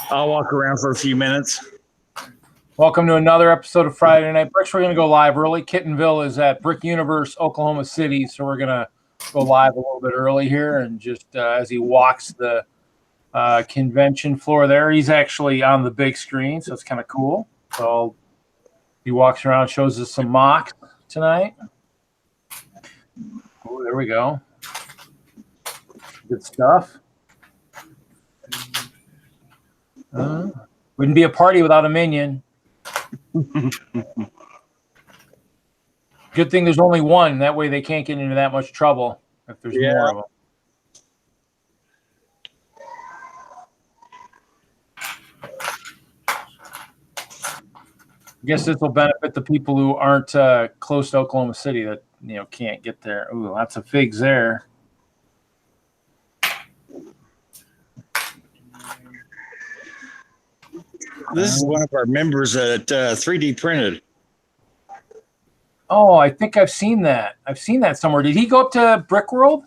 I'll walk around for a few minutes. Welcome to another episode of Friday Night Bricks. We're going to go live early. Kittenville is at Brick Universe, Oklahoma City, so we're going to go live a little bit early here. And just as he walks the convention floor there, he's actually on the big screen, so it's kind of cool. So he walks around, shows us some mocks tonight. Oh, there we go. Good stuff. Wouldn't be a party without a minion. Good thing there's only one. That way they can't get into that much trouble if there's more of them. I guess this will benefit the people who aren't close to Oklahoma City that can't get there. Ooh, lots of figs there. This is one of our members that 3D printed. Oh, I think I've seen that. I've seen that somewhere. Did he go up to Brick World?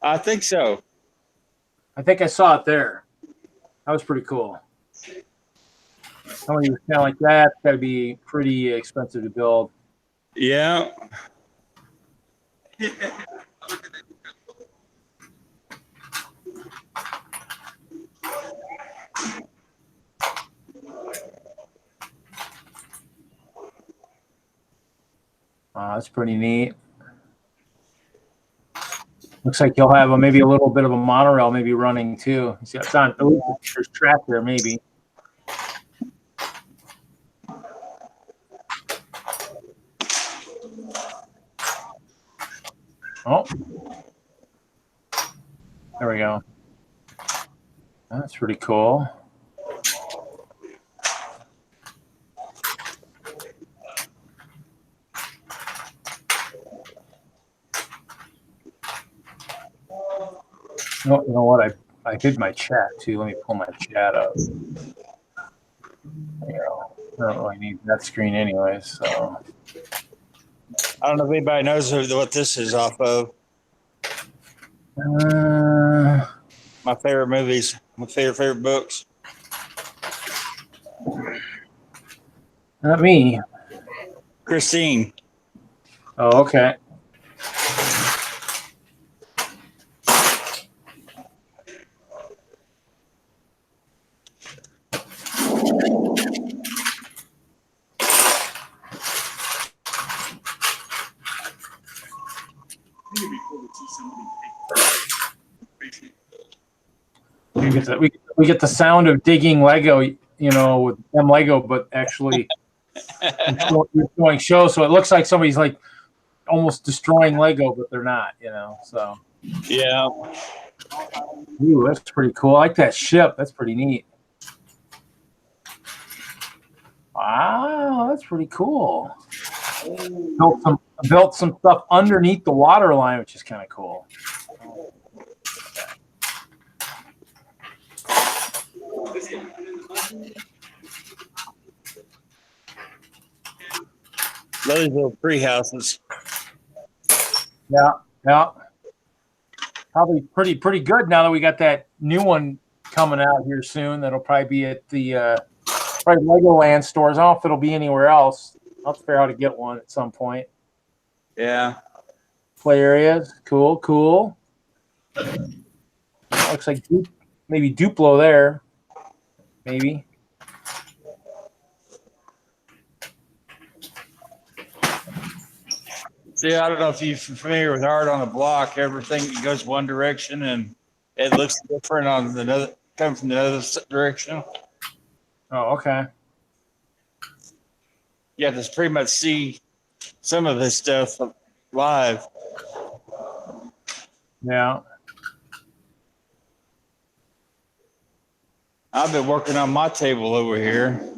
I think so. I think I saw it there. That was pretty cool. Somebody was kind of like that. It's got to be pretty expensive to build. Yeah. That's pretty neat. Looks like you'll have maybe a little bit of a monorail maybe running too. See, it's on. Oh, there's track there maybe. Oh, there we go. That's pretty cool. You know what? I hid my chat too. Let me pull my chat up. I don't really need that screen anyway. So I don't know if anybody knows what this is off of. My favorite movies, my favorite books. Not me. Christine. Oh, okay. We get the sound of digging Lego, with them Lego, but actually you're doing shows, so it looks like somebody's like almost destroying Lego, but they're not, So yeah. Ooh, that's pretty cool. I like that ship. That's pretty neat. Wow, that's pretty cool. Built some stuff underneath the water line, which is kind of cool. Those little tree houses. Yeah. Probably pretty good now that we got that new one coming out here soon. That'll probably be at the probably Legoland stores. I don't know if it'll be anywhere else. I'll figure out how to get one at some point. Yeah. Play areas. Cool. Looks like maybe Duplo there. Maybe. See, I don't know if you're familiar with art on a block. Everything goes one direction and it looks different on another, coming from the other direction. Oh, okay. You have to pretty much see some of this stuff live. Yeah. I've been working on my table over here.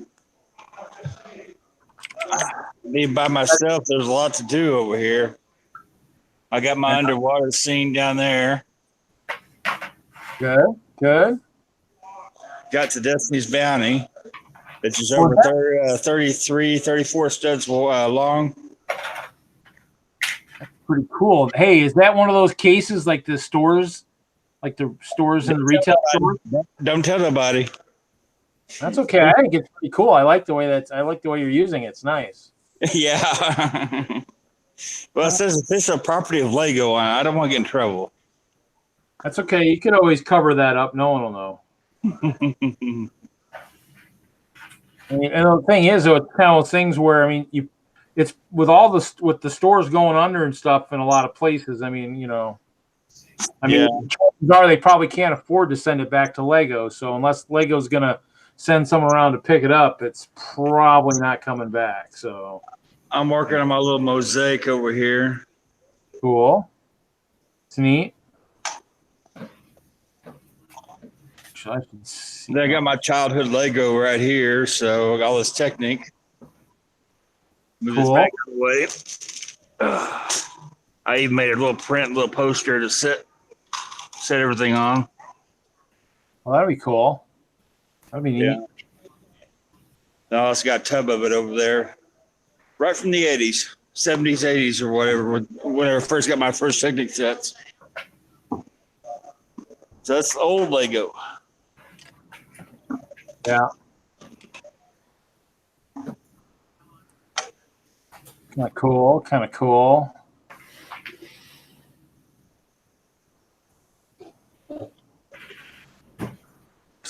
Being by myself, there's a lot to do over here. I got my underwater scene down there. Good. Got to Destiny's Bounty, which is over 33, 34 studs long. That's pretty cool. Hey, is that one of those cases like the stores like the stores and the retail stores? Don't tell nobody. That's okay. I think it's pretty cool. I like the way you're using it. It's nice. Yeah. Well, it says official property of Lego on it. I don't want to get in trouble. That's okay. You can always cover that up. No one will know. I mean, and the thing is, though, it's kind of things where, I mean, it's with the stores going under and stuff in a lot of places. I mean, chances are they probably can't afford to send it back to Lego. So unless Lego's gonna send someone around to pick it up, it's probably not coming back. So I'm working on my little mosaic over here. cool. It's neat. I should see. Then I got my childhood Lego right here, so I got all this Technic. Move this back out of the way. I even made a little little poster to set everything on. Well, that'd be cool. That'd be neat. Yeah. I also got a tub of it over there, right from the 80s, 70s, 80s, or whatever, when I first got my first Technic sets. So that's old Lego. Yeah. Kind of cool. Kind of cool.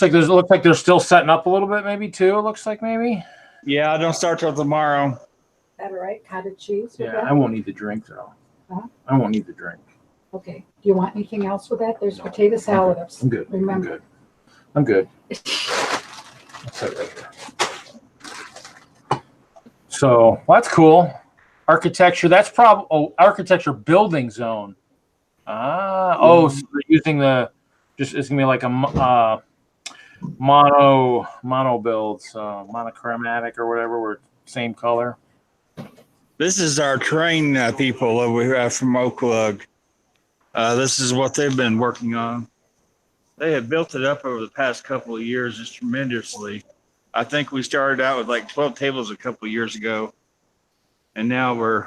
Looks like they're still setting up a little bit, maybe too. It looks like maybe. Yeah, I don't start till tomorrow. That all right? Cottage cheese? Yeah, I won't need the drink though. Huh? I won't need the drink. Okay. Do you want anything else with that? There's potato salad. I'm good. Remember. I'm good. That's it right there. So that's cool. Architecture. That's probably architecture building zone. So they're using it's gonna be like a mono builds, monochromatic or whatever. We're same color. This is our train people over here from WISLUG. This is what they've been working on. They have built it up over the past couple of years just tremendously. I think we started out with like 12 tables a couple of years ago. And now we're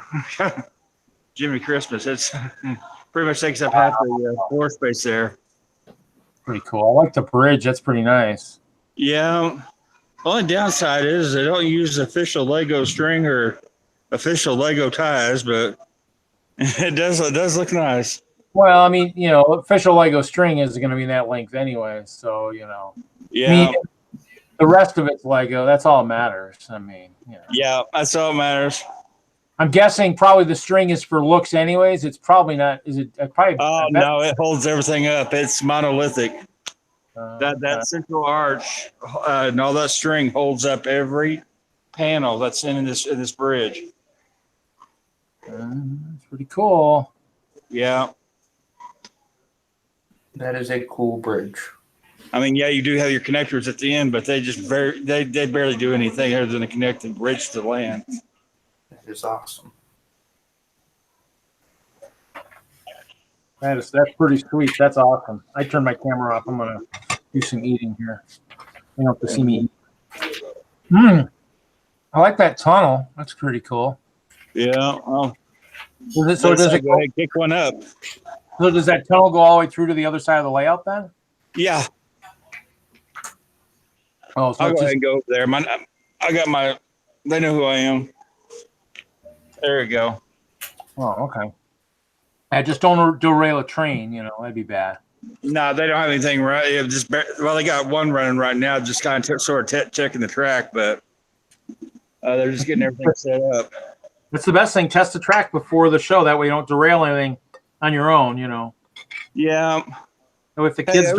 Jimmy Christmas. It's pretty much takes up half the floor space there. Pretty cool. I like the bridge. That's pretty nice. Yeah. Only downside is they don't use official Lego string or official Lego ties, but it does look nice. Well, I mean, official Lego string is going to be that length anyway. So, Yeah. I mean, the rest of it's Lego. That's all that matters. I mean, Yeah, that's all that matters. I'm guessing probably the string is for looks anyways. It's probably not. Is it probably? Oh, no, it holds everything up. It's monolithic. That central arch and all that string holds up every panel that's in this bridge. That's pretty cool. Yeah. That is a cool bridge. I mean, yeah, you do have your connectors at the end, but they just they barely do anything other than to connect the bridge to the land. That is awesome. That's pretty sweet. That's awesome. I turned my camera off. I'm gonna do some eating here. You don't have to see me eat. I like that tunnel. That's pretty cool. Yeah. Well, Does it go ahead, kick one up? So does that tunnel go all the way through to the other side of the layout then? Yeah. Oh, so I'll go ahead and go over there. They know who I am. There we go. Oh, okay. I just don't derail a train, that'd be bad. No, they don't have anything right. They got one running right now, just kind of checking the track, but they're just getting everything set up. That's the best thing. Test the track before the show. That way you don't derail anything on your own, Yeah. So if the kids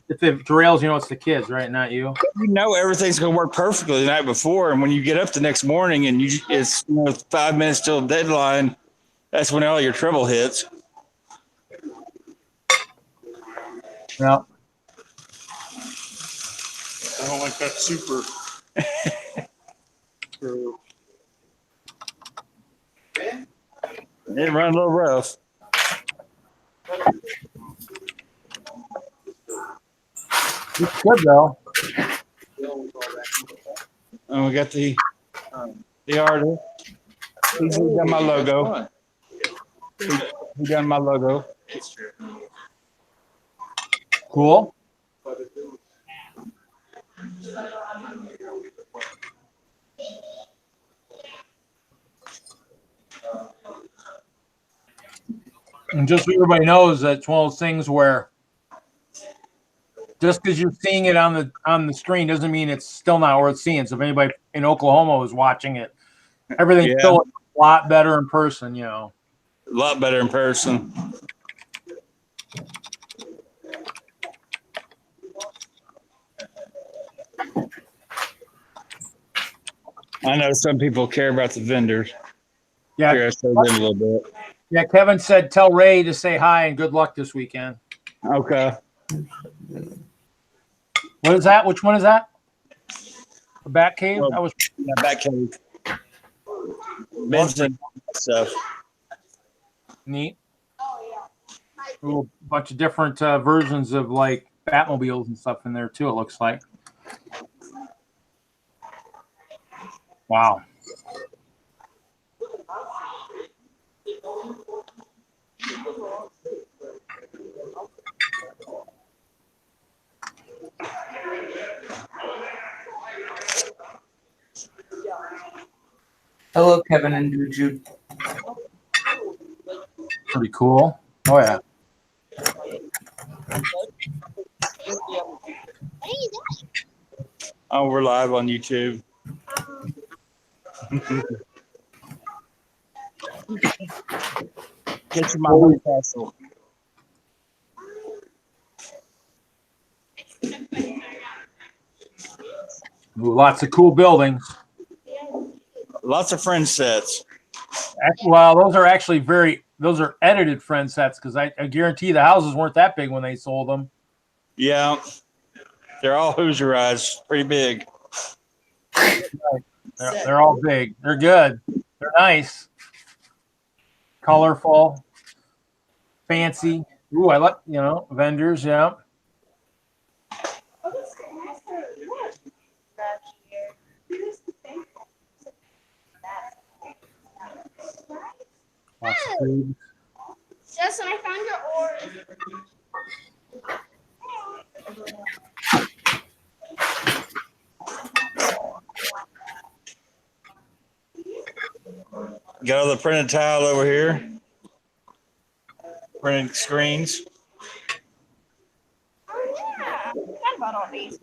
if it derails, it's the kids, right? Not you. Everything's going to work perfectly the night before. And when you get up the next morning and it's 5 minutes till deadline, that's when all your trouble hits. Yeah. I don't like that super. It run a little rough. It's good though. And we got the artist. He's done my logo. He done my logo. Cool. And just so everybody knows, that's one of those things where just because you're seeing it on the screen doesn't mean it's still not worth seeing. So if anybody in Oklahoma was watching it, everything's Yeah. still a lot better in person, you know. A lot better in person. I know some people care about the vendors. Yeah. Here, I showed them a little bit. Yeah, Kevin said tell Ray to say hi and good luck this weekend. Okay. What is that? Which one is that? The Bat Cave? Well, That was Yeah, back cave. Benson stuff. neat. A bunch of different versions of like Batmobiles and stuff in there too, it looks like. Wow. Hello, Kevin and Jude. Pretty cool. Oh yeah. Oh, we're live on YouTube. Get to my White Castle. Ooh, lots of cool buildings. Lots of friend sets. Well, those are actually those are edited friend sets because I guarantee the houses weren't that big when they sold them. Yeah. They're all Hoosierized. Pretty big. They're all big. They're good. They're nice. Colorful. Fancy. Ooh, I like, vendors, yeah. Lots of food. Justin, I found your oars. Got all the printed tile over here. Printed screens. Oh, yeah. I forgot about all these.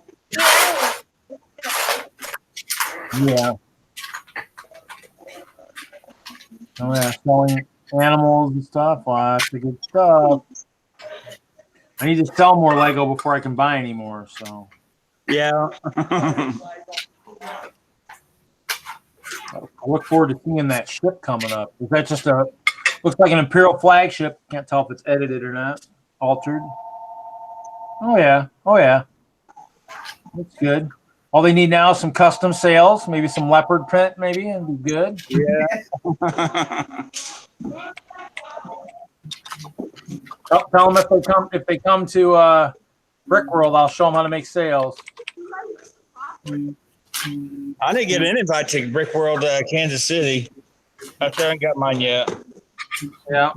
Yeah. Oh yeah, selling animals and stuff. Lots of good stuff. I need to sell more Lego before I can buy any more. So Yeah. I look forward to seeing that ship coming up. Is that just looks like an Imperial flagship? Can't tell if it's edited or not. Altered. Oh yeah. Oh yeah. That's good. All they need now is some custom sails, maybe some leopard print, maybe, and be good. Yeah. Tell them if they come to Brick World, I'll show them how to make sails. I didn't get an invite to Brick World, Kansas City. I haven't got mine yet. Yeah.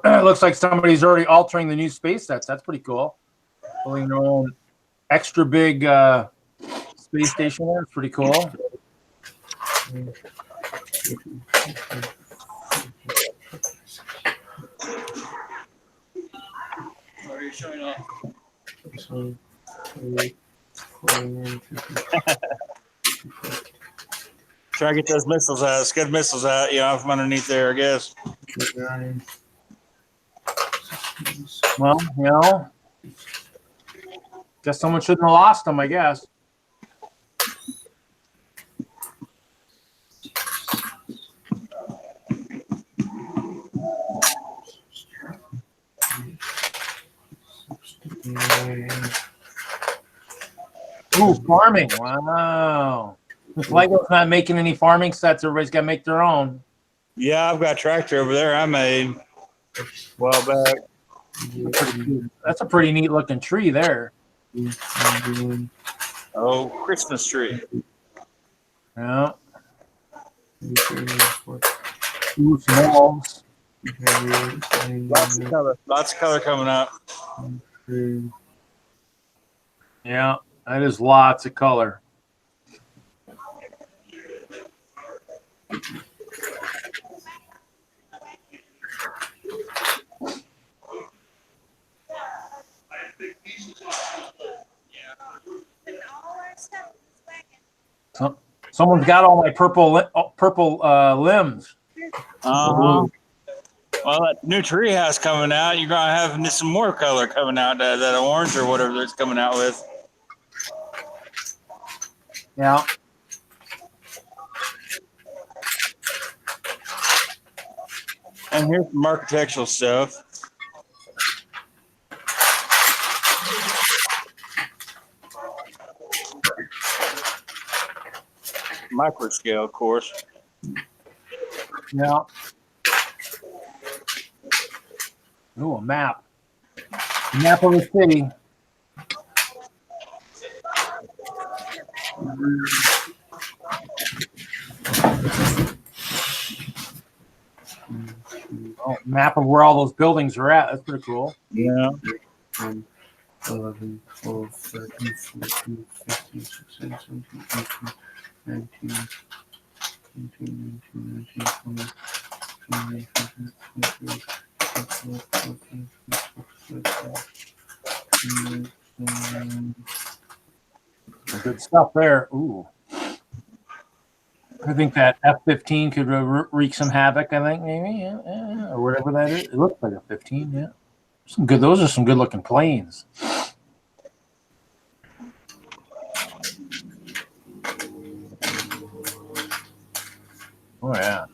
It looks like somebody's already altering the new space sets. That's pretty cool. Building their own extra big space station there. It's pretty cool. Are you showing off? Try to get those missiles out, scud missiles out, from underneath there, I guess. Well, guess someone shouldn't have lost them, I guess. Ooh, farming. Wow. If Lego's not making any farming sets, everybody's got to make their own. Yeah, I've got a tractor over there I made a while back. That's a pretty neat looking tree there. Oh, Christmas tree. Yeah. Ooh, some elves. Lots of color coming out. Yeah, that is lots of color. So, someone's got all my purple limbs. Uh-huh. Well, that new tree house coming out, you're going to have some more color coming out, that orange or whatever it's coming out with. Yeah. And here's some architectural stuff. Micro scale, of course. Yeah. Ooh, a map. Map of the city. Oh, map of where all those buildings are at. That's pretty cool. Yeah. 11, 12, 13, 14, 15, 16, 17, 18, 19, 20, 21, 22, 23, Good stuff there. Ooh. I think that F-15 could wreak some havoc, I think, maybe. Yeah, or whatever that is. It looks like a 15, yeah. Some good. Those are some good looking planes. Oh yeah.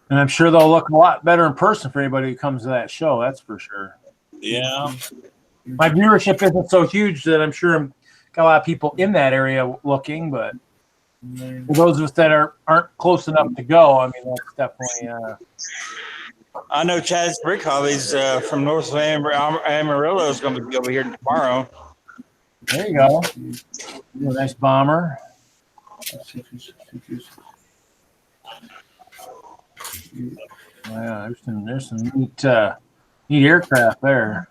And I'm sure they'll look a lot better in person for anybody who comes to that show. That's for sure. Yeah. My viewership isn't so huge that I'm sure I'm got a lot of people in that area looking, but for those of us that aren't close enough to go, I mean, that's definitely. I know Chad's Brick Hobbies from North Amarillo is going to be over here tomorrow. There you go. Ooh, nice bomber. Yeah, there's some neat aircraft there.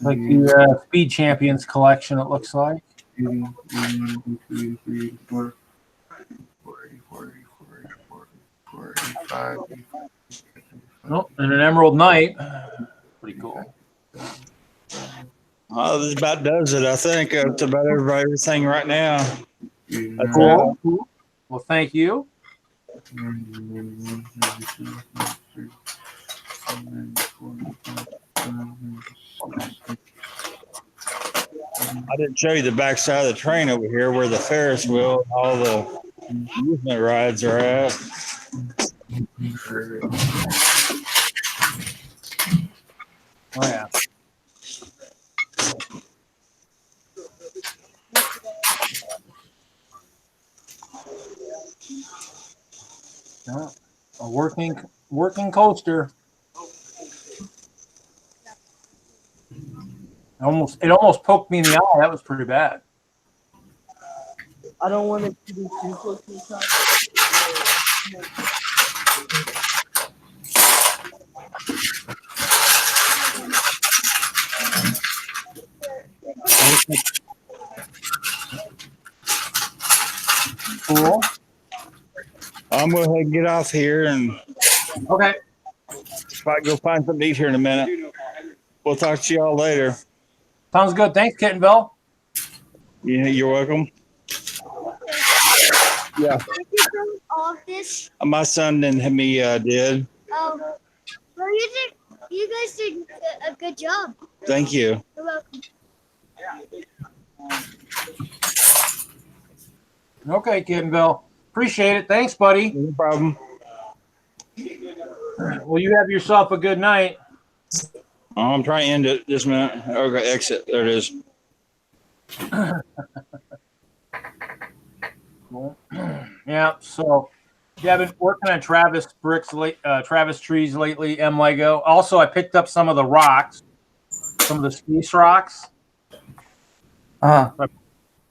Like the Speed Champions collection, it looks like. Oh, and an Emerald Knight. Pretty cool. Oh, this about does it, I think. That's about everything right now. That's Cool. Cool. Well, thank you. I didn't show you the back side of the train over here where the Ferris wheel and all the amusement rides are at. Oh, yeah. Yeah. A working coaster. It almost poked me in the eye. That was pretty bad. I don't want it to be too close to the top. Cool. I'm going to go ahead and get off here and Okay. go find something to eat here in a minute. We'll talk to y'all later. Sounds good. Thanks, Kittenville. Yeah, you're welcome. Yeah. Did you do all of this? My son and me did. Oh, well, you guys did a good job. Thank you. You're welcome. Okay, Kittenville. Appreciate it. Thanks, buddy. No problem. Well, you have yourself a good night. I'm trying to end it this minute. Okay, exit. There it is. Yeah. So, yeah, I've been working on Travis bricks, Travis trees lately. M Lego. Also, I picked up some of the rocks, some of the space rocks. Uh,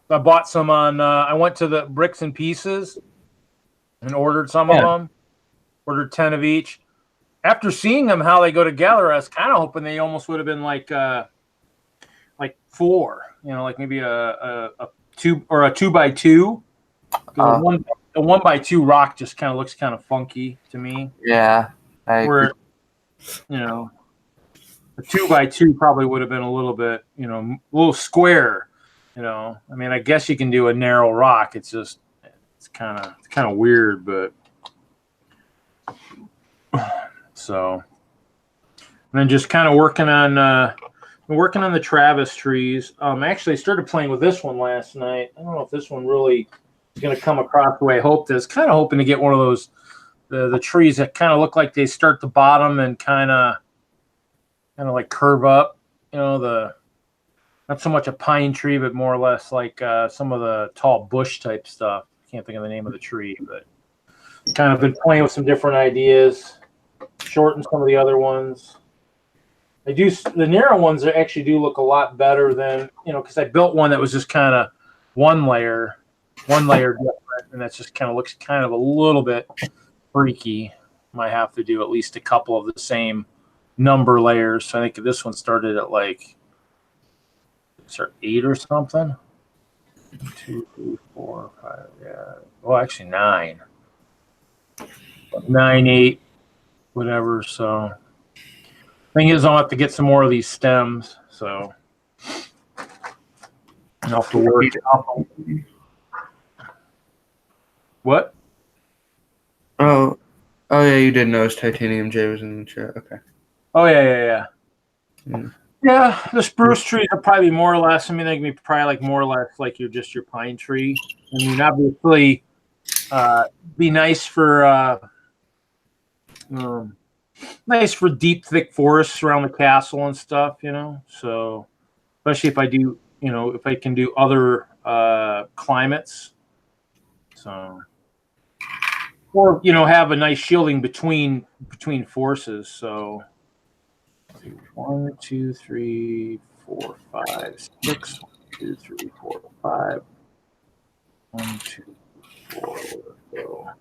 I bought some on. I went to the Bricks and Pieces and ordered some of them. Ordered 10 of each. After seeing them, how they go together, I was kind of hoping they almost would have been like 4. You know, like maybe a 2 or a 2x2. A 1x2 rock just kind of looks kind of funky to me. yeah. Where, you know, a 2x2 probably would have been a little bit, you know, a little square. You know, I mean, I guess you can do a narrow rock. It's just, it's kind of weird, but so. And then just kind of working on the Travis trees. Actually, I started playing with this one last night. I don't know if this one really is going to come across the way I hoped. I was kind of hoping to get one of those the trees that kind of look like they start the bottom and kind of like curve up. You know, not so much a pine tree, but more or less like some of the tall bush type stuff. Can't think of the name of the tree, but kind of been playing with some different ideas. Shorten some of the other ones. The narrow ones actually do look a lot better than, you know, because I built one that was just kind of one layer different, and that just kind of looks kind of a little bit freaky. Might have to do at least a couple of the same number layers. So I think this one started at like 8 or something. 2, 3, 4, 5. Yeah. Well, actually 9. 9, 8, whatever. So. Thing is, I'll have to get some more of these stems, so I'll have to work. What? Oh, yeah, you did notice Titanium J was in the chat. Okay. Oh, yeah. Mm. Yeah, the spruce trees are probably more or less, I mean, they can be probably like more or less like your pine tree. I mean, obviously, be nice for deep, thick forests around the castle and stuff, you know. So, especially if I do, you know, if I can do other climates, so, or you know, have a nice shielding between forces. So, 1, 2, 3, 4, 5, 6. 1, 2, 3, 4, 5. 1, 2, 4.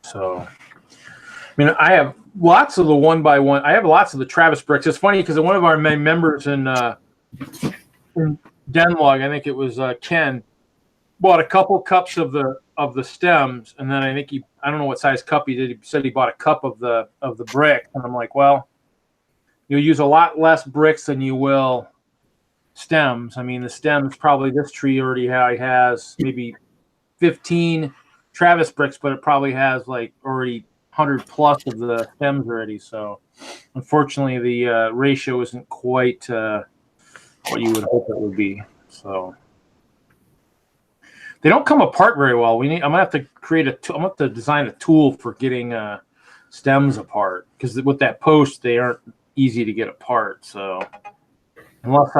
So. I mean, I have lots of the 1x1. I have lots of the Travis bricks. It's funny because one of our main members in DENLUG, I think it was Ken, bought a couple cups of the stems, and then I think I don't know what size cup he did. He said he bought a cup of the brick, and I'm like, well, you'll use a lot less bricks than you will stems. I mean, the stems probably this tree already has maybe 15 Travis bricks, but it probably has like already 100 plus of the stems already. So unfortunately the ratio isn't quite what you would hope it would be. So they don't come apart very well. I'm gonna have to I'm gonna have to design a tool for getting stems apart, because with that post they aren't easy to get apart. So unless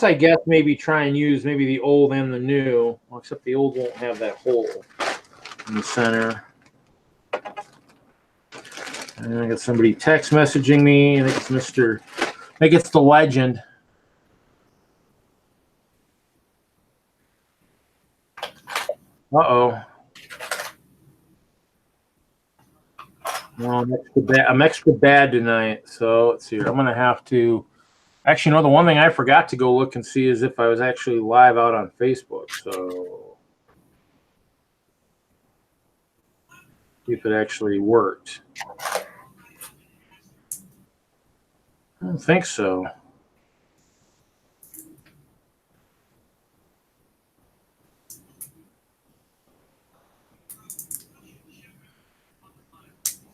I guess maybe try and use maybe the old and the new, well, except the old won't have that hole in the center. And I got somebody text messaging me. I think it's I think it's the legend. Uh-oh. No, I'm extra bad tonight. So let's see. I'm going to have to. Actually, no, the one thing I forgot to go look and see is if I was actually live out on Facebook. So see if it actually worked. I don't think so.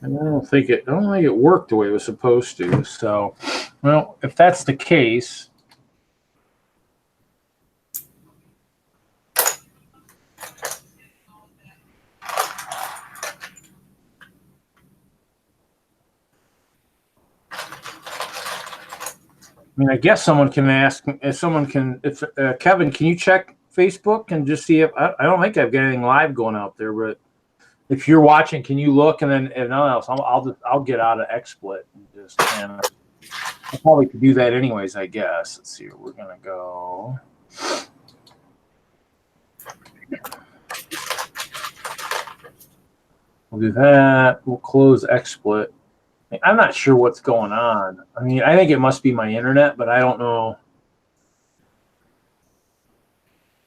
I don't think it worked the way it was supposed to. So, well, if that's the case, mean, I guess someone can ask if Kevin, can you check Facebook and just see if I don't think I've got anything live going out there, but if you're watching, can you look? And then if nothing else, I'll get out of XSplit and just I probably could do that anyways, I guess. Let's see where we're gonna go. We'll do that. We'll close XSplit. I'm not sure what's going on. I mean, I think it must be my internet, but I don't know.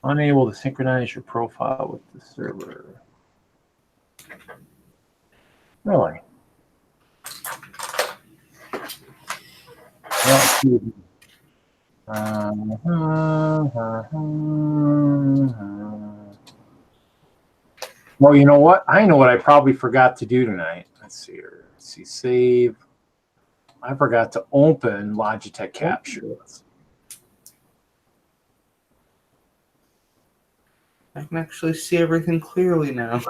Unable to synchronize your profile with the server. Really? Well, you know what? I know what I probably forgot to do tonight. Let's see here. Let's see, save. I forgot to open Logitech Capture. I can actually see everything clearly now.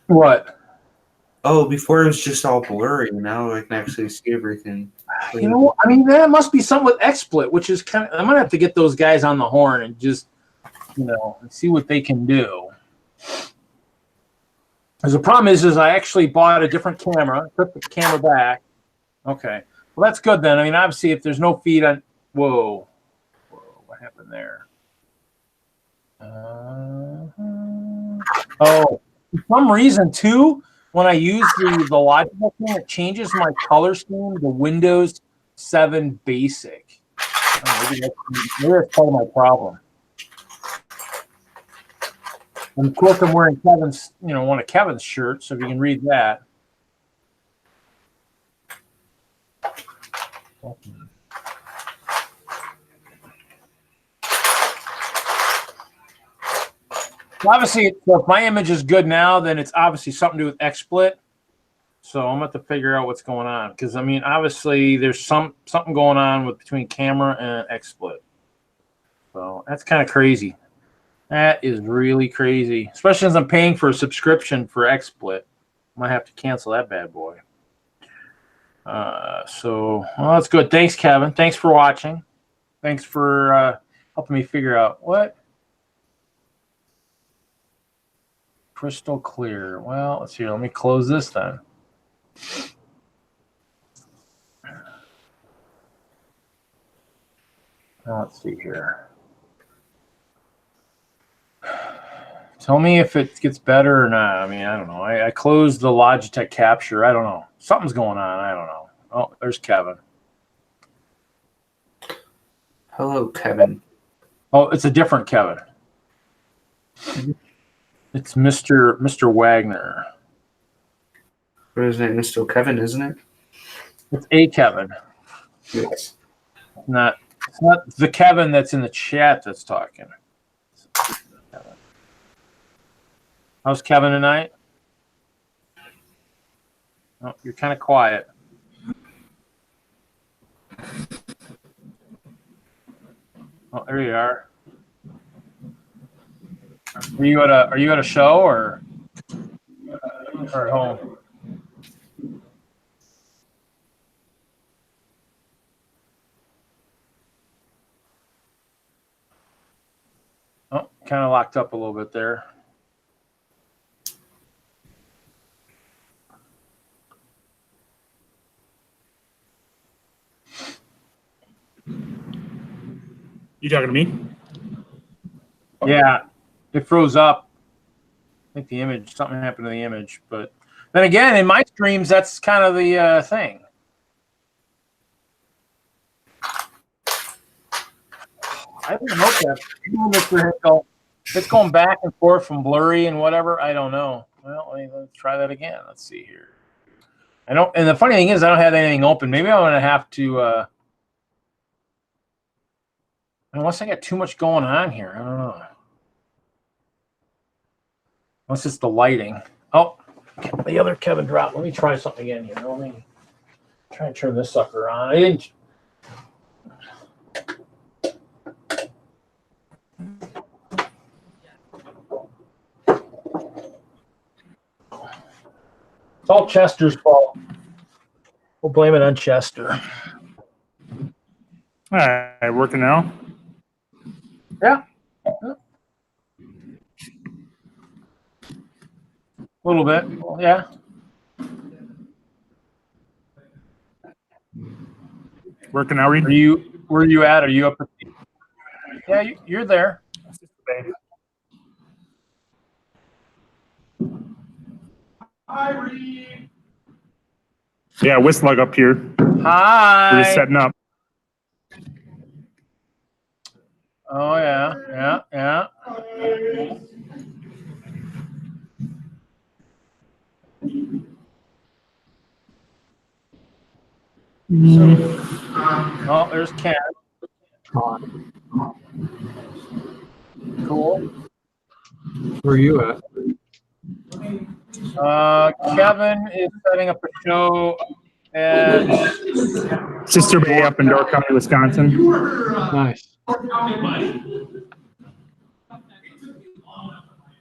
What? Oh, before it was just all blurry. Now I can actually see everything. You know, I mean, that must be something with XSplit, which is kind of. I'm gonna have to get those guys on the horn and just, see what they can do. Because the problem is I actually bought a different camera, put the camera back. Okay, well that's good then. I mean, obviously, if there's no feed on, whoa, what happened there? Oh, for some reason too. When I use the Logitech thing, it changes my color scheme to Windows 7 Basic. Oh, maybe that's part of my problem. And of course, I'm wearing Kevin's, one of Kevin's shirts, so if you can read that. Obviously, if my image is good now, then it's obviously something to do with XSplit. So I'm going to have to figure out what's going on. Because, I mean, obviously, there's something going on between camera and XSplit. So that's kind of crazy. That is really crazy. Especially as I'm paying for a subscription for XSplit. I might have to cancel that bad boy. Well, that's good. Thanks, Kevin. Thanks for watching. Thanks for helping me figure out what. Crystal clear. Well, let's see. Let me close this then. Let's see here. Tell me if it gets better or not. I mean, I don't know. I closed the Logitech Capture. I don't know. Something's going on. I don't know. Oh, there's Kevin. Hello, Kevin. Oh, it's a different Kevin. It's Mr. Wagner. But his name is still Kevin, isn't it? It's a Kevin. Yes. It's not the Kevin that's in the chat that's talking. How's Kevin tonight? Oh, you're kind of quiet. Oh, there you are. Are you at a show or at home? Oh, kind of locked up a little bit there. You talking to me? Yeah, it froze up. I think the image, something happened to the image. But then again, in my streams, that's kind of the thing. I don't know that. Mr. Hinkle, it's going back and forth from blurry and whatever. I don't know. Well, let's try that again. Let's see here. I don't. And the funny thing is, I don't have anything open. Maybe I'm going to have to. Unless I got too much going on here, I don't know. Unless it's the lighting. Oh, the other Kevin dropped. Let me try something again here. Let me try and turn this sucker on. I didn't. It's all Chester's fault. We'll blame it on Chester. All right, working now. Yeah. A little bit. Yeah. Working now, Reed. Where are you at? Are you up? Yeah, you're there. Hi, Reed. Yeah, WISLUG up here. Hi. We're just setting up. Oh yeah. Oh, there's Ken. Cool. Where are you at? Kevin is setting up a show at Sister Bay up in Door County, Wisconsin. Nice.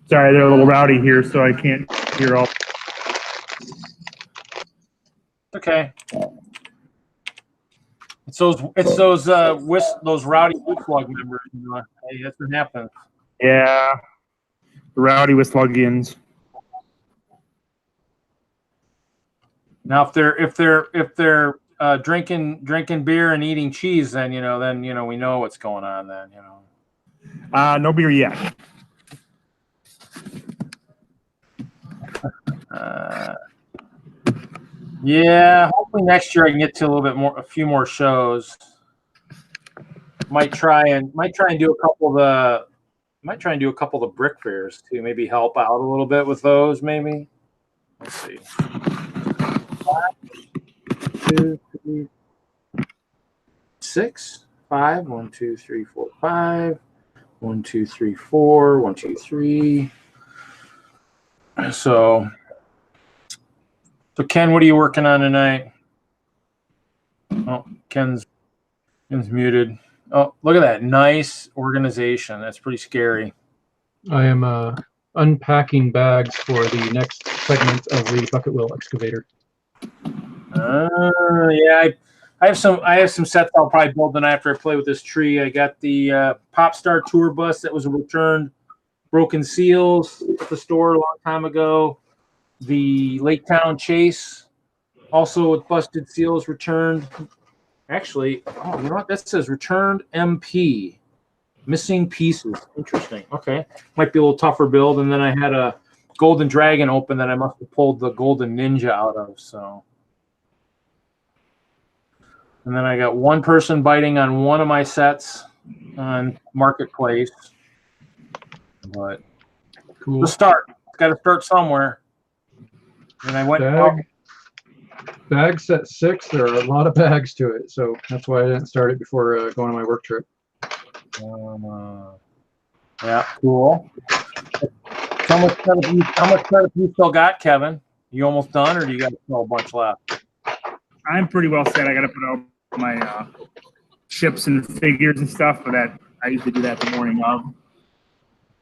Sorry, they're a little rowdy here, so I can't hear all. Okay. It's those those rowdy WISLUG members. You know, hey, that's what happens. Yeah, the rowdy WISLUGians. Now, if they're drinking beer and eating cheese, then we know what's going on. Then No beer yet. Yeah, hopefully next year I can get to a few more shows. Might try and do a couple of the brick fairs too. Maybe help out a little bit with those. Maybe. Let's see. 2, 3, 6, 5. 1, 2, 3, 4, 5. 1, 2, 3, 4. 1, 2, 3. So Ken, what are you working on tonight? Oh, Ken's muted. Oh, look at that. Nice organization. That's pretty scary. I am unpacking bags for the next segment of the bucket wheel excavator. Yeah, I have some sets I'll probably build tonight after I play with this tree. I got the Pop Star tour bus that was returned, broken seals at the store a long time ago. The Lake Town Chase, also with busted seals, returned. Actually, oh, you know what? That says returned MP. Missing pieces. Interesting. Okay. Might be a little tougher build. And then I had a Golden Dragon open that I must have pulled the Golden Ninja out of. So. And then I got one person biting on one of my sets on Marketplace. But Cool. the start. Got to start somewhere. And I went bag set 6. There are a lot of bags to it, so that's why I didn't start it before going on my work trip. Yeah, cool. How much credit you still got, Kevin? You almost done, or do you got still a bunch left? I'm pretty well set. I got to put out my ships and figures and stuff, but that I usually do that the morning of.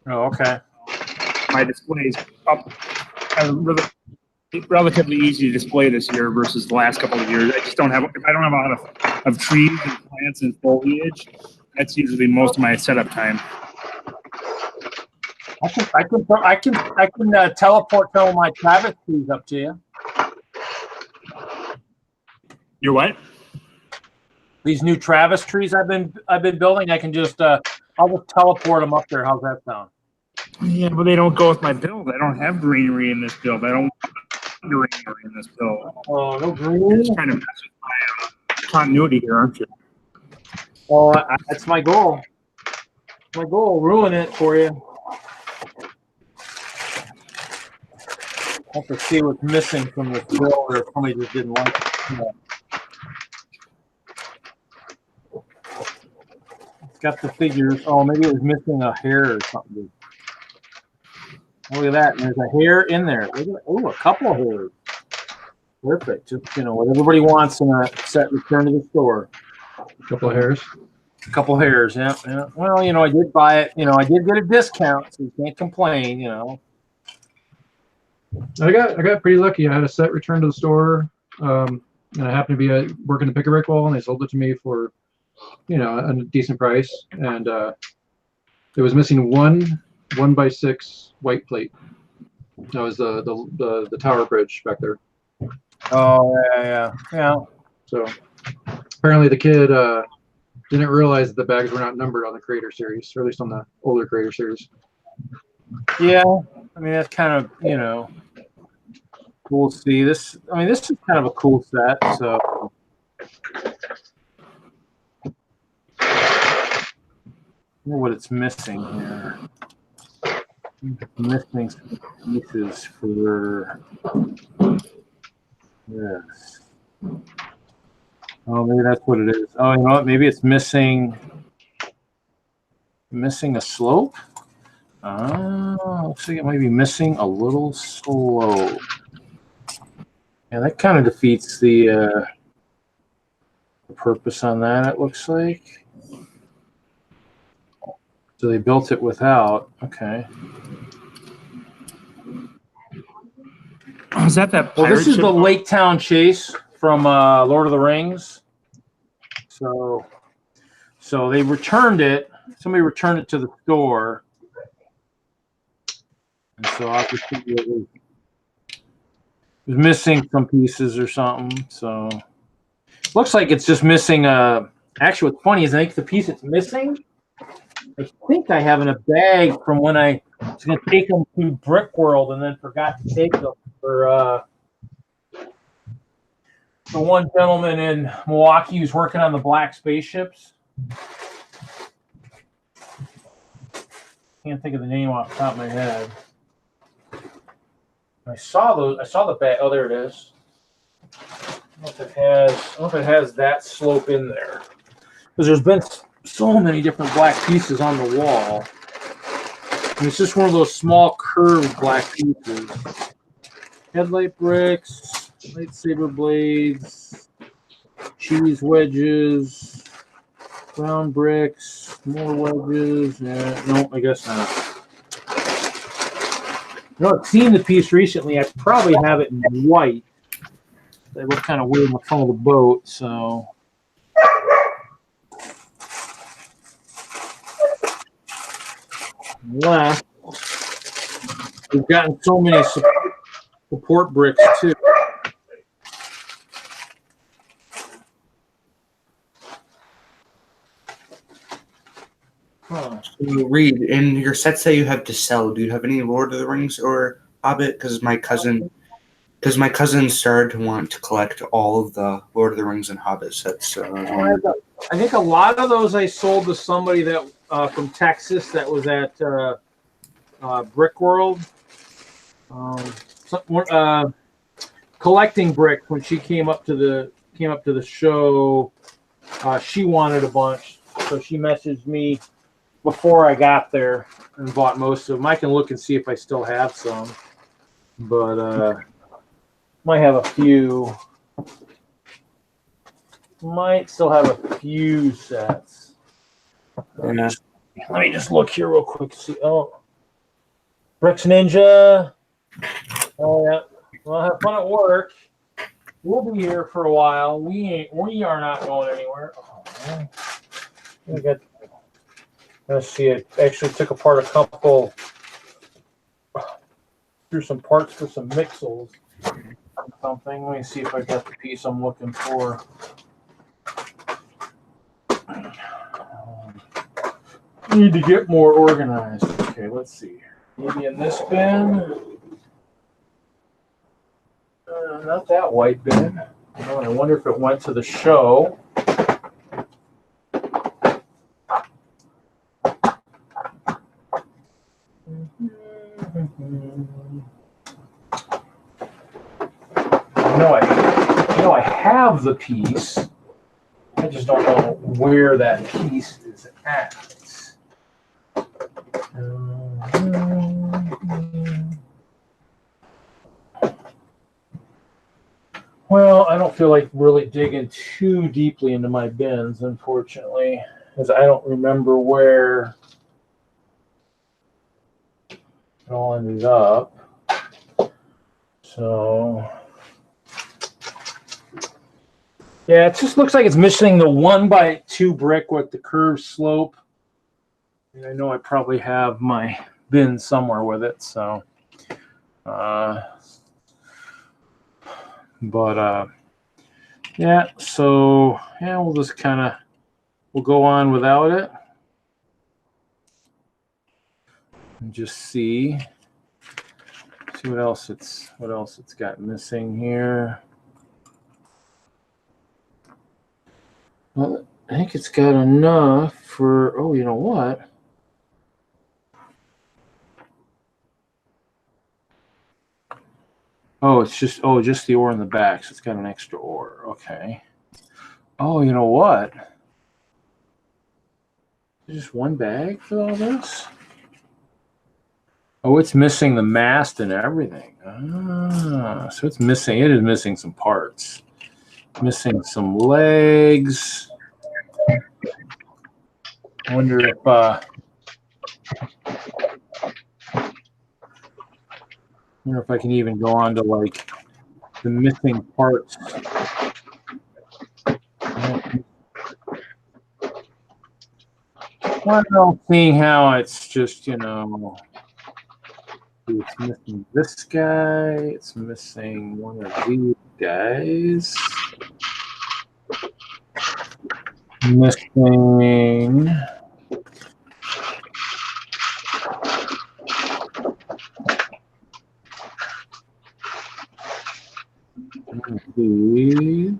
Oh, okay. My display is up. Relatively easy to display this year versus the last couple of years. I just don't have. If I don't have a lot of trees and plants and foliage, that's usually most of my setup time. I can teleport some of my Travis trees up to you. Your what? These new Travis trees I've been building. I can just I'll just teleport them up there. How's that sound? Yeah, but they don't go with my build. I don't have greenery in this build. I don't want greenery in this build. Oh, no green. You're just trying to mess with my continuity here, aren't you? Oh, that's my goal. My goal, ruin it for you. I have to see what's missing from this build, or if somebody just didn't like it. Yeah. It's got the figures. Oh, maybe it was missing a hair or something. Oh, look at that. And there's a hair in there. Oh, a couple of hairs. Perfect. Just, what everybody wants in a set return to the store. A couple of hairs. A couple of hairs, yeah. Well, I did buy it. I did get a discount, so you can't complain, I got pretty lucky. I had a set returned to the store, and I happened to be working the pick-a-brick wall, and they sold it to me for a decent price, and it was missing one 1x6 white plate. That was the tower bridge back there. Oh yeah. So apparently the kid didn't realize that the bags were not numbered on the Creator series, or at least on the older Creator series. Yeah, I mean that's kind of we'll see this. I mean this is kind of a cool set. So I wonder what it's missing here. Missing some pieces for this. Oh, maybe that's what it is. Oh, you know what? Maybe it's missing a slope. Looks like it might be missing a little slope. Yeah, that kind of defeats the purpose on that, it looks like. So they built it without. Okay. Is that Well, pirate this is ship? the Lake Town Chase from Lord of the Rings. So they returned it. Somebody returned it to the store. And so obviously it was missing some pieces or something. So looks like it's just missing. Actually, what's funny is I think the piece it's missing, I think I have in a bag from when I was going to take them to Brick World and then forgot to take them for one gentleman in Milwaukee who's working on the black spaceships. Can't think of the name off the top of my head. I saw the bag. Oh, there it is. I don't know if it has that slope in there, because there's been so many different black pieces on the wall. And it's just one of those small curved black pieces. Headlight bricks, lightsaber blades, cheese wedges, brown bricks, more wedges. No, I guess not. I've seen the piece recently. I probably have it in white. They look kind of weird in the front of the boat, so. Left. We've gotten so many support bricks too. Huh. Reed, in your sets that you have to sell, do you have any Lord of the Rings or Hobbit? Because my cousin started to want to collect all of the Lord of the Rings and Hobbit sets. So I think a lot of those I sold to somebody that from Texas that was at Brick World. Collecting bricks when she came up to the show. She wanted a bunch, so she messaged me before I got there and bought most of them. I can look and see if I still have some, but might have a few. Might still have a few sets. Let me just look here real quick to see. Oh, Bricks Ninja. Oh yeah. Well, have fun at work. We'll be here for a while. We are not going anywhere. Oh man. Let's see. I actually took apart a couple. Threw some parts for some mixels. Something. Let me see if I got the piece I'm looking for. Need to get more organized. Okay, let's see. Maybe in this bin. Not that white bin. Oh, I wonder if it went to the show. I have the piece. I just don't know where that piece is at. Well, I don't feel like really digging too deeply into my bins, unfortunately, because I don't remember where it all ended up. So, Yeah, it just looks like it's missing the 1x2 brick with the curved slope. And I know I probably have my bin somewhere with it, so. Yeah, so yeah, we'll just kind of we'll go on without it and just see what else it's got missing here. Well, I think it's got enough for, oh, you know what? Oh, it's just the ore in the back, so it's got an extra ore. Okay. Oh, you know what? Just one bag for all this? Oh, it's missing the mast and everything. Ah, so it is missing some parts. Missing some legs. I wonder if I can even go on to like the missing parts. Well, seeing how it's just, it's missing this guy, it's missing one of these guys. Missing these.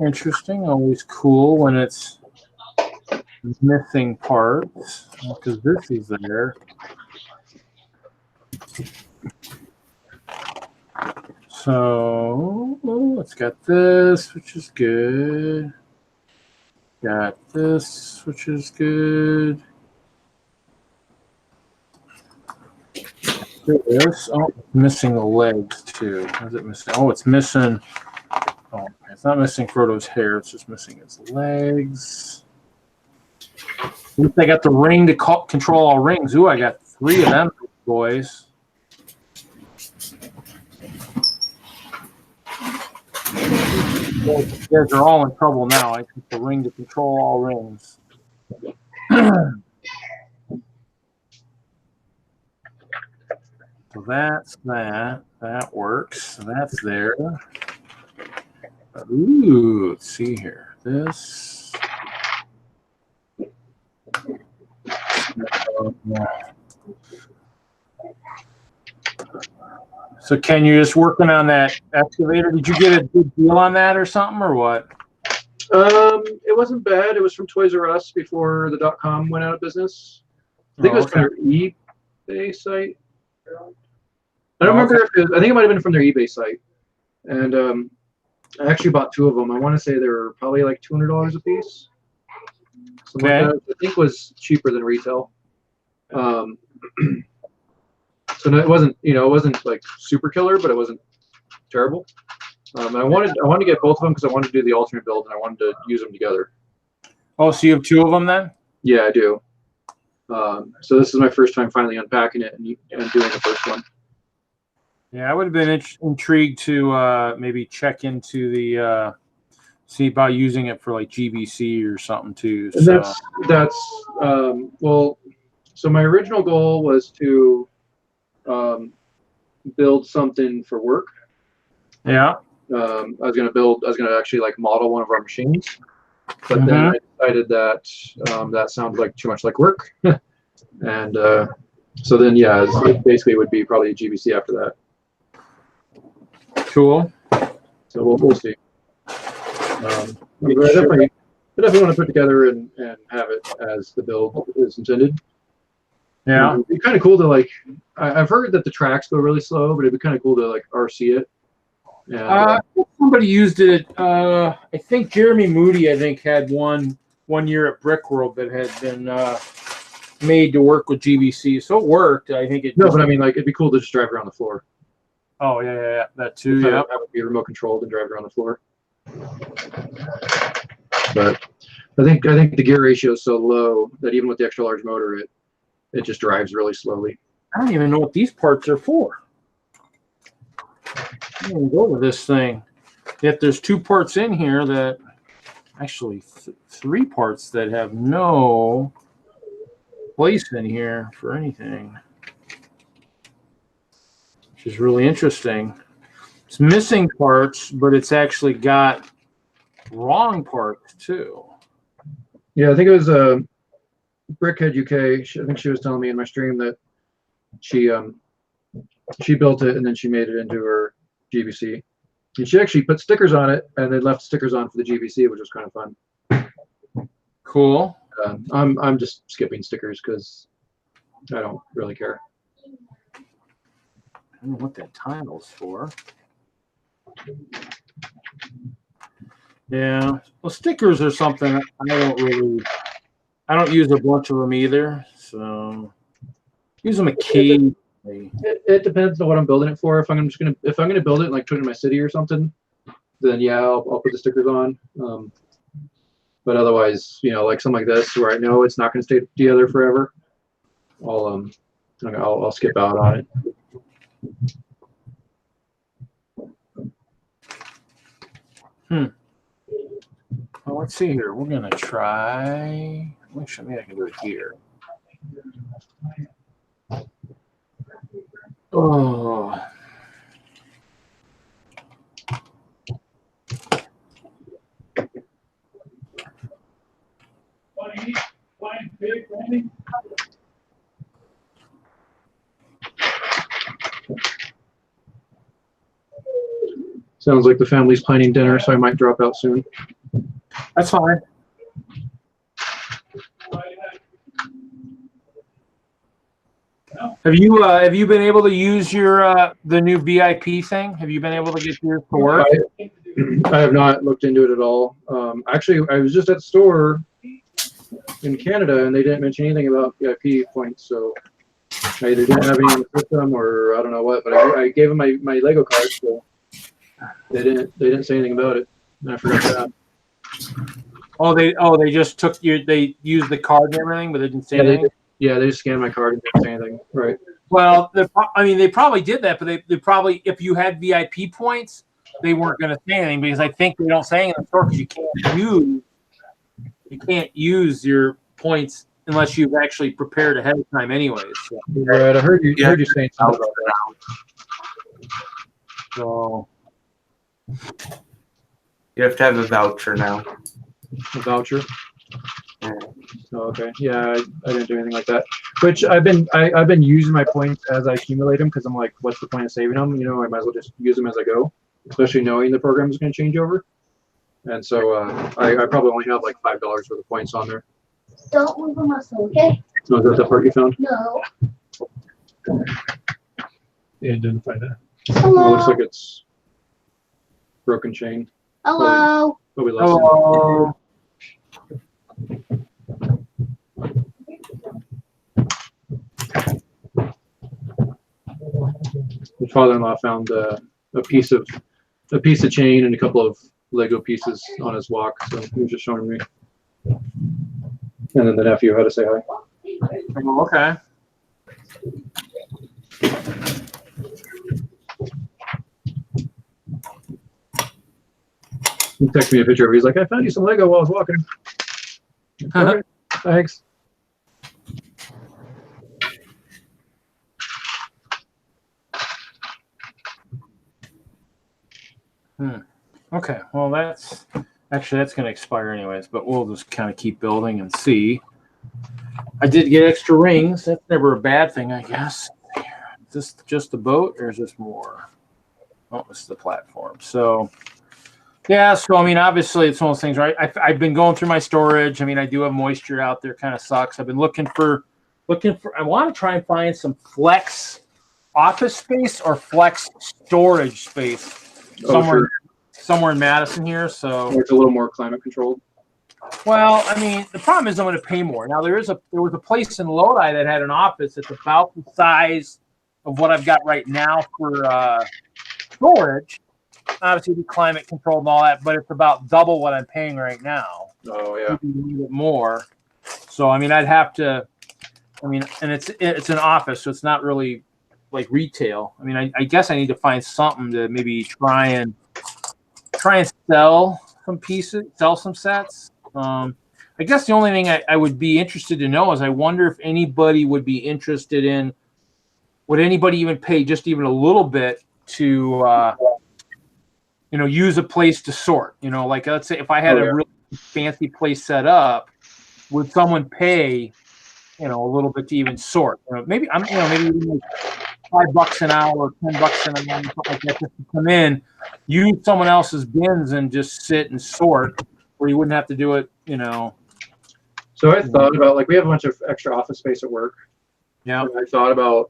Interesting. Always cool when it's missing parts, because this is there. So it's got this, which is good. Got this, which is good. This, oh, it's missing the legs too. Is it missing? Oh, it's missing. Oh, it's not missing Frodo's hair. It's just missing his legs. At least I got the ring to control all rings. Ooh, I got 3 of them, boys. Well, you guys are all in trouble now. I got the ring to control all rings. So that's that. That works. So that's there. Ooh, let's see here. This. So Ken, you're just working on that excavator. Did you get a good deal on that or something, or what? It wasn't bad. It was from Toys R Us before the .com went out of business. I think it was from their eBay site. I don't remember if I think it might have been from their eBay site. And I actually bought 2 of them. I want to say they were probably like $200 a piece. Something like that. I think it was cheaper than retail. So no, it wasn't, it wasn't like super killer, but it wasn't terrible. And I wanted to get both of them because I wanted to do the alternate build and I wanted to use them together. Oh, so you have 2 of them then? Yeah, I do. So this is my first time finally unpacking it and doing the first one. Yeah, I would have been intrigued to maybe check into the see about using it for like GBC or something too. So. That's well. So my original goal was to build something for work. Yeah. I was gonna actually like model one of our machines, but then I decided that that sounds like too much like work, and so then yeah, it basically would be probably a GBC after that. Cool. So we'll see. I definitely want to put together and have it as the build is intended. Yeah. It'd be kind of cool to like. I've heard that the tracks go really slow, but it'd be kind of cool to like RC it. And, somebody used it. I think Jeremy Moody, had one year at Brickworld that had been made to work with GBC, so it worked. I think it. No, but I mean, like, it'd be cool to just drive around the floor. Oh yeah, that too. Yeah, Yeah, have it be remote controlled and drive around the floor. But I think the gear ratio is so low that even with the extra large motor, it just drives really slowly. I don't even know what these parts are for. I'm gonna go over this thing. Yet there's 2 parts in here that actually 3 parts that have no place in here for anything, which is really interesting. It's missing parts, but it's actually got wrong parts too. Yeah, I think it was Brickhead UK. I think she was telling me in my stream that she built it and then she made it into her GBC. And she actually put stickers on it and then left stickers on for the GBC, which was kind of fun. Cool. I'm just skipping stickers because I don't really care. I don't know what that title's for. Yeah, well, stickers are something I don't use a bunch of them either, so use them occasionally. It depends on what I'm building it for. If I'm gonna build it and like put it in my city or something, then yeah, I'll put the stickers on. But otherwise, you know, like something like this where I know it's not gonna stay together forever, I'll skip out on it. Well, let's see here. We're gonna try. Maybe I can do it here. Oh. Sounds like the family's planning dinner, so I might drop out soon. That's fine. Have you been able to use your the new VIP thing? Have you been able to get yours to work? I have not looked into it at all. Actually, I was just at the store in Canada, and they didn't mention anything about VIP points, so I either didn't have any on the system, or I don't know what. But I gave them my Lego card, so they didn't say anything about it, and I forgot that. They just took they used the card and everything, but they didn't say anything. They just scanned my card and didn't say anything. Right. Well, they probably did that, but they probably, if you had VIP points, they weren't going to say anything, because I think they don't say anything in the store because you can't use your points unless you've actually prepared ahead of time, anyways. So. Right. I heard you saying something about that. So You have to have a voucher now. A voucher. Oh, okay. Yeah, I didn't do anything like that. Which I've been using my points as I accumulate them, because I'm like, what's the point of saving them? You know, I might as well just use them as I go, especially knowing the program is going to change over. And so I probably only have like $5 worth of points on there. Don't move a muscle, okay? So is that the part you found? No. Yeah, identify that. Hello. Oh, looks like it's broken chain. Hello. But we lost it. hello. The father-in-law found a piece of chain and a couple of Lego pieces on his walk, so he was just showing me. And then the nephew had to say hi. Oh, okay. He texted me a picture of it. He's like, I found you some Lego while I was walking. All right, thanks. Okay, well, that's going to expire anyways, but we'll just kind of keep building and see. I did get extra rings. That's never a bad thing, I guess. Is this just the boat, or is this more? Oh, this is the platform. So, yeah, so, I mean, obviously, it's one of those things, right? I've been going through my storage. I mean, I do have moisture out there. Kind of sucks. I've been looking for, I want to try and find some flex office space or flex storage space somewhere in Madison here. So it's a little more climate controlled. Well, I mean, the problem is I'm going to pay more. Now there was a place in Lodi that had an office that's about the size of what I've got right now for storage, obviously be climate controlled and all that, but it's about double what I'm paying right now. Oh yeah. Maybe a little bit more. So I mean, I'd have to. I mean, and it's an office, so it's not really like retail. I mean, I guess I need to find something to maybe try and sell some pieces, sell some sets. I guess the only thing I would be interested to know is I wonder if anybody would be interested in, would anybody even pay just even a little bit to, use a place to sort, like let's say if I had a really fancy place set up, would someone pay, a little bit to even sort, maybe maybe even like $5 an hour, $10 an hour, something like that, just to come in, use someone else's bins and just sit and sort, where you wouldn't have to do it, So I thought about, like, we have a bunch of extra office space at work. Yeah. And I thought about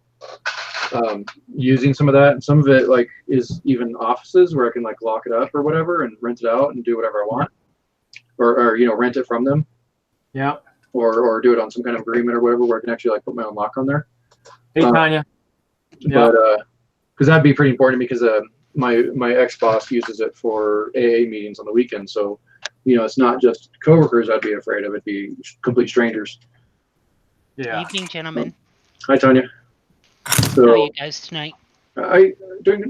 using some of that, and some of it like is even offices where I can like lock it up or whatever and rent it out and do whatever I want, or rent it from them. Yeah. Or do it on some kind of agreement or whatever where I can actually like put my own lock on there. Hey, Tanya. But because that'd be pretty important because my ex-boss uses it for AA meetings on the weekend, so it's not just coworkers I'd be afraid of; it'd be complete strangers. Yeah. Evening, gentlemen. Hi, Tanya. How are you guys tonight? Doing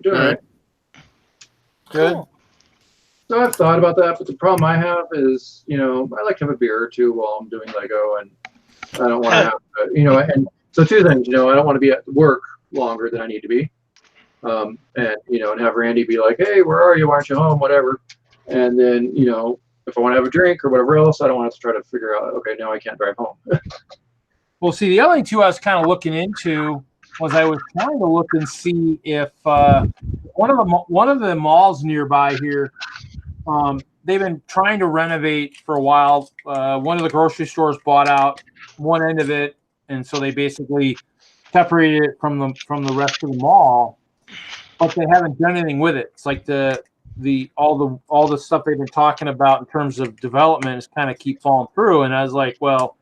all right. Good. Cool. So I've thought about that, but the problem I have is, I like to have a beer or two while I'm doing Lego, and I don't want to have to, and so two things, I don't want to be at work longer than I need to be, and have Randy be like, hey, where are you? Why aren't you home? Whatever. And then, if I want to have a drink or whatever else, I don't want to try to figure out, okay, now I can't drive home. Well, see, the other thing too I was kind of looking into was I was trying to look and see if one of the malls nearby here, they've been trying to renovate for a while. One of the grocery stores bought out one end of it, and so they basically separated it from the rest of the mall, but they haven't done anything with it. It's like all the stuff they've been talking about in terms of development is kind of keep falling through. And I was like, well,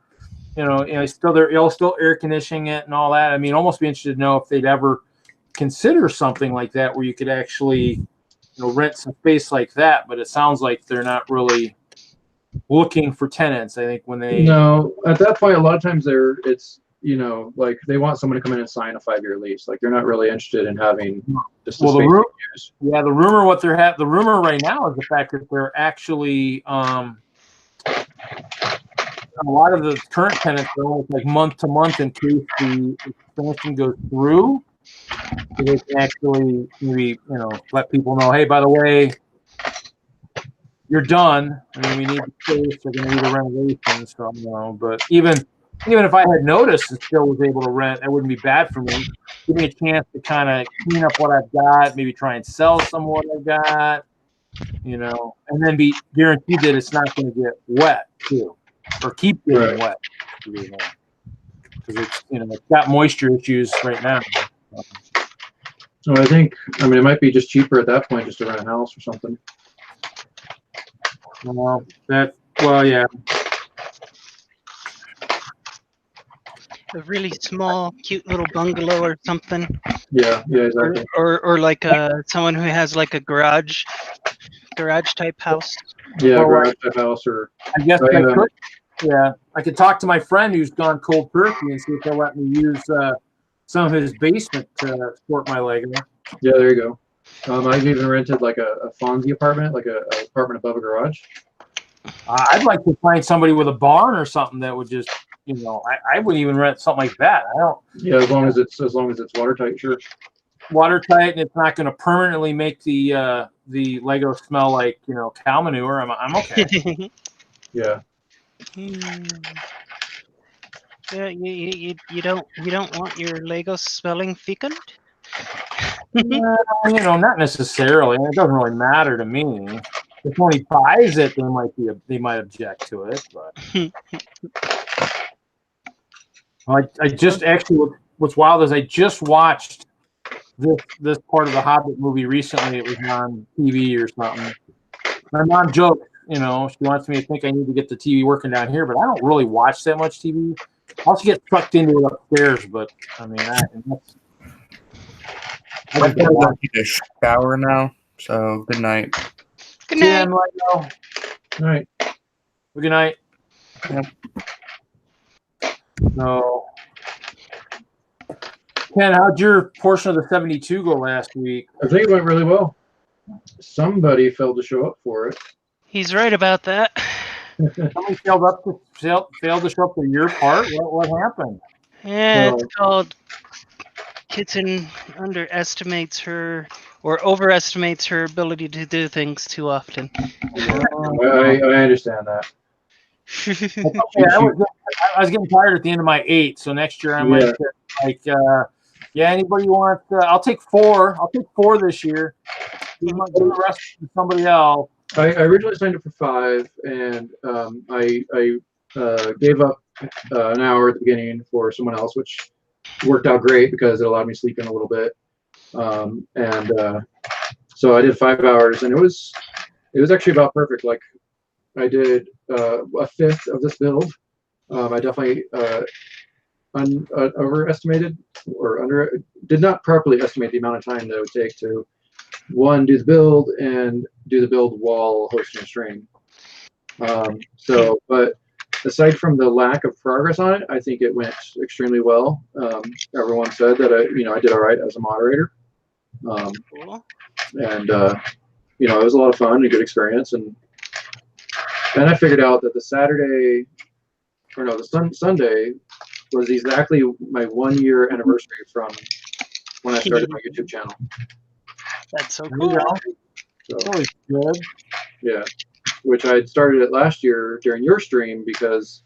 still air conditioning it and all that. I mean, almost be interested to know if they'd ever consider something like that where you could actually, rent some space like that. But it sounds like they're not really looking for tenants. I think when they at that point, a lot of times like they want someone to come in and sign a 5-year lease. Like they're not really interested in having just the space to use. Yeah, the rumor right now is the fact that they're actually a lot of the current tenants are almost like month to month in case the expansion goes through. So they can actually maybe let people know, hey, by the way, you're done. I mean, we need the space. They're going to need a renovation. So but even if I had noticed and still was able to rent, that wouldn't be bad for me. Give me a chance to kind of clean up what I've got, maybe try and sell some of what I've got, and then be guaranteed that it's not going to get wet too, or keep getting wet. Because it's got moisture issues right now. So I think, it might be just cheaper at that point just to rent a house or something. Yeah. A really small, cute little bungalow or something. Yeah, exactly. Or like someone who has like a garage type house. Yeah, garage type house, or I guess I could talk to my friend who's gone cold turkey and see if they'll let me use some of his basement to support my Lego. Yeah, there you go. I've even rented like a Fonzie apartment, like a apartment above a garage. I'd like to find somebody with a barn or something that would just, I wouldn't even rent something like that. I don't. Yeah, as long as it's watertight, sure. Watertight, and it's not going to permanently make the Lego smell like cow manure. I'm okay. Yeah. Yeah, you don't want your Lego smelling fecund? Not necessarily. It doesn't really matter to me. If somebody buys it, they might object to it. But I just actually, what's wild is I just watched this part of the Hobbit movie recently. It was on TV or something. My mom joked, she wants me to think I need to get the TV working down here, but I don't really watch that much TV. I also get sucked into it upstairs, but I want to shower now, So good night. Good night. Yeah, right now. All right. Good night. Yep. So, Ken, how'd your portion of the 72 go last week? I think it went really well. Somebody failed to show up for it. He's right about that. Somebody failed to show up for your part? What happened? Yeah, it's No. called Kitten underestimates her or overestimates her ability to do things too often. I understand that. Okay, I was getting tired at the end of my 8, so next year I might anybody want? I'll take 4. I'll take 4 this year. You might give the rest to somebody else. I originally signed up for 5, and I gave up an hour at the beginning for someone else, which worked out great because it allowed me to sleep in a little bit. So I did 5 hours, and it was actually about perfect. Like I did a fifth of this build. I definitely overestimated or did not properly estimate the amount of time that it would take to do the build and do the build while hosting a stream. But aside from the lack of progress on it, I think it went extremely well. Everyone said that I did all right as a moderator. Cool. And it was a lot of fun, a good experience, and then I figured out that the Sunday was exactly my 1-year anniversary from when I started my YouTube channel. That's so cool. So, Always good. yeah, which I had started it last year during your stream because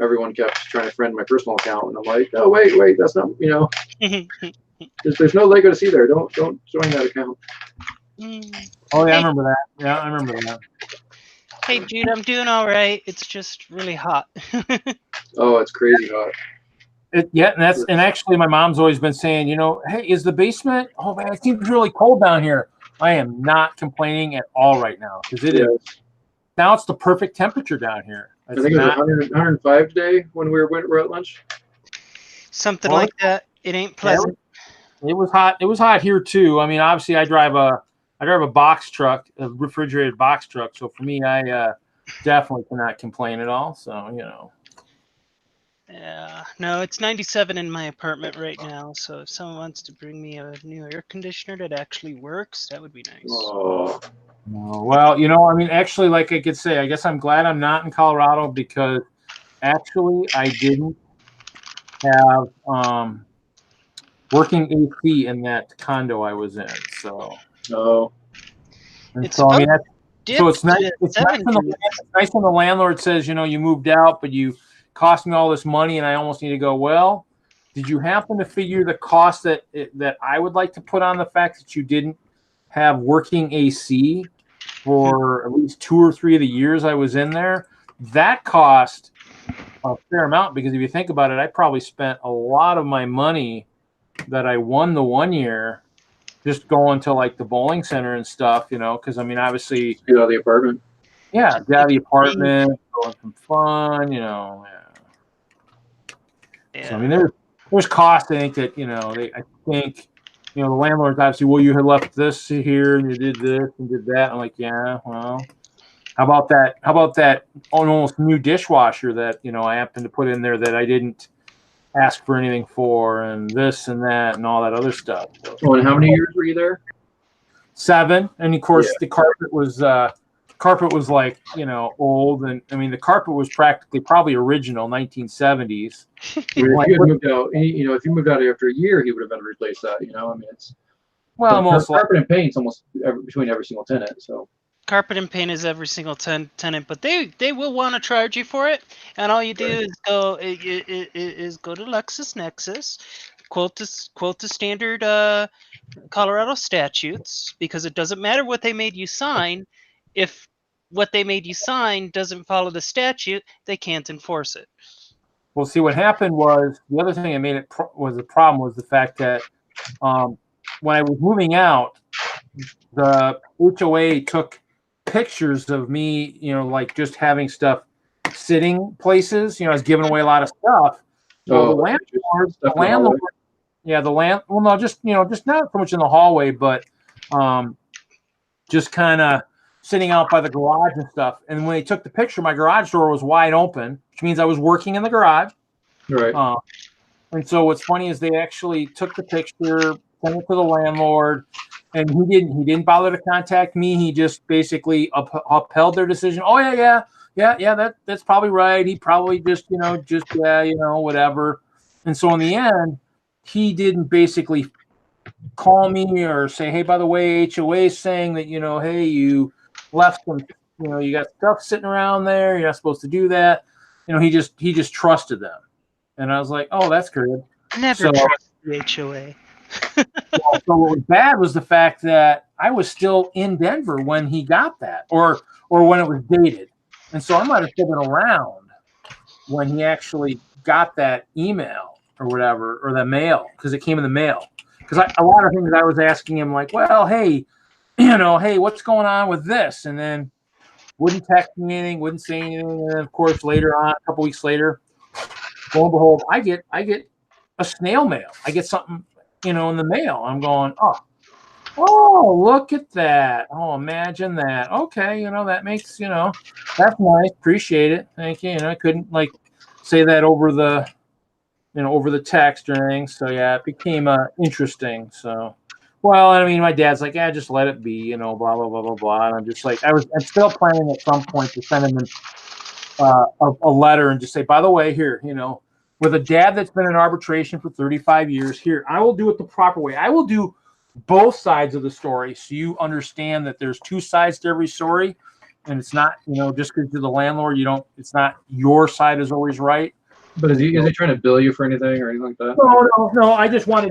everyone kept trying to friend my personal account, and I'm like, no, wait, that's not, there's no Lego to see there. Don't join that account. Oh yeah, I remember that. Yeah, I remember that. Hey, Jude, I'm doing all right. It's just really hot. Oh, it's crazy hot. And actually my mom's always been saying, hey, is the basement? Oh man, it seems really cold down here. I am not complaining at all right now because it is. Now it's the perfect temperature down here. I think it was 105 today when we were at lunch. Something like that. It ain't pleasant. It was hot. It was hot here too. I mean, obviously, I drive a box truck, a refrigerated box truck. So for me, I definitely cannot complain at all. So Yeah. No, it's 97 in my apartment right now. So if someone wants to bring me a new air conditioner that actually works, that would be nice. Oh. Well, I mean, actually, like I could say, I guess I'm glad I'm not in Colorado because actually I didn't have working AC in that condo I was in. So. Oh. I mean, it's nice. It's nice when the landlord says, you moved out, but you cost me all this money, and I almost need to go. Well, did you happen to figure the cost that I would like to put on the fact that you didn't have working AC for at least 2 or 3 of the years I was in there? That cost a fair amount because if you think about it, I probably spent a lot of my money that I won the 1 year just going to like the bowling center and stuff, because I mean, obviously, get out of the apartment. Yeah, get out of the apartment, going some fun, Yeah. So I mean, there's costs. I think that the landlords obviously, well, you had left this here and you did this and did that. I'm like, yeah, well, how about that almost new dishwasher that I happened to put in there that I didn't ask for anything for, and this and that and all that other stuff. Oh, and how many years were you there? 7, and of course the carpet was like old, and I mean the carpet was probably original 1970s. I mean, if you had moved out, if you moved out after a year, he would have had to replace that. I mean, it's carpet and paint's almost between every single tenant. So carpet and paint is every single tenant, but they will want to charge you for it, and all you do is go to LexisNexis, quote the standard Colorado statutes, because it doesn't matter what they made you sign. If what they made you sign doesn't follow the statute, they can't enforce it. Well, see, what happened was the other thing that made it was the problem was the fact that when I was moving out, the HOA took pictures of me, like just having stuff sitting places. I was giving away a lot of stuff. So the landlord, well, no, just not so much in the hallway, but just kind of sitting out by the garage and stuff. And when they took the picture, my garage door was wide open, which means I was working in the garage. Right. And so what's funny is they actually took the picture, sent it to the landlord, and he didn't bother to contact me. He just basically upheld their decision. Oh yeah, that's probably right. He probably just whatever. And so in the end, he didn't basically call me or say, hey, by the way, HOA is saying that, hey, you left some, you got stuff sitting around there. You're not supposed to do that. He just trusted them. And I was like, oh, that's good. Never trust the HOA. So what was bad was the fact that I was still in Denver when he got that, or when it was dated. And so I might have still been around when he actually got that email or whatever, or the mail, because it came in the mail. Because a lot of things I was asking him, like, well, hey, hey, what's going on with this? And then wouldn't text me anything, wouldn't say anything. And then, of course, later on, a couple weeks later, lo and behold, I get a snail mail. I get something, in the mail. I'm going, oh, look at that. Oh, imagine that. Okay, that makes, that's nice. Appreciate it. Thank you. I couldn't say that over the text or anything. So yeah, it became interesting. So, well, I mean, my dad's like, yeah, just let it be, blah, blah, blah, blah, blah. And I'm just like, I'm still planning at some point to send him a letter and just say, by the way, here, with a dad that's been in arbitration for 35 years, here, I will do it the proper way. I will do both sides of the story so you understand that there's two sides to every story. And it's not, just because you're the landlord, it's not your side is always right. But is he trying to bill you for anything or anything like that? No. I just wanted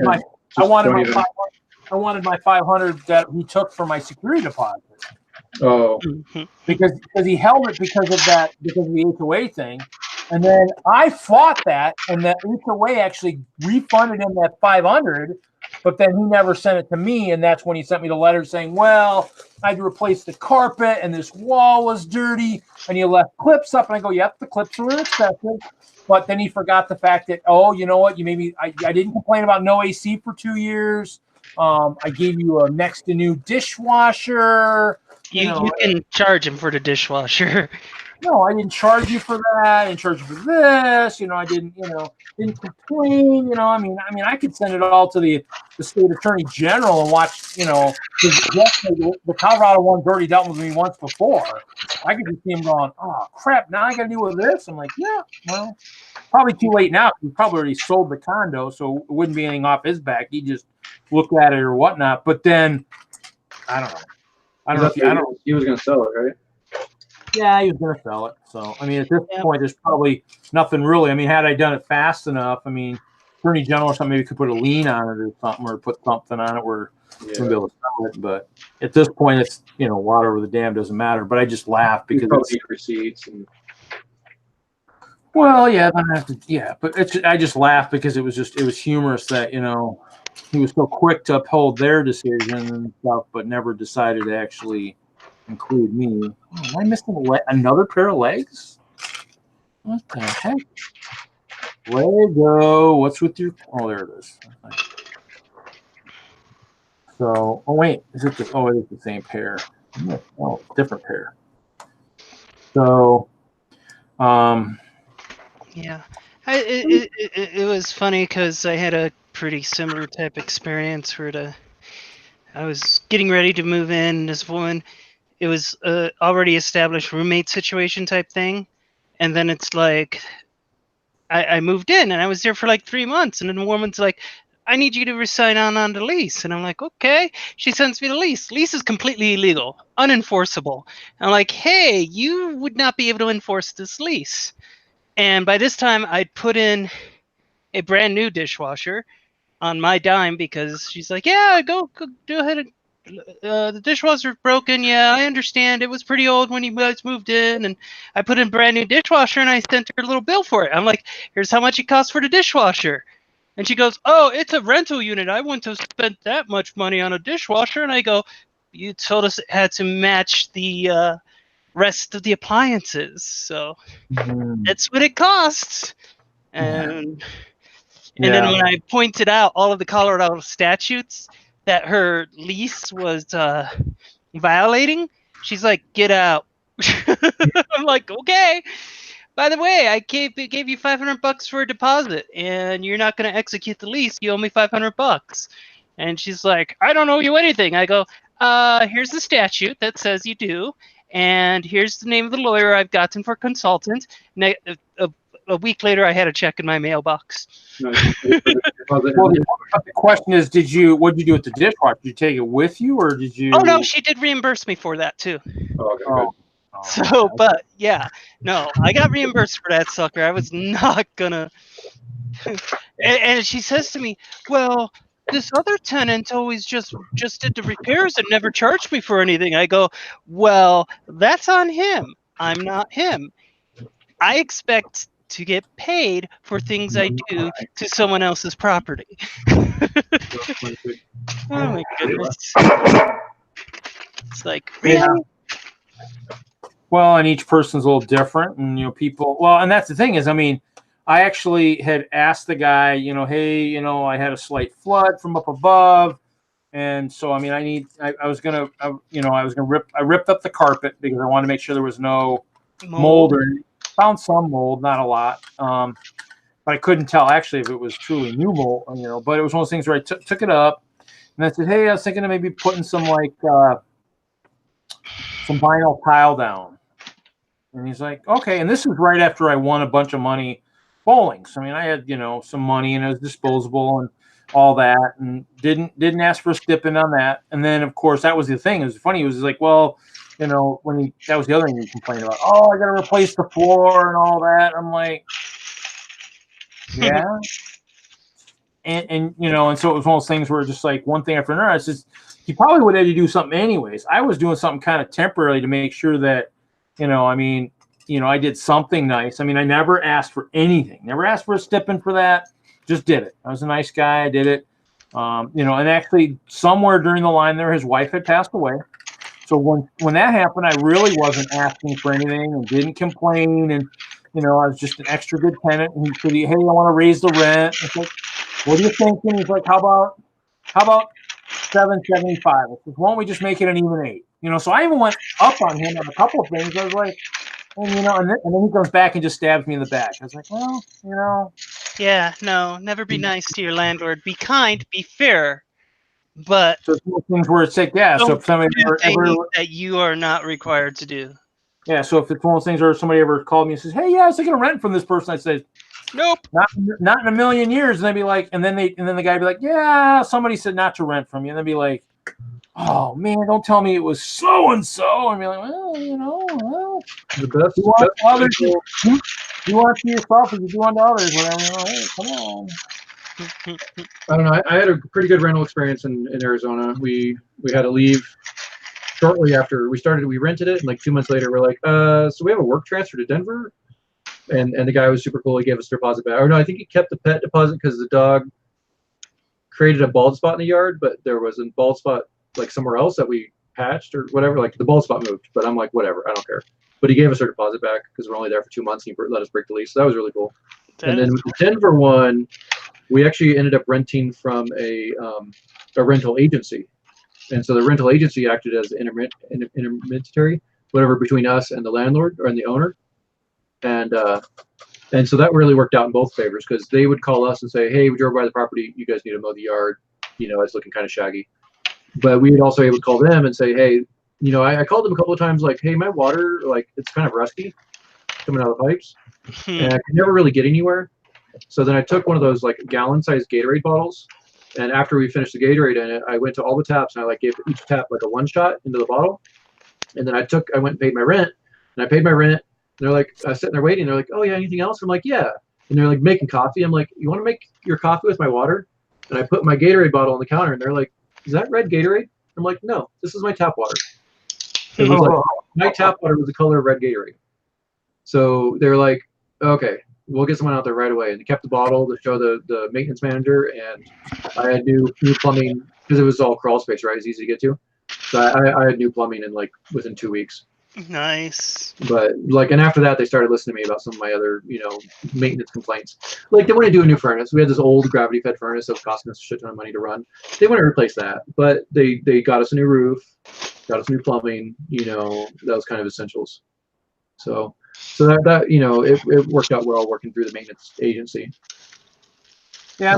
I wanted my 500 that he took for my security deposit. Oh. Because he held it because of the HOA thing. And then I fought that, and that HOA actually refunded him that 500, but then he never sent it to me, and that's when he sent me the letter saying, well, I had to replace the carpet, and this wall was dirty, and you left clips up. And I go, yep, the clips were excessive. But then he forgot the fact that, oh, you know what, I didn't complain about no AC for 2 years. I gave you a next to new dishwasher. You can charge him for the dishwasher. No, I didn't charge you for that. I didn't charge you for this. I didn't complain. I mean, I could send it all to the state attorney general and watch, 'cause the Colorado one's already dealt with me once before. I could just see him going, oh, crap, now I got to deal with this. I'm like, yeah, well, probably too late now. He probably already sold the condo, so it wouldn't be anything off his back. He'd just look at it or whatnot. But then, I don't know. He was going to sell it, right? Yeah, he was going to sell it. So, I mean, at this point, there's probably nothing really. I mean, had I done it fast enough, I mean, Attorney General or something maybe could put a lien on it or something, or put something on it where we're going to be able to sell it. But at this point, it's, water over the dam, doesn't matter. But I just laugh because it's receipts. Well, yeah, but I just laugh because it was humorous that, he was so quick to uphold their decision and stuff, but never decided to actually include me. Oh, am I missing another pair of legs? What the heck? Lego. What's with your? Oh, there it is. So, oh wait, it is the same pair. Oh, different pair. So, yeah, it was funny because I had a pretty similar type experience where I was getting ready to move in. This woman, it was already established roommate situation type thing, and then it's like I moved in and I was there for like 3 months, and then the woman's like, I need you to resign on the lease. And I'm like, okay. She sends me the lease. Lease is completely illegal, unenforceable. I'm like, hey, you would not be able to enforce this lease. And by this time, I'd put in a brand new dishwasher on my dime because she's like, yeah, go ahead. The dishwasher's broken. Yeah, I understand. It was pretty old when you guys moved in. And I put in a brand new dishwasher and I sent her a little bill for it. I'm like, here's how much it costs for the dishwasher. And she goes, oh, it's a rental unit. I wouldn't have spent that much money on a dishwasher. And I go, you told us it had to match the rest of the appliances. So that's what it costs. And then when I pointed out all of the Colorado statutes that her lease was violating? She's like, get out. I'm like, okay. By the way, I gave you $500 for a deposit, and you're not going to execute the lease. You owe me $500. And she's like, I don't owe you anything. I go, here's the statute that says you do, and here's the name of the lawyer I've gotten for consultant. A week later, I had a check in my mailbox. Well, the question is, what did you do with the dishwasher? Did you take it with you, or did you? Oh no, she did reimburse me for that too. Oh, okay, Oh. So, but yeah, no, I got reimbursed for that sucker. I was not gonna. And she says to me, "Well, this other tenant always just did the repairs and never charged me for anything." I go, "Well, that's on him. I'm not him. I expect to get paid for things I do to someone else's property." Oh my goodness! It's like, really? Yeah. Well, and each person's a little different, and people. Well, and that's the thing is, I mean, I actually had asked the guy, hey, I had a slight flood from up above, and so I mean, I ripped up the carpet because I wanted to make sure there was no mold or found some mold, not a lot, but I couldn't tell actually if it was truly new mold, But it was one of those things where I took it up, and I said, hey, I was thinking of maybe putting some vinyl tile down. And he's like, okay. And this was right after I won a bunch of money bowling. So I mean, I had some money and it was disposable and all that, and didn't ask for a stipend on that. And then of course that was the thing. It was funny. It was like, well, that was the other thing he complained about. Oh, I got to replace the floor and all that. I'm like, yeah. and so it was one of those things where just like one thing after another. I said, he probably would have to do something anyways. I was doing something kind of temporarily to make sure that, I did something nice. I mean, I never asked for anything, never asked for a stipend for that. Just did it. I was a nice guy. I did it. And actually somewhere during the line there, his wife had passed away. So when that happened, I really wasn't asking for anything and didn't complain. And, I was just an extra good tenant. And he said, hey, I want to raise the rent. I said, what are you thinking? He's like, how about $7.75? I said, why don't we just make it an even 8? So I even went up on him on a couple of things. I was like, and then he comes back and just stabs me in the back. I was like, well, Yeah, no, never be nice to your landlord. Be kind, be fair, but so it's one of those things where it's like, yeah. So if somebody that you are not required to do. Yeah. So if it's one of those things where somebody ever called me and says, hey, yeah, I was thinking of renting from this person, I say, nope, not in a million years. And they'd be like, and then the guy would be like, yeah, somebody said not to rent from you. And they'd be like, oh man, don't tell me it was so and so. And be like, well, the best. You want to yourself as you do unto others. Whatever. Hey, come on. I don't know. I had a pretty good rental experience in Arizona. We had to leave shortly after we started. We rented it, and like 2 months later, we're like, so we have a work transfer to Denver. And the guy was super cool. He gave us the deposit back. Or no, I think he kept the pet deposit because the dog created a bald spot in the yard, but there was a bald spot like somewhere else that we patched or whatever. Like the bald spot moved, but I'm like, whatever, I don't care. But he gave us our deposit back because we're only there for 2 months. And he let us break the lease. So that was really cool. And then with the Denver one, we actually ended up renting from a rental agency. And so the rental agency acted as intermediary, whatever, between us and the landlord or and the owner. And so that really worked out in both favors because they would call us and say, hey, we drove by the property. You guys need to mow the yard. It's looking kind of shaggy. But we would also able to call them and say, hey, I called them a couple of times like, hey, my water, like, it's kind of rusty coming out of the pipes. And I could never really get anywhere. So then I took one of those like gallon-sized Gatorade bottles. And after we finished the Gatorade in it, I went to all the taps and I like gave each tap like a one shot into the bottle. And then I went and paid my rent. And I paid my rent. They're like, I was sitting there waiting. They're like, oh, yeah, anything else? I'm like, yeah. And they're like making coffee. I'm like, you want to make your coffee with my water? And I put my Gatorade bottle on the counter. And they're like, is that red Gatorade? I'm like, no, this is my tap water. It was like, my tap water was the color of red Gatorade. So they're like, okay, we'll get someone out there right away. And they kept the bottle to show the maintenance manager. And I had new plumbing because it was all crawl space, right? It's easy to get to. So I had new plumbing in like within 2 weeks. Nice. But like, and after that, they started listening to me about some of my other, maintenance complaints. Like they want to do a new furnace. We had this old gravity fed furnace that was costing us a shit ton of money to run. They want to replace that, but they got us a new roof. got us new plumbing, those kind of essentials. So that it worked out well working through the maintenance agency. Yeah,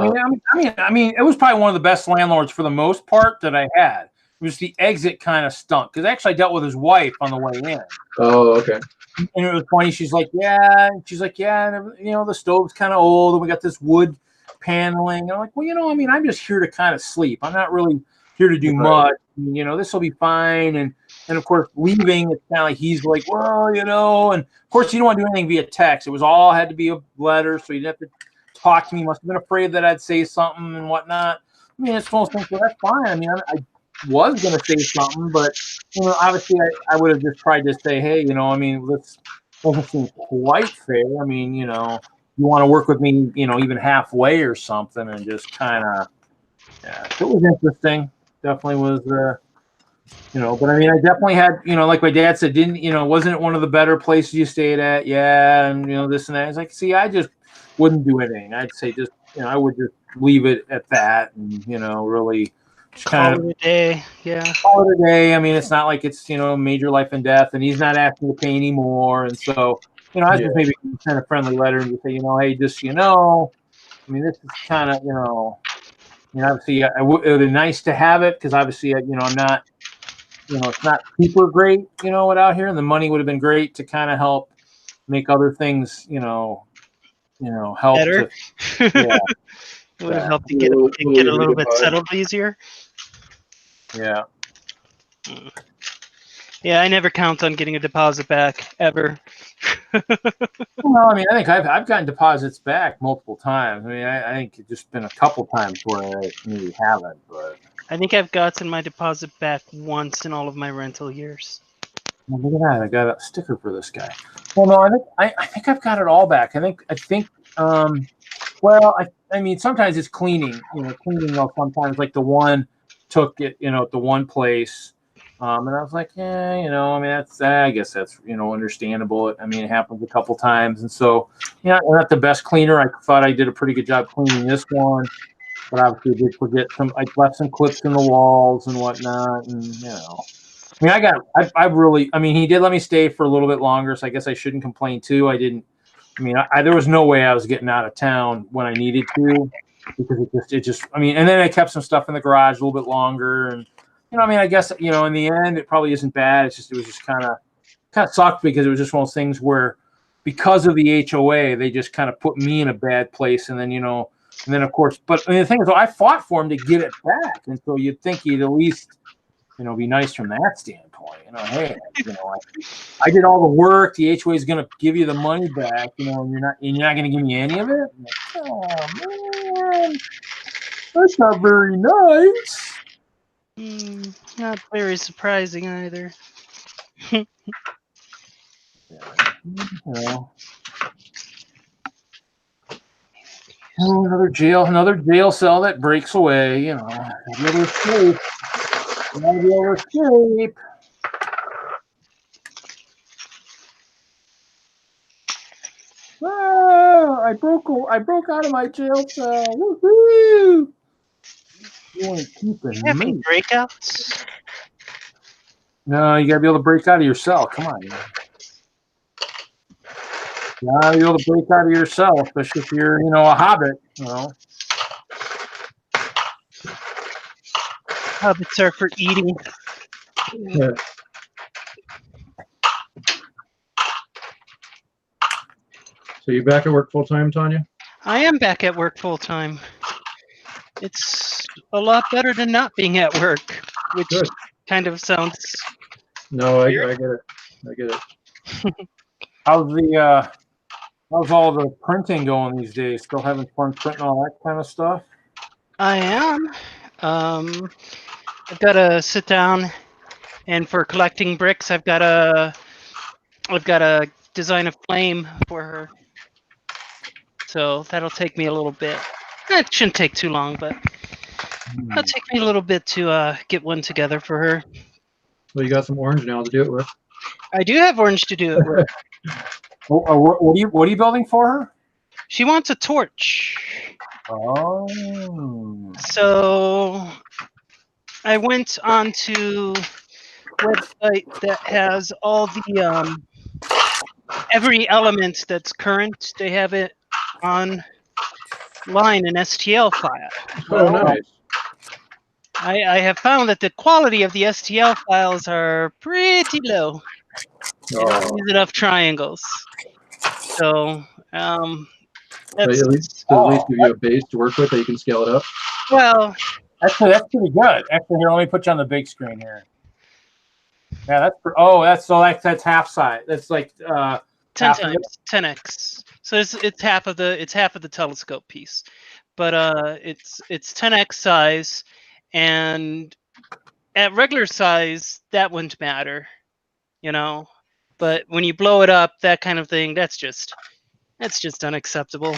I mean, it was probably one of the best landlords for the most part that I had. It was the exit kind of stunk because actually I dealt with his wife on the way in. Oh, okay. And it was funny. She's like, yeah, and the stove's kind of old, and we got this wood paneling. And I'm like, well, I'm just here to kind of sleep. I'm not really here to do much. This will be fine. And of course, leaving, it's kind of like he's like, well, and of course, you don't want to do anything via text. It was all had to be a letter, so you didn't have to talk to me. He must have been afraid that I'd say something and whatnot. I mean, it's one of those things. Well, that's fine. I mean, I was going to say something, but obviously I would have just tried to say, hey, this doesn't seem quite fair. I mean, you want to work with me, even halfway or something, and just kind of, it was interesting. Definitely was, but I mean, I definitely had, like my dad said, wasn't it one of the better places you stayed at? Yeah. And, this and that. It's like, see, I just wouldn't do anything. I'd say just, I would just leave it at that and, really just kind of call it a day. Yeah. Call it a day. I mean, it's not like it's, major life and death, and he's not asking to pay anymore. And so, I just maybe send a friendly letter and just say, hey, just, I mean, this is kind of, obviously it would be nice to have it because obviously, I'm not, it's not super great, out here, and the money would have been great to kind of help make other things, help. Better. Yeah. It would have helped to get a little bit settled easier. Yeah. Yeah, I never count on getting a deposit back ever. Well, I mean, I think I've gotten deposits back multiple times. I mean, I think it's just been a couple times where I maybe haven't, but I think I've gotten my deposit back once in all of my rental years. well, look at that! I got a sticker for this guy. Well, no, I think I've got it all back. I think. Well, I mean, sometimes it's cleaning. Cleaning. Sometimes like the one took it. At the one place. And I was like, yeah, I mean, I guess that's, understandable. I mean, it happens a couple times. And so, I'm not the best cleaner. I thought I did a pretty good job cleaning this one, but obviously I did forget I left some clips in the walls and whatnot. And, I mean, he did let me stay for a little bit longer. So I guess I shouldn't complain too. There was no way I was getting out of town when I needed to because and then I kept some stuff in the garage a little bit longer and, I guess, in the end, it probably isn't bad. It was just kind of sucked because it was just one of those things where because of the HOA, they just kind of put me in a bad place. And then, of course, but the thing is, I fought for him to get it back. And so you'd think he'd at least, be nice from that standpoint. Hey, I did all the work. The HOA is going to give you the money back, and you're not going to give me any of it. Like, oh, man, that's not very nice. Not very surprising either. Another jail cell that breaks away. Another escape. Another escape. Ah, I broke out of my jail cell. Woo-hoo! You want to keep it? Having breakouts? No, you gotta be able to break out of your cell. Come on. You gotta be able to break out of your cell, especially if you're, a hobbit. Hobbits are for eating. Yeah. So you back at work full time, Tanya? I am back at work full time. It's a lot better than not being at work, which kind of sounds. No, I get it. I get it. How's all the printing going these days? Still having fun printing all that kind of stuff? I am. I've got to sit down, and for collecting bricks, I've got to design a flame for her. So that'll take me a little bit. It shouldn't take too long, but it'll take me a little bit to get one together for her. Well, you got some orange now to do it with. I do have orange to do it with. What are you building for her? She wants a torch. Oh. So I went on to website that has all the every element that's current. They have it online in STL file. Oh, nice. I have found that the quality of the STL files are pretty low. They don't use enough triangles. So But that's at least give you a base to work with that you can scale it up. well. Actually, that's pretty good. Actually, here, let me put you on the big screen here. Yeah, that's half size. That's like 10 times 10x. So it's half of the telescope piece, but it's 10x size, and at regular size that wouldn't matter, you know. But when you blow it up, that kind of thing, that's just unacceptable.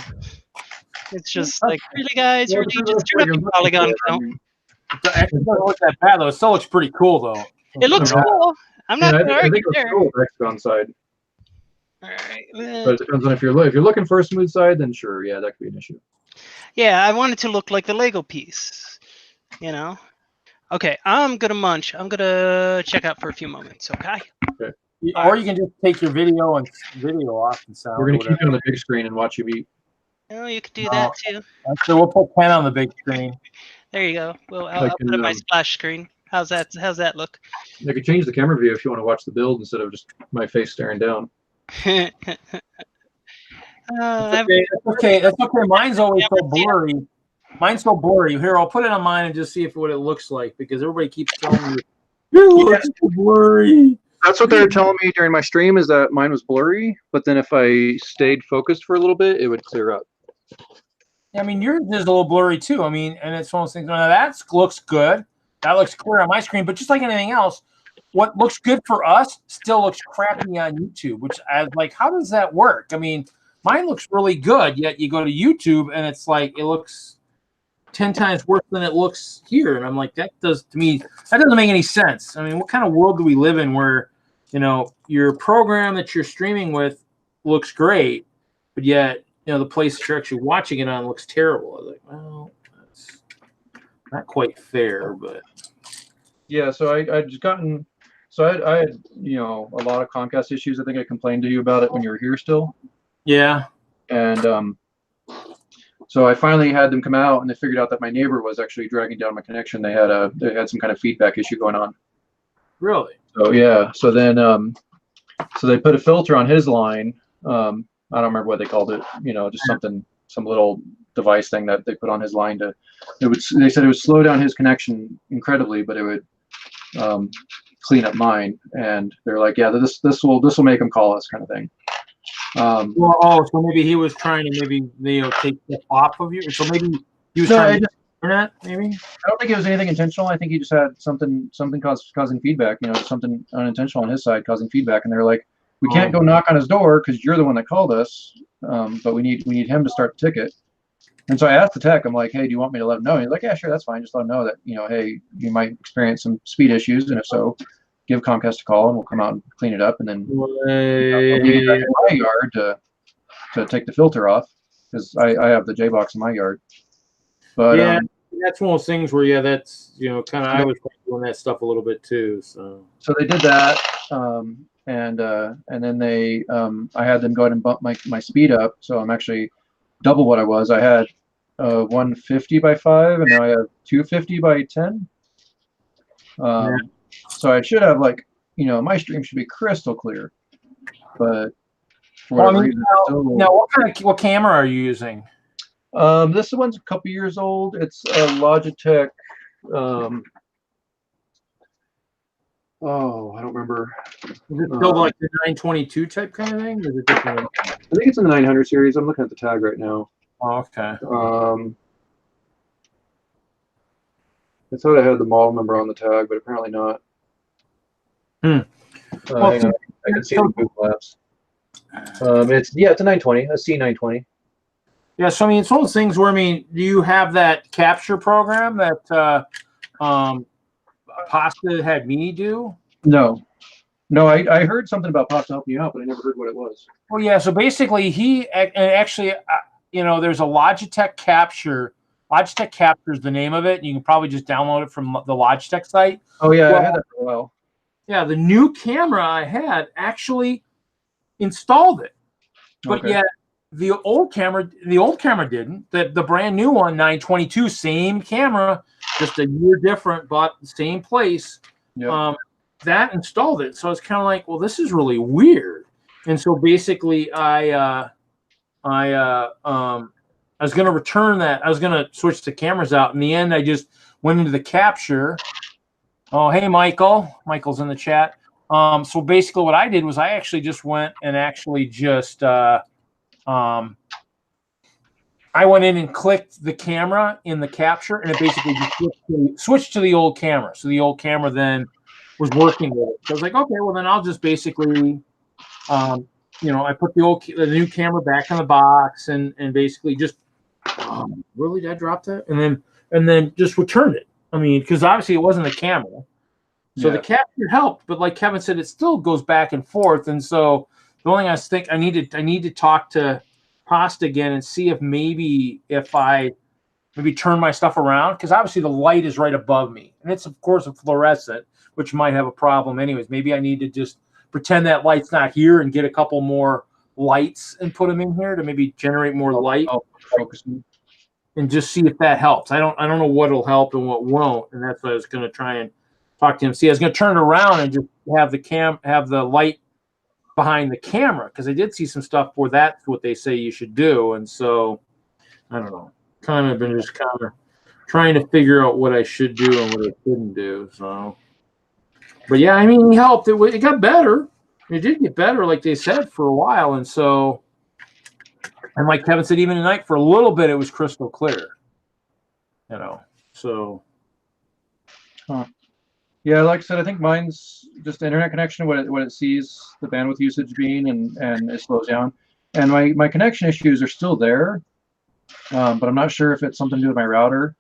It's just like, really, guys, really just turn up your polygon count. It actually doesn't look that bad though. It still looks pretty cool though. It looks cool. I'm not going to I argue think it's there. cool with hexagon side. All right. But it depends on if you're looking for a smooth side, then sure, yeah, that could be an issue. Yeah, I want it to look like the Lego piece, you know. Okay, I'm gonna munch. I'm gonna check out for a few moments. Okay. Okay. Or you can just take your video off and sound. We're gonna keep it on the big screen and watch you beat. Oh, you could do that too. So we'll put Ken on the big screen. There you go. Well, I'll put it on my splash screen. How's that look? I could change the camera view if you want to watch the build instead of just my face staring down. That's okay. That's okay. Mine's always so blurry. Mine's so blurry. Here, I'll put it on mine and just see what it looks like, because everybody keeps telling me it looks blurry. That's what they were telling me during my stream, is that mine was blurry, but then if I stayed focused for a little bit, it would clear up. I mean, yours is a little blurry too. I mean, and it's one of those things. Now that looks good. That looks clear on my screen. But just like anything else, what looks good for us still looks crappy on YouTube. Which I like. How does that work? I mean, mine looks really good. Yet you go to YouTube and it's like it looks 10 times worse than it looks here. And I'm like, that doesn't make any sense. I mean, what kind of world do we live in where, you know, your program that you're streaming with looks great, but yet, you know, the place that you're actually watching it on looks terrible. I was like, well, that's not quite fair, but yeah. So I just gotten, so I had, you know, a lot of Comcast issues. I think I complained to you about it when you were here still. Yeah. And so I finally had them come out, and they figured out that my neighbor was actually dragging down my connection. They had some kind of feedback issue going on. Really? So yeah. So then so they put a filter on his line. I don't remember what they called it. You know, just some little device thing that they put on his line they said it would slow down his connection incredibly, but it would clean up mine. And they're like, yeah, this will make him call us, kind of thing. So maybe he was trying to take it off of you. So maybe he was trying to internet. Maybe I don't think it was anything intentional. I think he just had something causing feedback. You know, something unintentional on his side causing feedback. And they're like, we can't go knock on his door because you're the one that called us. But we need him to start the ticket. And so I asked the tech, I'm like, hey, do you want me to let him know? And he's like, yeah, sure, that's fine. Just let him know that, you know, hey, you might experience some speed issues, and if so, give Comcast a call and we'll come out and clean it up, and then I'll leave it back in my yard to take the filter off, because I have the J box in my yard. But yeah, that's one of those things where that's, you know, kind of I was doing that stuff a little bit too. So they did that, and then they I had them go ahead and bump my speed up, so I'm actually double what I was. I had 150 by 5, and now I have 250 by 10. So I should have, like, you know, my stream should be crystal clear, but for whatever reason, now what camera are you using? This one's a couple years old. It's a Logitech. I don't remember. Is it still like the 922 type kind of thing? Or is it different? I think it's in the 900 series. I'm looking at the tag right now. Oh, okay. I thought I had the model number on the tag, but apparently not. Well, hang on. I can see the Google Apps. It's a 920, a C920. Yeah, so I mean, it's one of those things where, I mean, do you have that capture program that Pasta had me do? No, I heard something about Pasta helping you out, but I never heard what it was. Well, yeah, so basically he actually, you know, there's a Logitech capture. Logitech Capture is the name of it. You can probably just download it from the Logitech site. Oh yeah, I had that for a while. the new camera I had actually installed it, but yet the old camera didn't. The brand new one, 922, same camera, just a year different, bought the same place. Yep. That installed it. So I was kind of like, well, this is really weird. And so basically, I was going to return that. I was going to switch the cameras out. In the end, I just went into the capture. Oh, hey, Michael. Michael's in the chat. So basically what I did was I actually just went and actually just I went in and clicked the camera in the capture, and it basically just switched to the old camera. So the old camera then was working with it. So I was like, okay, well then I'll just basically I put the new camera back in the box and basically just really, did I drop that? And then just returned it. I mean, because obviously it wasn't a camera. So the capture helped, but like Kevin said, it still goes back and forth. And so the only thing I think I need to talk to Pasta again and see if I turn my stuff around, because obviously the light is right above me. And it's of course a fluorescent, which might have a problem anyways. Maybe I need to just pretend that light's not here and get a couple more lights and put them in here to maybe generate more light. Focusing. And just see if that helps. I don't know what'll help and what won't, and that's what I was going to try and talk to him. See, I was going to turn it around and just have the light behind the camera, because I did see some stuff where that's what they say you should do, and so I don't know. Kind of been just kind of trying to figure out what I should do and what I shouldn't do. So, but yeah, I mean, he helped. It got better. It did get better, like they said, for a while, and so. And like Kevin said, even tonight, for a little bit, it was crystal clear. So. Huh. Yeah, like I said, I think mine's just internet connection, what it sees the bandwidth usage being, and it slows down. And my connection issues are still there, but I'm not sure if it's something to do with my router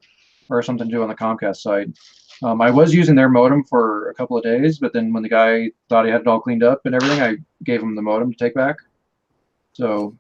or something to do on the Comcast side. I was using their modem for a couple of days, but then when the guy thought he had it all cleaned up and everything, I gave him the modem to take back. So.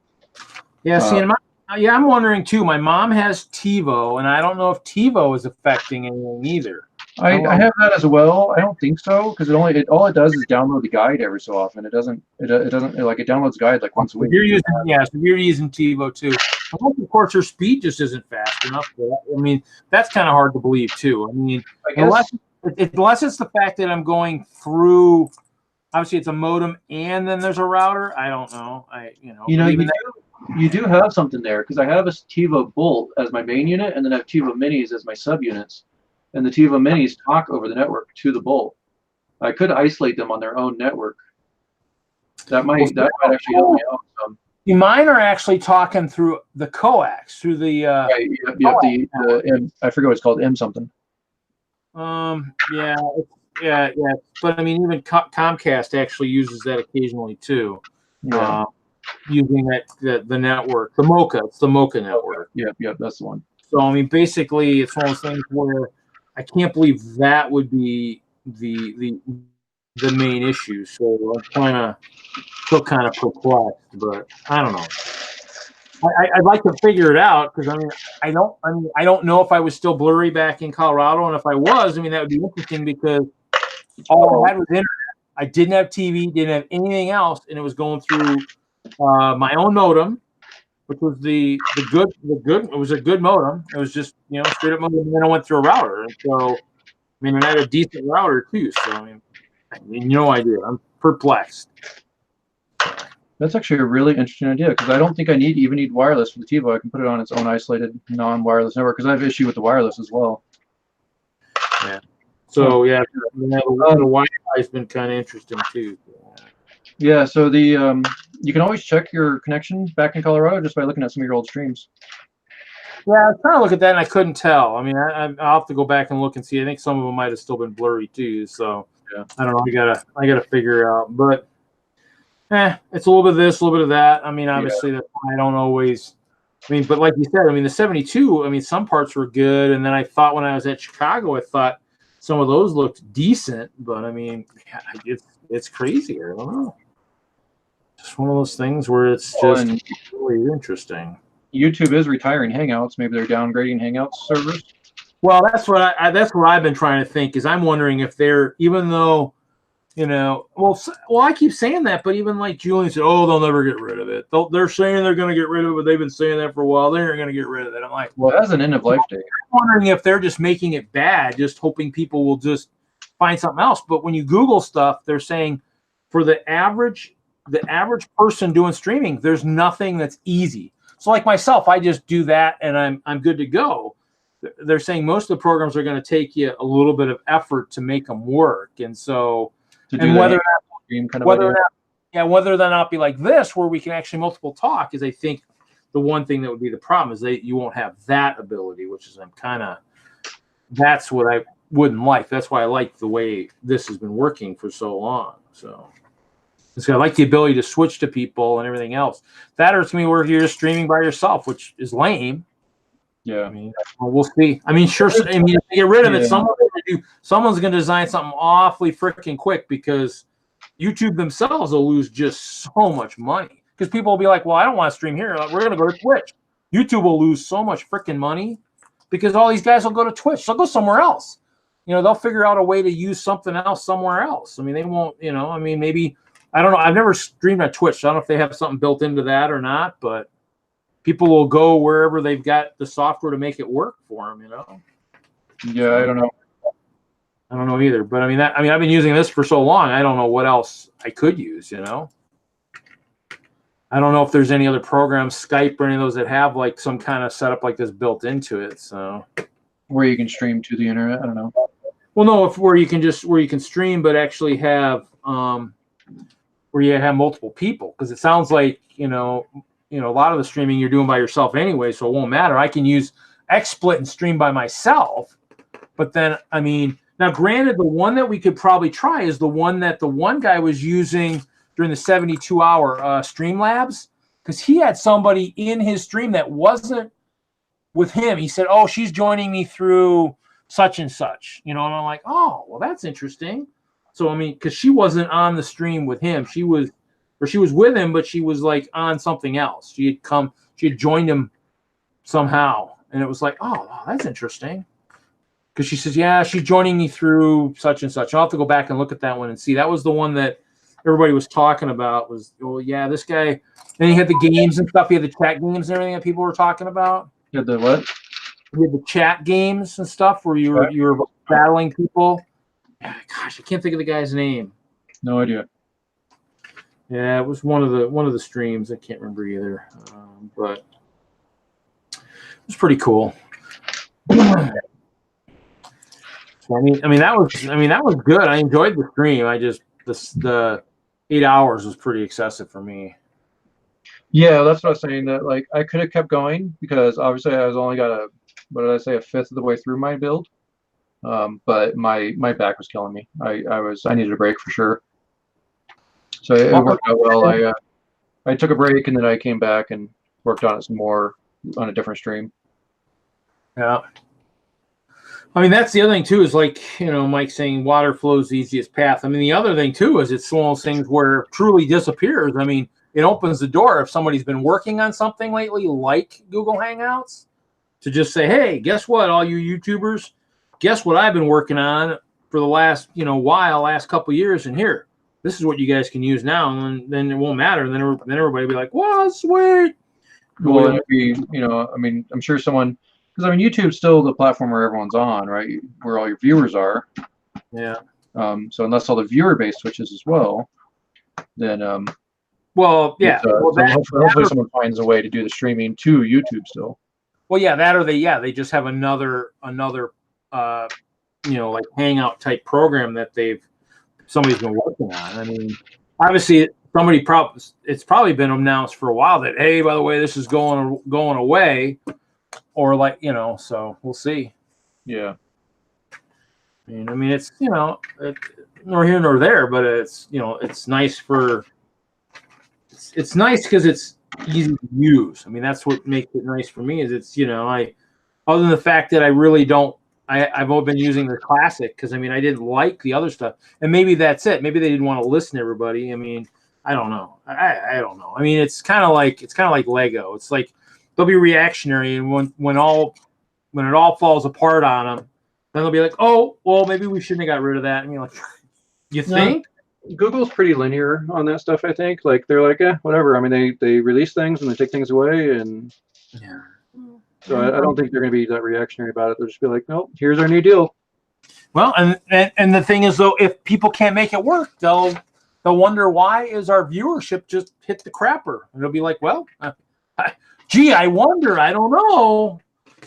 Yeah, see, I'm wondering too. My mom has TiVo, and I don't know if TiVo is affecting anything either. I have that as well. I don't think so, because all it does is download the guide every so often. It doesn't it downloads guide like once a week. You're using TiVo too. Of course, her speed just isn't fast enough for that. I mean, that's kind of hard to believe too. I mean, unless it's the fact that I'm going through. Obviously, it's a modem and then there's a router. I don't know. You do have something there, because I have a TiVo Bolt as my main unit, and then I have TiVo Minis as my subunits, and the TiVo Minis talk over the network to the Bolt. I could isolate them on their own network. That might actually help me out some. Mine are actually talking through the coax, through the. Right. The M, I forget what it's called. M something. Yeah. But I mean, even Comcast actually uses that occasionally too. Yeah. Using the network, the Mocha. It's the Mocha network. Yep, that's the one. So I mean, basically, it's one of those things where I can't believe that would be the main issue. So I'm still kind of perplexed, but I don't know. I'd like to figure it out, because I don't know if I was still blurry back in Colorado, and if I was, that would be interesting, because all I had was internet. I didn't have TV, didn't have anything else, and it was going through my own modem, which was the good. It was a good modem. It was just straight up modem, and then I went through a router. And so I had a decent router too. So I mean, no idea. I'm perplexed. That's actually a really interesting idea, because I don't think I even need wireless for the TiVo. I can put it on its own isolated non-wireless network, because I have issue with the wireless as well. Yeah. So yeah, the Wi-Fi has been kind of interesting too. Yeah. So you can always check your connection back in Colorado just by looking at some of your old streams. Yeah, I was trying to look at that and I couldn't tell. I mean, I'll have to go back and look and see. I think some of them might have still been blurry too. So yeah, I don't know. I gotta figure it out. But it's a little bit of this, a little bit of that. I mean, obviously that I don't always. I mean, but like you said, the 72. Some parts were good, and then I thought when I was at Chicago, I thought some of those looked decent. But it's crazy. I don't know. Just one of those things where it's just really interesting. YouTube is retiring Hangouts. Maybe they're downgrading Hangouts servers. Well, that's what I've been trying to think. Is I'm wondering if they're, even though I keep saying that, but even like Julian said, oh, they'll never get rid of it. They're saying they're going to get rid of it, but they've been saying that for a while. They're going to get rid of it. I'm like, well, it has an end of life date. I'm wondering if they're just making it bad, just hoping people will just find something else. But when you Google stuff, they're saying for the average person doing streaming, there's nothing that's easy. So like myself, I just do that and I'm good to go. They're saying most of the programs are going to take you a little bit of effort to make them work. And so, and whether or not be like this, where we can actually multiple talk, is I think the one thing that would be the problem is that you won't have that ability, which is that's what I wouldn't like. That's why I like the way this has been working for so long. So I like the ability to switch to people and everything else. That hurts me where you're just streaming by yourself, which is lame. Yeah, I mean, we'll see. I mean, sure. I mean, if they get rid of it, someone's going to design something awfully freaking quick, because YouTube themselves will lose just so much money. Because people will be like, well, I don't want to stream here. We're going to go to Twitch. YouTube will lose so much freaking money because all these guys will go to Twitch. They'll go somewhere else. They'll figure out a way to use something else somewhere else. I mean, they won't, maybe, I don't know. I've never streamed on Twitch. So I don't know if they have something built into that or not, but people will go wherever they've got the software to make it work for them, Yeah, I don't know. I don't know either. But I've been using this for so long. I don't know what else I could use, I don't know if there's any other programs, Skype or any of those, that have like some kind of setup like this built into it. So where you can stream to the internet, I don't know. Well, no, where you can stream, but actually have where you have multiple people, because it sounds like a lot of the streaming you're doing by yourself anyway, so it won't matter. I can use XSplit and stream by myself, but then now granted, the one that we could probably try is the one that the one guy was using during the 72-hour Streamlabs, because he had somebody in his stream that wasn't with him. He said, "Oh, she's joining me through such and such," and I'm like, "Oh, well, that's interesting." So because she wasn't on the stream with him, she was with him, but she was like on something else. She had joined him somehow, and it was like, "Oh, wow, that's interesting." Because she says, "Yeah, she's joining me through such and such." I'll have to go back and look at that one and see. That was the one that everybody was talking about. Was, oh yeah, this guy. Then he had the games and stuff. He had the chat games and everything that people were talking about. You had the what? He had the chat games and stuff where you were battling people. Gosh, I can't think of the guy's name. No idea. Yeah, it was one of the streams. I can't remember either, but it was pretty cool. So, that was good. I enjoyed the stream. I just the 8 hours was pretty excessive for me. Yeah, that's what I was saying. That like I could have kept going, because obviously I was only got a fifth of the way through my build. But my back was killing me. I needed a break for sure. So it worked out well. I took a break, and then I came back and worked on it some more on a different stream. Yeah. That's the other thing too, is like, Mike saying water flows the easiest path. The other thing too is it's one of those things where it truly disappears. It opens the door if somebody's been working on something lately, like Google Hangouts, to just say, hey, guess what, all you YouTubers, guess what I've been working on for the last, last couple of years, and here, this is what you guys can use now, and then it won't matter. And then everybody will be like, well, sweet. Well, it'd be, I'm sure someone, because YouTube's still the platform where everyone's on, right? Where all your viewers are. Yeah. So unless all the viewer-based switches as well, then well, yeah. Hopefully someone finds a way to do the streaming to YouTube still. Well, yeah, that or they just have another like Hangout type program that somebody's been working on. Obviously it's probably been announced for a while that, hey, by the way, this is going away, or like, so we'll see. Yeah. It's nor here nor there, but it's it's nice it's nice because it's easy to use. That's what makes it nice for me, is it's other than the fact that I really don't. I've been using the classic because I didn't like the other stuff, and maybe that's it. Maybe they didn't want to listen to everybody. I don't know. I don't know. It's kind of like Lego. It's like they'll be reactionary, and when it all falls apart on them, then they'll be like, oh, well, maybe we shouldn't have got rid of that. Like, you think? Google's pretty linear on that stuff. I think like they're like, whatever. I mean, they release things and they take things away, and Yeah. so I don't think they're going to be that reactionary about it. They'll just be like, nope, here's our new deal. Well, and the thing is, though, if people can't make it work, they'll wonder why is our viewership just hit the crapper, and they'll be like, well, gee, I wonder, I don't know.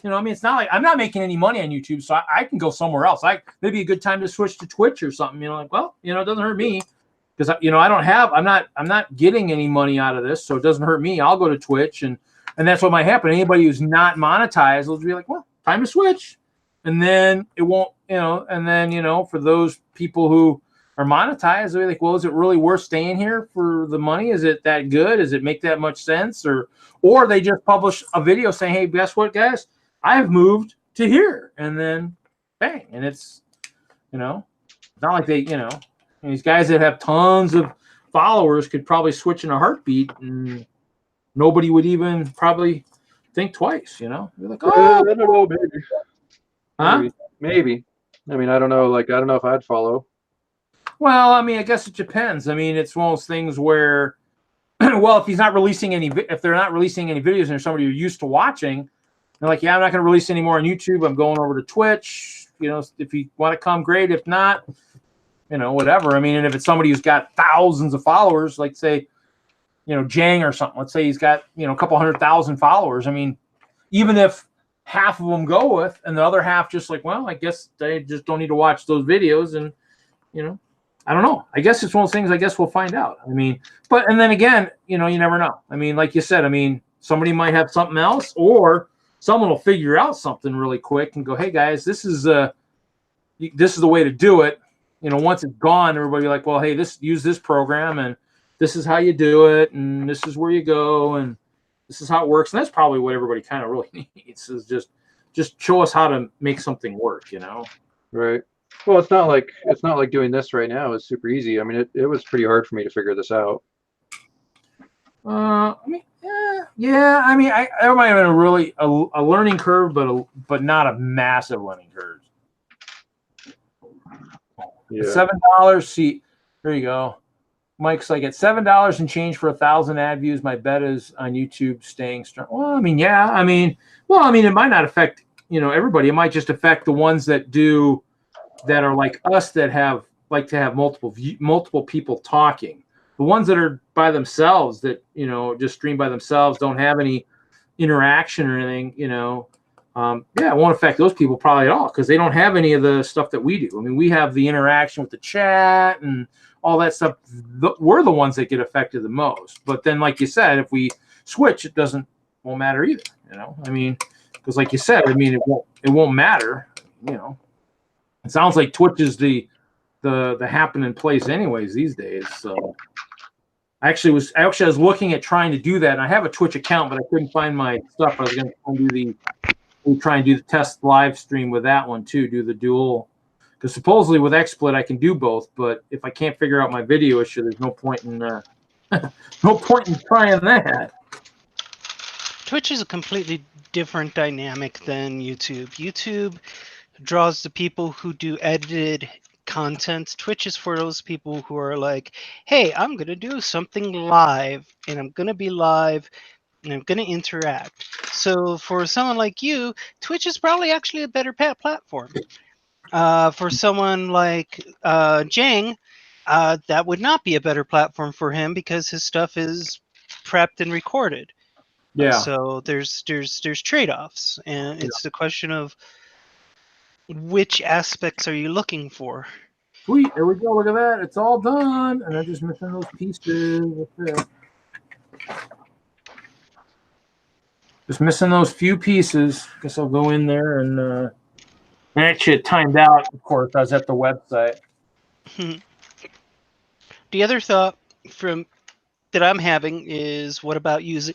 You know, I mean, it's not like I'm not making any money on YouTube, so I can go somewhere else. Maybe a good time to switch to Twitch or something. You know, like, well, you know, it doesn't hurt me because you know I'm not getting any money out of this, so it doesn't hurt me. I'll go to Twitch, and that's what might happen. Anybody who's not monetized will be like, well, time to switch, and then it won't, you know, and then you know, for those people who are monetized, they'll be like, well, is it really worth staying here for the money? Is it that good? Does it make that much sense? Or they just publish a video saying, hey, guess what, guys? I've moved to here, and then bang, and it's, you know, it's not like they, you know, these guys that have tons of followers could probably switch in a heartbeat, and nobody would even probably think twice, you know. You're like, oh, I don't know, maybe. Huh? Maybe. I mean, I don't know. Like, I don't know if I'd follow. Well, I mean, I guess it depends. I mean, it's one of those things where, well, if they're not releasing any videos, and there's somebody you're used to watching. They're like, yeah, I'm not going to release any more on YouTube. I'm going over to Twitch. You know, if you want to come, great. If not, you know, whatever. I mean, and if it's somebody who's got thousands of followers, like say, you know, Jang or something. Let's say he's got, you know, a couple 100,000 followers. I mean, even if half of them go with, and the other half just like, well, I guess they just don't need to watch those videos, and you know, I don't know. I guess it's one of those things. I guess we'll find out. I mean, and then again, you know, you never know. I mean, like you said, I mean, somebody might have something else, or someone will figure out something really quick and go, hey guys, this is the way to do it. You know, once it's gone, everybody be like, well, hey, use this program, and this is how you do it, and this is where you go, and this is how it works. And that's probably what everybody kind of really needs, is just show us how to make something work, you know? Right. Well, it's not like doing this right now is super easy. I mean, it was pretty hard for me to figure this out. I mean, yeah. I mean, there might have been a learning curve, but not a massive learning curve. Yeah. $7. See, there you go. Mike's like, at $7 and change for 1,000 ad views, my bet is on YouTube staying strong. Well, I mean, yeah. I mean, it might not affect, you know, everybody. It might just affect the ones that are like us, that like to have multiple people talking. The ones that are by themselves, that, you know, just stream by themselves, don't have any interaction or anything, you know, it won't affect those people probably at all, because they don't have any of the stuff that we do. I mean, we have the interaction with the chat and all that stuff. We're the ones that get affected the most. But then, like you said, if we switch, it won't matter either, you know. I mean, because like you said, I mean, it won't matter, you know. It sounds like Twitch is the happening place anyways these days. So I actually was looking at trying to do that, and I have a Twitch account, but I couldn't find my stuff. I was going to try and do the test live stream with that one too, do the dual, because supposedly with XSplit I can do both, but if I can't figure out my video issue, there's no point in trying that. Twitch is a completely different dynamic than YouTube. YouTube draws the people who do edited content. Twitch is for those people who are like, hey, I'm going to do something live, and I'm going to be live, and I'm going to interact. So for someone like you, Twitch is probably actually a better platform. For someone like Jang, that would not be a better platform for him, because his stuff is prepped and recorded. Yeah. So there's trade-offs, and it's the question of which aspects are you looking for. Sweet, there we go. Look at that. It's all done, and I'm just missing those pieces. That's it. Just missing those few pieces. Guess I'll go in there and actually it timed out. Of course, I was at the website. The other thought that I'm having is, what about using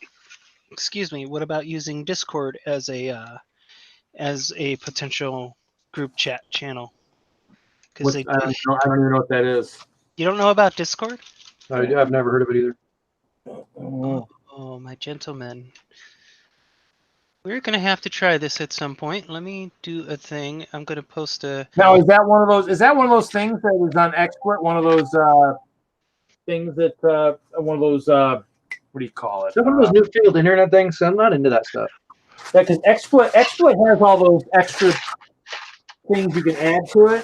Discord as a potential group chat channel? Because I don't even know what that is. You don't know about Discord? I've never heard of it either. Oh, my gentlemen. We're going to have to try this at some point. Let me do a thing. I'm going to post a... Now, is that one of those things that was on XSplit? One of those things that one of those what do you call it? Is that one of those new field internet things? I'm not into that stuff. Yeah, because XSplit has all those extra things you can add to it.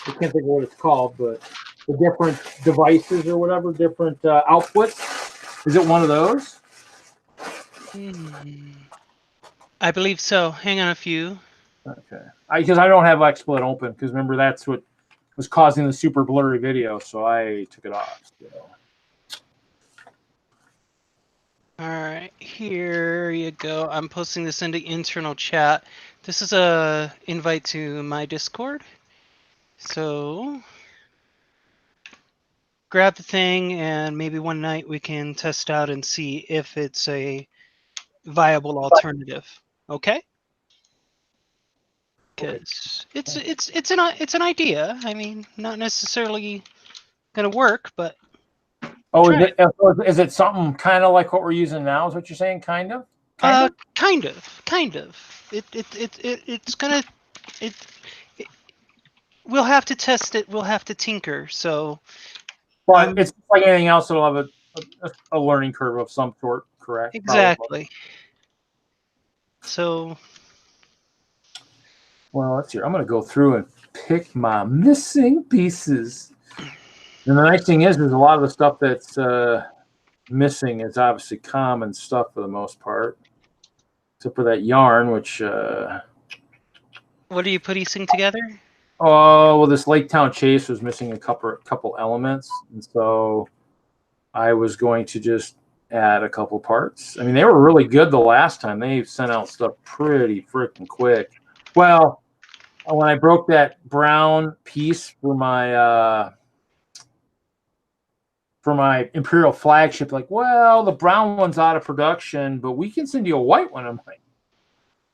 I can't think of what it's called, but the different devices or whatever, different outputs. Is it one of those? I believe so. Hang on a few. Okay. Because I don't have XSplit open, because remember that's what was causing the super blurry video, so I took it off. So. All right, here you go. I'm posting this into internal chat. This is a invite to my Discord. So grab the thing, and maybe one night we can test out and see if it's a viable alternative. Okay? Because it's an idea. I mean, not necessarily gonna work, but Oh, is it something kind of like what we're using now? Is what you're saying? Kind of. kind of. It's gonna we'll have to test it. We'll have to tinker. So, But it's like anything else. It'll have a learning curve of some sort. Correct. Exactly. Probably. So. Well, let's see. I'm going to go through and pick my missing pieces. And the nice thing is a lot of the stuff that's missing is obviously common stuff for the most part, except for that yarn, which. What are you piecing together? Oh, well, this Lake Town Chase was missing a couple elements, and so I was going to just add a couple parts. I mean, they were really good the last time. They sent out stuff pretty freaking quick. Well, when I broke that brown piece for my Imperial flagship, like, well, the brown one's out of production, but we can send you a white one. I'm like,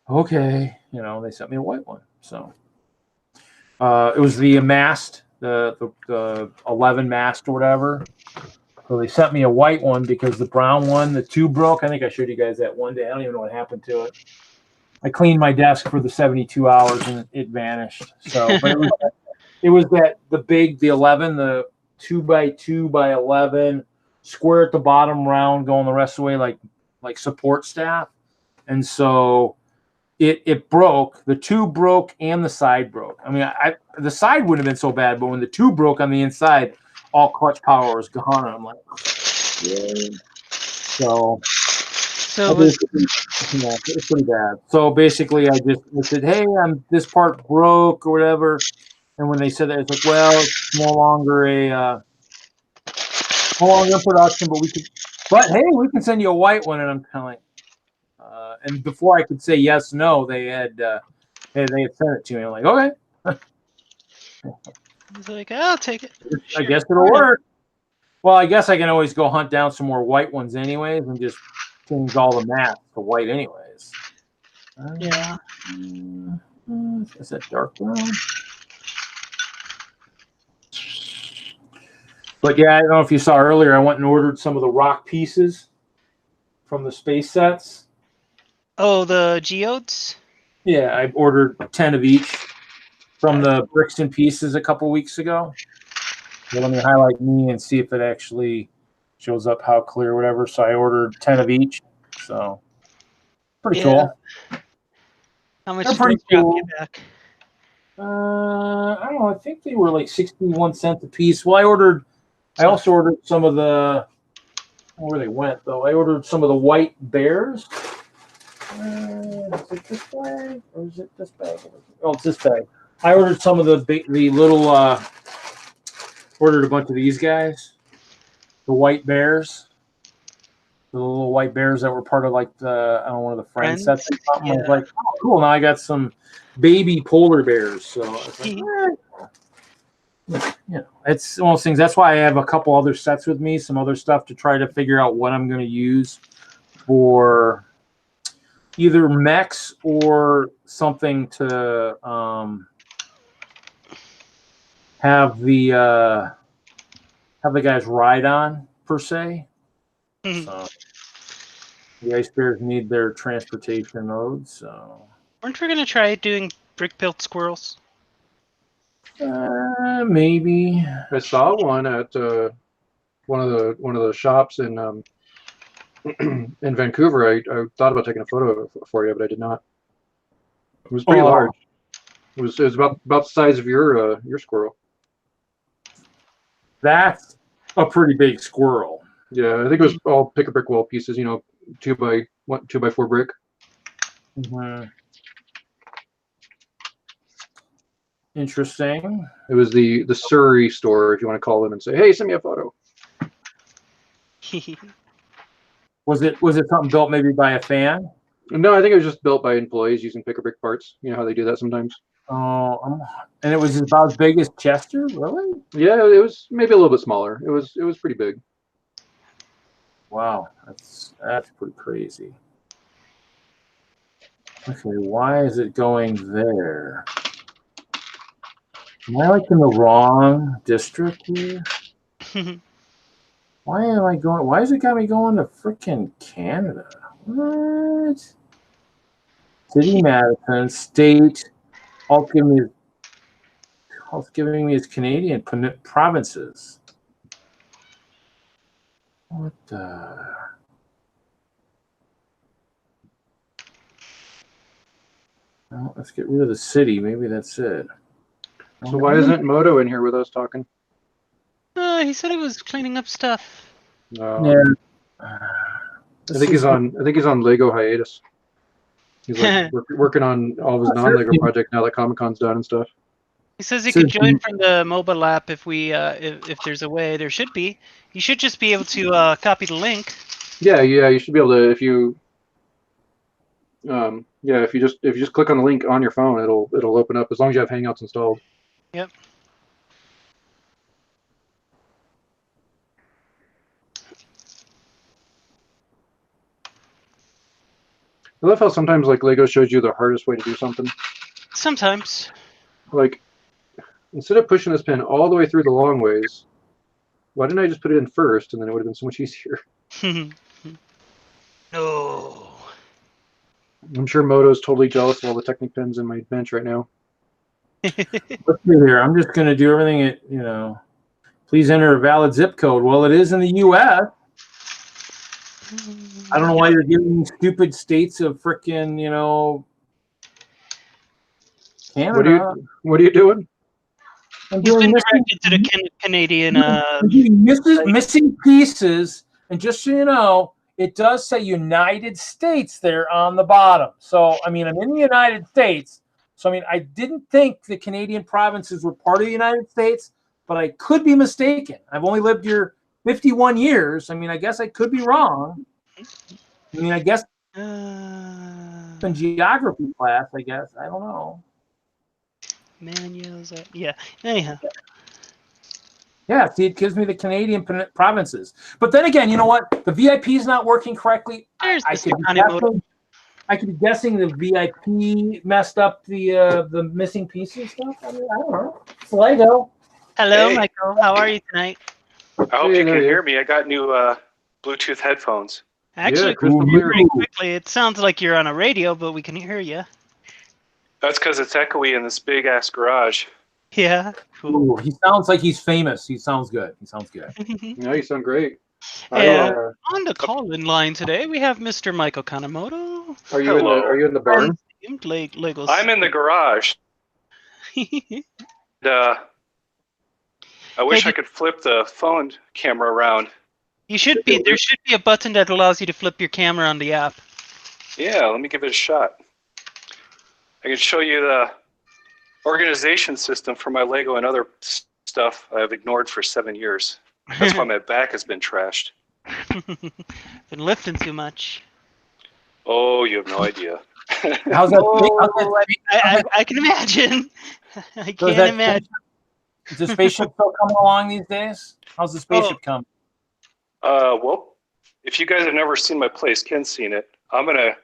okay, they sent me a white one. So it was the mast, the 11 mast or whatever. So they sent me a white one because the brown one, the tube broke. I think I showed you guys that one day. I don't even know what happened to it. I cleaned my desk for the 72 hours and it vanished. So, but it was the 11, the 2x2 by 11 square at the bottom, round, going the rest of the way like support staff. And so it broke. The tube broke and the side broke. I mean, the side wouldn't have been so bad, but when the tube broke on the inside, all clutch power was gone. And I'm like, yeah. So it was pretty bad. So basically, I said, hey, this part broke or whatever. And when they said that, it's like, well, it's no longer in production, but hey, we can send you a white one. And I'm kind of like, and before I could say yes, no, they had sent it to me. I'm like, okay. He's like, I'll take it. I guess it'll work. Well, I guess I can always go hunt down some more white ones anyways and just change all the mats to white anyways. Yeah. Is that dark brown? But yeah, I don't know if you saw earlier, I went and ordered some of the rock pieces from the space sets. Oh, the geodes? Yeah, I ordered 10 of each from the Bricks and Pieces a couple weeks ago. So let me highlight me and see if it actually shows up how clear or whatever. So I ordered 10 of each. So pretty cool. How much did pretty cool. You back? I don't know. I think they were like 61 cents a piece. Well, I also ordered some of the, where they went though. I ordered some of the white bears. Is it this bag or is it this bag? Oh, it's this bag. I ordered some of the little, ordered a bunch of these guys, the white bears, the little white bears that were part of like one of the friends sets. I was like, oh, cool. Now I got some baby polar bears. So I was like, it's one of those things. That's why I have a couple other sets with me, some other stuff to try to figure out what I'm going to use for either mechs or something to have the guys ride on per se. So the ice bears need their transportation modes. So aren't we gonna try doing brick-built squirrels? Maybe. I saw one at one of the shops in in Vancouver. I thought about taking a photo for you, but I did not. It was pretty large. It was about the size of your squirrel. That's a pretty big squirrel. Yeah, I think it was all pick a brick wall pieces. 2x4 brick. Mm-hmm. Interesting. It was the Surrey store, if you want to call them and say, "Hey, send me a photo." Was it something built maybe by a fan? No, I think it was just built by employees using pick a brick parts. You know how they do that sometimes. Oh, and it was about as big as Chester, really? Yeah, it was maybe a little bit smaller. It was pretty big. Wow, that's pretty crazy. Okay, why is it going there? Am I like in the wrong district here? Why am I going? Why has it got me going to freaking Canada? What? City Madison, state, all giving me his Canadian provinces. What the? Well, let's get rid of the city. Maybe that's it. So why isn't Moto in here with us talking? He said he was cleaning up stuff. Yeah. I think he's on Lego hiatus. He's like working on all of his non-Lego project now that Comic-Con's done and stuff. He says he could join from the mobile app if if there's a way. There should be. You should just be able to copy the link. Yeah, you should be able to if you just click on the link on your phone, it'll open up as long as you have Hangouts installed. Yep. I love how sometimes like Lego shows you the hardest way to do something. Sometimes. Like instead of pushing this pin all the way through the long ways, why didn't I just put it in first and then it would have been so much easier? No. I'm sure Moto's totally jealous of all the Technic pins in my bench right now. Let's see here. I'm just going to do everything at, please enter a valid zip code. Well, it is in the U.S. I don't know why you're giving me stupid states of frickin', Canada. What are you doing? I'm He's doing been directed to the Canadian. missing pieces, and just so you know, it does say United States there on the bottom. So, I mean, I'm in the United States. So, I mean, I didn't think the Canadian provinces were part of the United States, but I could be mistaken. I've only lived here 51 years. I mean, I guess I could be wrong. I mean, I guess in geography class, I guess. I don't know. Manuals. Yeah. Anyhow. Yeah, see, it gives me the Canadian provinces. But then again, you know what? The VIP is not working correctly. I could be guessing the VIP messed up the missing pieces stuff. I mean, I don't know. It's Lego. Hello, Hey. Michael. How are you tonight? I hope you can hear me. I got new Bluetooth headphones. Actually, pretty quickly. It sounds like you're on a radio, but we can hear you. That's because it's echoey in this big ass garage. Yeah. Cool. Ooh, he sounds like he's famous. He sounds good. Yeah, you sound great. On the call-in line today, we have Mr. Michael Kanemoto. Are you in the barn? Legos. I'm in the garage. I wish I could flip the phone camera around. You should be. There should be a button that allows you to flip your camera on the app. Yeah, let me give it a shot. I can show you the organization system for my Lego and other stuff I've ignored for 7 years. That's why my back has been trashed. Been lifting too much. Oh, you have no idea. How's that? I can imagine. I can't imagine. Is the spaceship still coming along these days? How's the spaceship come? Well, if you guys have never seen my place, Ken's seen it. I'm gonna.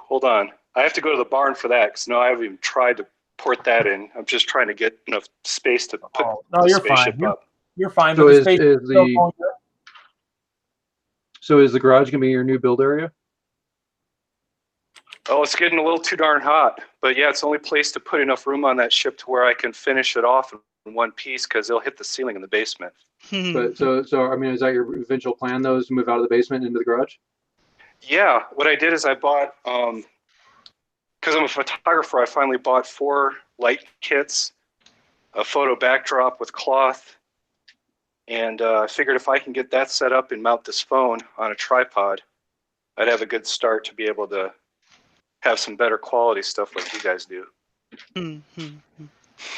Hold on. I have to go to the barn for that because I haven't even tried to port that in. I'm just trying to get enough space to put the spaceship up. You're fine. So But is the garage gonna be your new build area? Oh, it's getting a little too darn hot. But yeah, it's the only place to put enough room on that ship to where I can finish it off and one piece because they'll hit the ceiling in the basement. But so I mean, is that your eventual plan though, is to move out of the basement into the garage? Yeah, what I did is I bought, because I'm a photographer, I finally bought 4 light kits, a photo backdrop with cloth, and I figured if I can get that set up and mount this phone on a tripod, I'd have a good start to be able to have some better quality stuff like you guys do.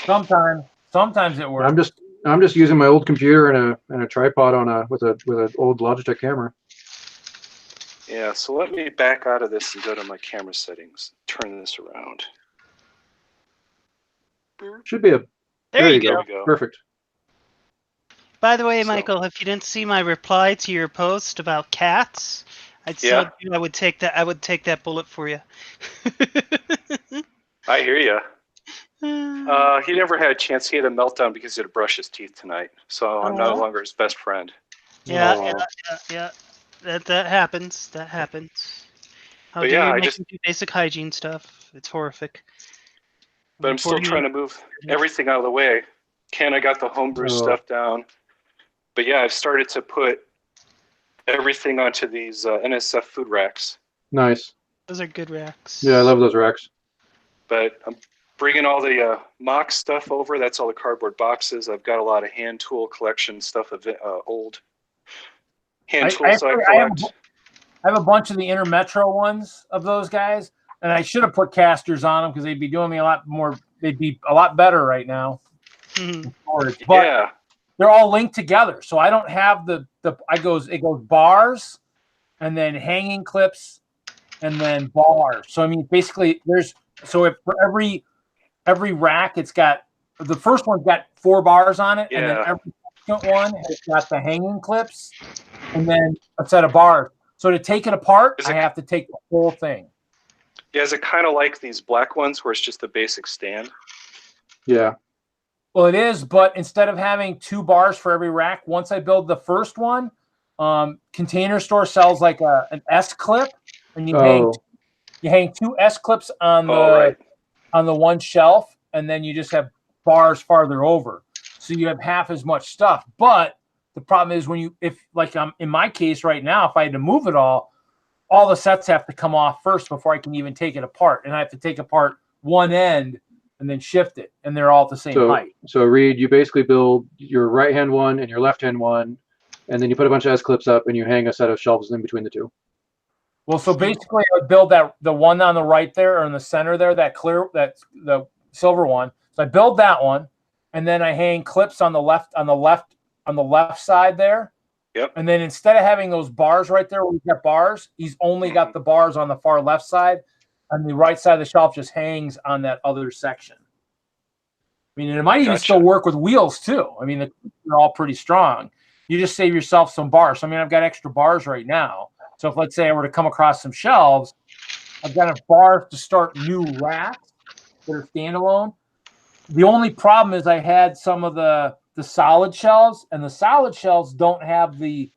Sometimes it works. I'm just using my old computer and a tripod on with an old Logitech camera. Yeah, so let me back out of this and go to my camera settings. Turn this around. Should be There you There go. we go. perfect. By the way, So- Michael, if you didn't see my reply to your post about cats, I'd still I would take that. I would take that bullet for you. I hear you. He never had a chance. He had a meltdown because he had to brush his teeth tonight. So I'm no longer his best friend. Yeah. That happens. That happens. How But dare yeah, you I make just- him do basic hygiene stuff? It's horrific. But I'm still trying to move everything out of the way. I got the homebrew stuff down. But yeah, I've started to put everything onto these NSF food racks. Nice. Those are good racks. Yeah, I love those racks. But I'm bringing all the mock stuff over. That's all the cardboard boxes. I've got a lot of hand tool collection stuff of old hand tools I collect. I have a bunch of the Intermetro ones of those guys, and I should have put casters on them because they'd be doing me a lot more. They'd be a lot better right now. But Yeah. they're all linked together, so I don't have it goes bars, and then hanging clips, and then bars. So I mean, basically, for every rack, it's got the first one's got 4 bars on it, and then every second one has got the hanging clips, and then a set of bars. So to take it apart, I have to take the whole thing. Yeah, is it kind of like these black ones where it's just a basic stand? Yeah. Well, it is, but instead of having 2 bars for every rack, once I build the first one, Container Store sells like an S clip, and you hang 2 S clips on the one shelf, and then you just have bars farther over, so you have half as much stuff. But the problem is in my case right now, if I had to move it all the sets have to come off first before I can even take it apart, and I have to take apart one end and then shift it, and they're all at the same height. So Reed, you basically build your right hand one and your left hand one, and then you put a bunch of S clips up and you hang a set of shelves in between the 2. Well, so basically I would build the one on the right there, or in the center there, that's the silver one. So I build that one, and then I hang clips on the left side there. Yep. And then instead of having those bars right there where we've got bars, he's only got the bars on the far left side, and the right side of the shelf just hangs on that other section. I mean, and it might even still work with wheels too. I mean, they're all pretty strong. You just save yourself some bars. So, I mean, I've got extra bars right now. So if, let's say, I were to come across some shelves, I've got enough bars to start new racks that are standalone. The only problem is I had some of the solid shelves, and the solid shelves don't have the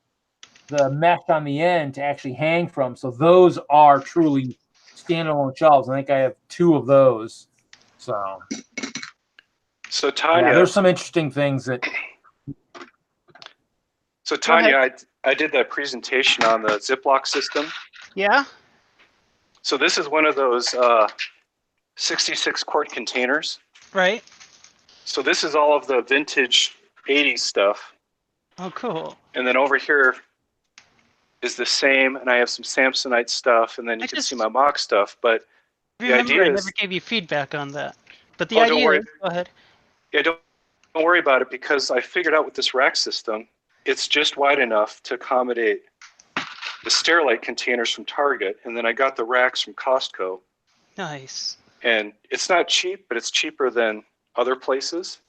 mesh on the end to actually hang from. So those are truly standalone shelves. I think I have 2 of those. So Tanya, there's some interesting things that. So Tanya, I did that presentation on the Ziploc system. Yeah. So this is one of those 66 quart containers. Right. So this is all of the vintage 80s stuff. Oh, cool. And then over here is the same, and I have some Samsonite stuff, and then you can see my mock stuff. But the idea I is, never gave you feedback on that. But the don't idea worry. is, go ahead. Yeah, don't worry about it, because I figured out with this rack system, it's just wide enough to accommodate the Sterilite containers from Target, and then I got the racks from Costco. Nice. And it's not cheap, but it's cheaper than other places.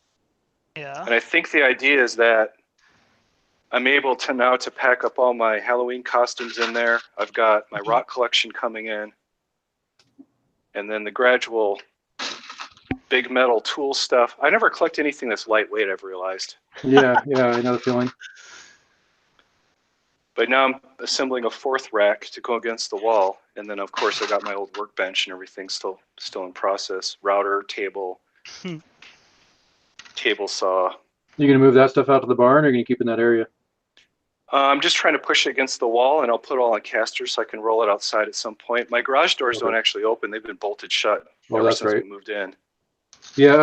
Yeah. And I think the idea is that I'm able to now to pack up all my Halloween costumes in there. I've got my rock collection coming in, and then the gradual big metal tool stuff. I never collect anything that's lightweight, I've realized. Yeah, I know the feeling. But now I'm assembling a 4th rack to go against the wall, and then of course I got my old workbench and everything still in process. Router, table, table saw. You gonna move that stuff out to the barn, or are you gonna keep in that area? I'm just trying to push it against the wall, and I'll put it all on casters so I can roll it outside at some point. My garage doors don't actually open; they've been bolted shut ever since we moved in. Yeah,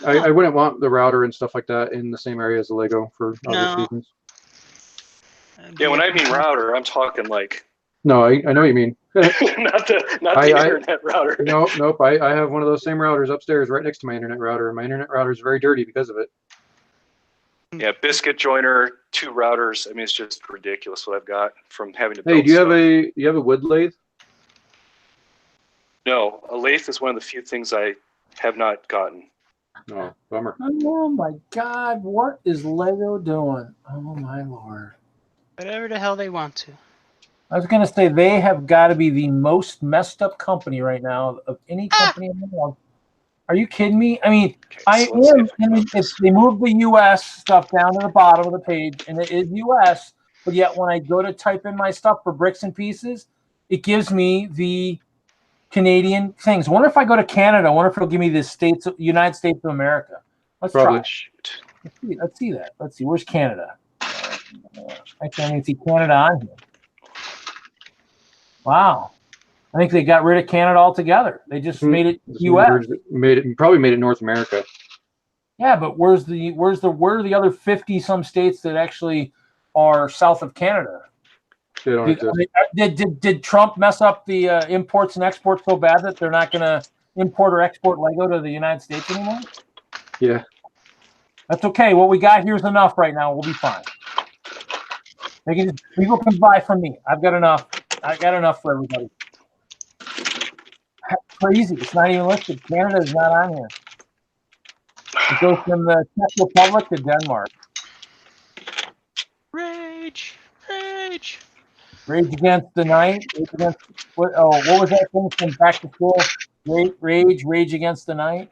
I wouldn't want the router and stuff like that in the same area as the Lego for obvious reasons. Yeah, when I mean router, I'm talking like. No, I know what you mean. not the internet router. Nope. I have one of those same routers upstairs right next to my internet router, and my internet router is very dirty because of it. Yeah, biscuit joiner, 2 routers. I mean, it's just ridiculous what I've got from having to build. Hey, do you have a wood lathe? No, a lathe is one of the few things I have not gotten. Oh, bummer. Oh my God, what is Lego doing? Oh my Lord. Whatever the hell they want to. I was going to say they have got to be the most messed up company right now of any company in the world. Are you kidding me? I mean, they moved the U.S. stuff down to the bottom of the page, and it is U.S., but yet when I go to type in my stuff for bricks and pieces, it gives me the Canadian things. I wonder if I go to Canada, I wonder if it'll give me the United States of America. Let's try. Let's see that. Let's see. Where's Canada? I can't even see Canada on here. Wow. I think they got rid of Canada altogether. They just made it U.S. Probably made it North America. Yeah, but where are the other 50 some states that actually are south of Canada? They don't exist. Did Trump mess up the imports and exports so bad that they're not going to import or export Lego to the United States anymore? Yeah. That's okay. What we got here is enough right now. We'll be fine. People can buy from me. I've got enough. I got enough for everybody. Crazy. It's not even listed. Canada is not on here. It goes from the Czech Republic to Denmark. Rage. Rage Against the Night. What was that thing from Back to School? Rage Against the Night.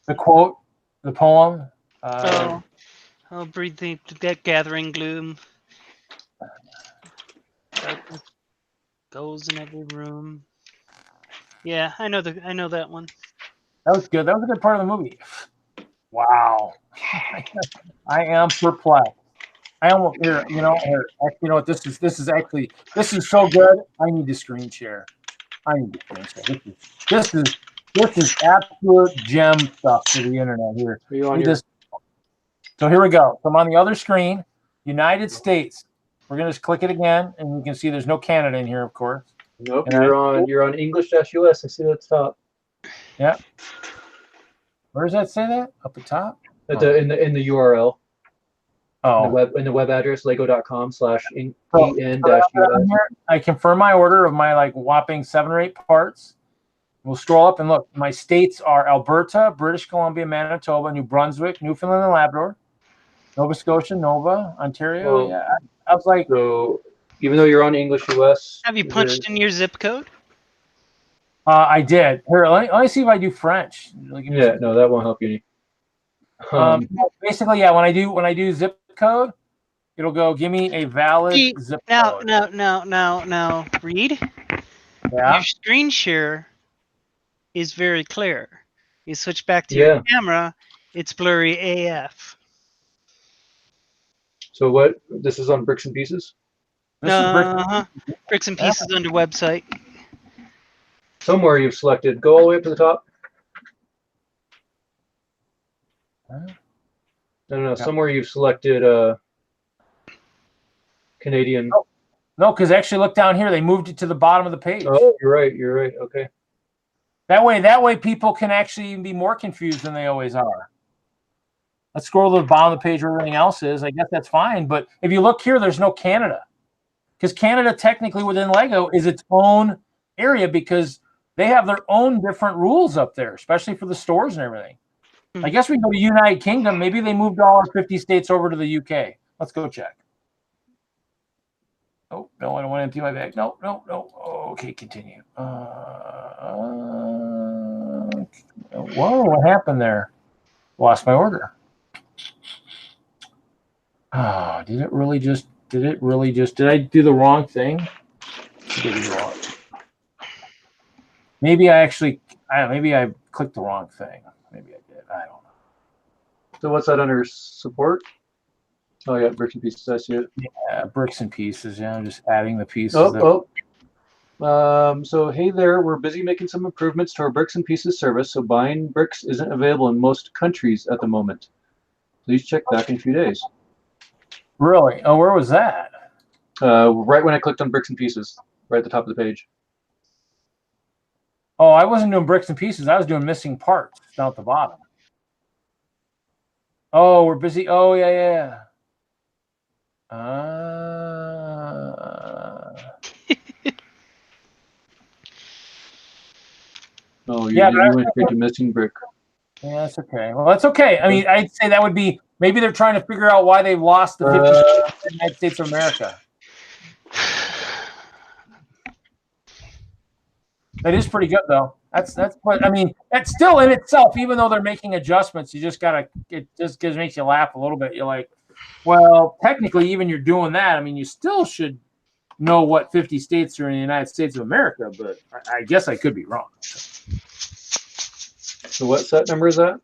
The quote, the poem. I'll breathe the gathering gloom. Goes in every room. Yeah, I know that one. That was good. That was a good part of the movie. Wow. I am perplexed. I almost here. Actually, you know what? This is so good. I need to screen share. This is absolute gem stuff to the internet here. Are you on here? So here we go. So I'm on the other screen. United States. We're gonna just click it again, and you can see there's no Canada in here, of course. Nope. You're on English-US. I see that at the top. Yeah. Where does that say that? Up the top? In the URL. Oh. In the web address, lego.com/en-us. I confirm my order of my whopping 7 or 8 parts. We'll scroll up and look. My states are Alberta, British Columbia, Manitoba, New Brunswick, Newfoundland and Labrador, Nova Scotia, Ontario. Well, yeah. I was like, so even though you're on English-US, Have you punched in your zip code? I did. Here, let me see if I do French. Yeah, no, that won't help you any. Basically, yeah. When I do zip code, it'll go give me a valid zip code. Now, Reed. Yeah. Your screen share is very clear. You switch back to your camera, it's blurry AF. So what? This is on Bricks and Pieces? Bricks and Pieces under website. Somewhere you've selected. Go all the way up to the top. No. Somewhere you've selected Canadian. No, because actually, look down here. They moved it to the bottom of the page. Oh, you're right. Okay. That way, people can actually be more confused than they always are. Let's scroll to the bottom of the page where everything else is. I guess that's fine. But if you look here, there's no Canada. Because Canada, technically, within Lego, is its own area because they have their own different rules up there, especially for the stores and everything. I guess we go to United Kingdom. Maybe they moved all our 50 states over to the UK. Let's go check. Oh, no, I don't want to empty my bag. No. Okay, continue. Whoa, what happened there? Lost my order. Oh, did I do the wrong thing? Maybe I clicked the wrong thing. Maybe I did. I don't know. So what's that under support? Oh, yeah, bricks and pieces. I see it. Yeah, bricks and pieces. Yeah, I'm just adding the pieces. So hey there, we're busy making some improvements to our bricks and pieces service, so buying bricks isn't available in most countries at the moment. Please check back in a few days. Really? Oh, where was that? Right when I clicked on bricks and pieces, right at the top of the page. Oh, I wasn't doing bricks and pieces. I was doing missing parts down at the bottom. Oh, we're busy. Oh, yeah. Oh, you went straight to missing brick. Yeah, that's okay. Well, that's okay. I mean, I'd say that would be, maybe they're trying to figure out why they've lost the 50 states of the United States of America. That is pretty good, though. That's what I mean. That's still in itself, even though they're making adjustments. You just gotta. It just makes you laugh a little bit. You're like, well, technically, even you're doing that. I mean, you still should know what 50 states are in the United States of America, but I guess I could be wrong. So what set number is that?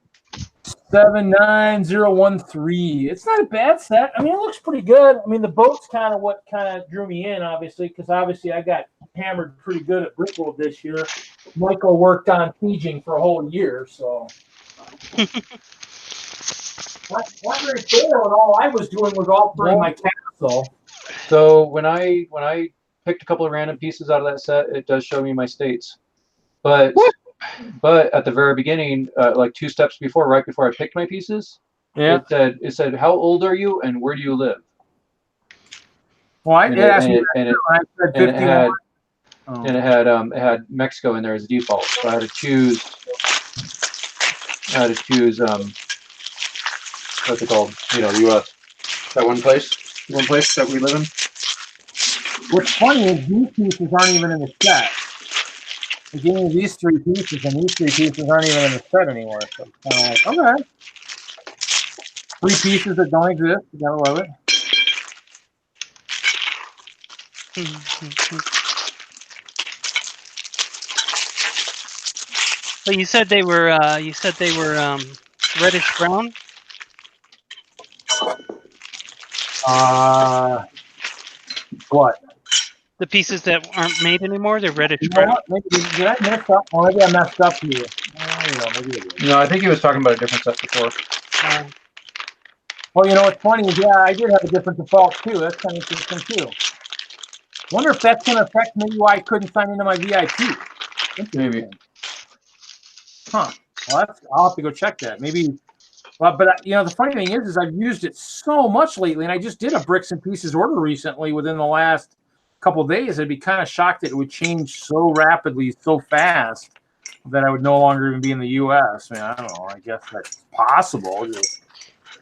79013. It's not a bad set. I mean, it looks pretty good. I mean, the boat's kind of what drew me in, obviously, because obviously I got hammered pretty good at Brickworld this year. Michael worked on sieging for a whole year, so not very fair. And all I was doing was altering my castle. So when I picked a couple of random pieces out of that set, it does show me my states, but at the very beginning, like 2 steps before, right before I picked my pieces, it said how old are you and where do you live? Well, it had Mexico in there as a default, so I had to choose what's it called? U.S. That one place that we live in. What's funny is these pieces aren't even in the set. They gave me these 3 pieces, and these 3 pieces aren't even in the set anymore. So it's kind of like, okay. 3 pieces that don't exist. You gotta love it. So you said they were reddish brown. What? The pieces that aren't made anymore, they're reddish brown. Did I mess up? Or maybe I messed up here. No, I think he was talking about a different set before. Well, you know what's funny is, yeah, I did have a different default too. That's kind of interesting too. Wonder if that's going to affect maybe why I couldn't sign into my VIP. Maybe. Huh. Well, I'll have to go check that. Maybe. Well, but the funny thing is I've used it so much lately, and I just did a bricks and pieces order recently within the last couple of days. I'd be kind of shocked that it would change so rapidly, so fast, that I would no longer even be in the U.S. I mean, I don't know. I guess that's possible.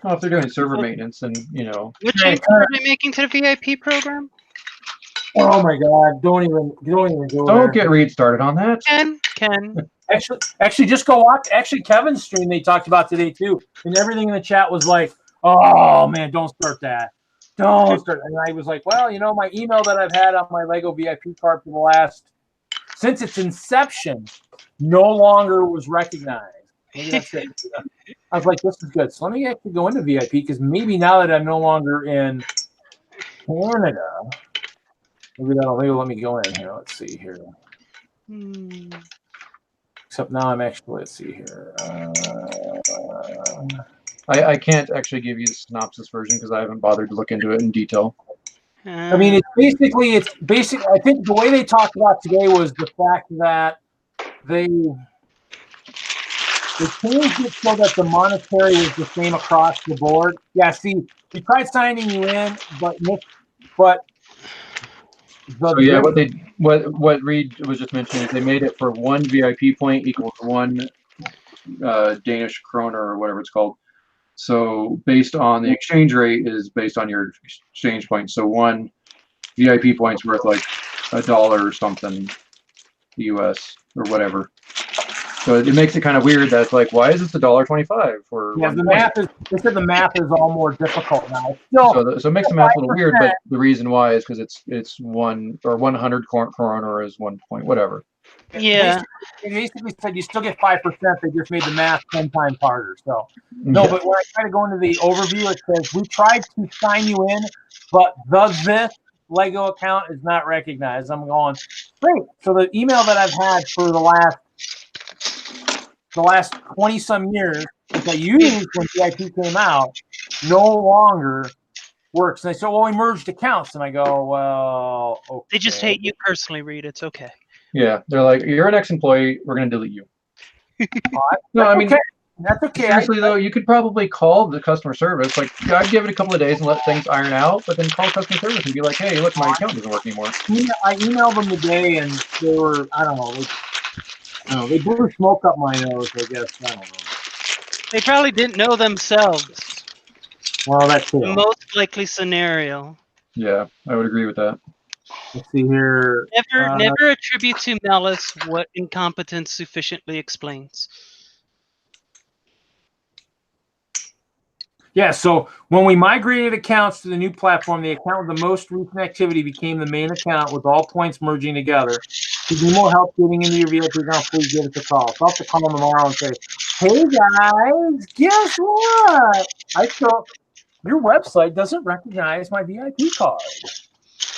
Well, if they're doing server maintenance, and Which changes are they making to the VIP program? Oh my God! Don't even go Don't get Reed started on that. Ken. Actually, just go watch. Actually, Kevin's stream they talked about today too, and everything in the chat was like, "Oh man, don't start that. Don't start." And I was like, "Well, my email that I've had on my Lego VIP card for the since its inception, no longer was recognized." Maybe that's it. I was like, "This is good." So let me actually go into VIP because maybe now that I'm no longer in Canada, maybe let me go in here. Let's see here. Except now I'm actually, let's see here. I can't actually give you the synopsis version because I haven't bothered to look into it in detail. I mean, it's basically. I think the way they talked about today was the fact that they changed it so that the monetary was the same across the board. Yeah, see, we tried signing you in, but so yeah, what Reed was just mentioning is they made it for 1 VIP point equals 1 Danish kroner or whatever it's called. So based on the exchange rate is based on your exchange point. So 1 VIP point's worth like $1 or something US or whatever. So it makes it kind of weird. That's like, why is this $1.25 for? Yeah, 1 the point? math is. They said the math is all more difficult now. Still, So it makes the math a little weird, but the reason why is because it's 100 corner is 1 point, whatever. Yeah. They basically said you still get 5%. They just made the math 10 times harder. So no, but when I try to go into the overview, it says we tried to sign you in, but this Lego account is not recognized. I'm going, great. So the email that I've had for the last 20 some years that I used when BIP came out no longer works. And they say, well, we merged accounts. And I go, well, okay. They just hate you personally, Reed. It's okay. Yeah, they're like, you're an ex-employee. We're going to delete you. No, I mean, okay. That's okay. Seriously though, you could probably call the customer service. Like, I'd give it a couple of days and let things iron out, but then call customer service and be like, hey, look, my account doesn't work anymore. I emailed them today, and they were, I don't know, they blew smoke up my nose, I guess. I don't know. They probably didn't know themselves. Well, that's cool. The most likely scenario. Yeah, I would agree with that. Let's see here. Never attribute to malice what incompetence sufficiently explains. Yeah, so when we migrated accounts to the new platform, the account with the most recent activity became the main account with all points merging together. If you need more help getting into your VIP account, please give us a call. So I'll have to call them tomorrow and say, hey guys, guess what? Your website doesn't recognize my VIP card.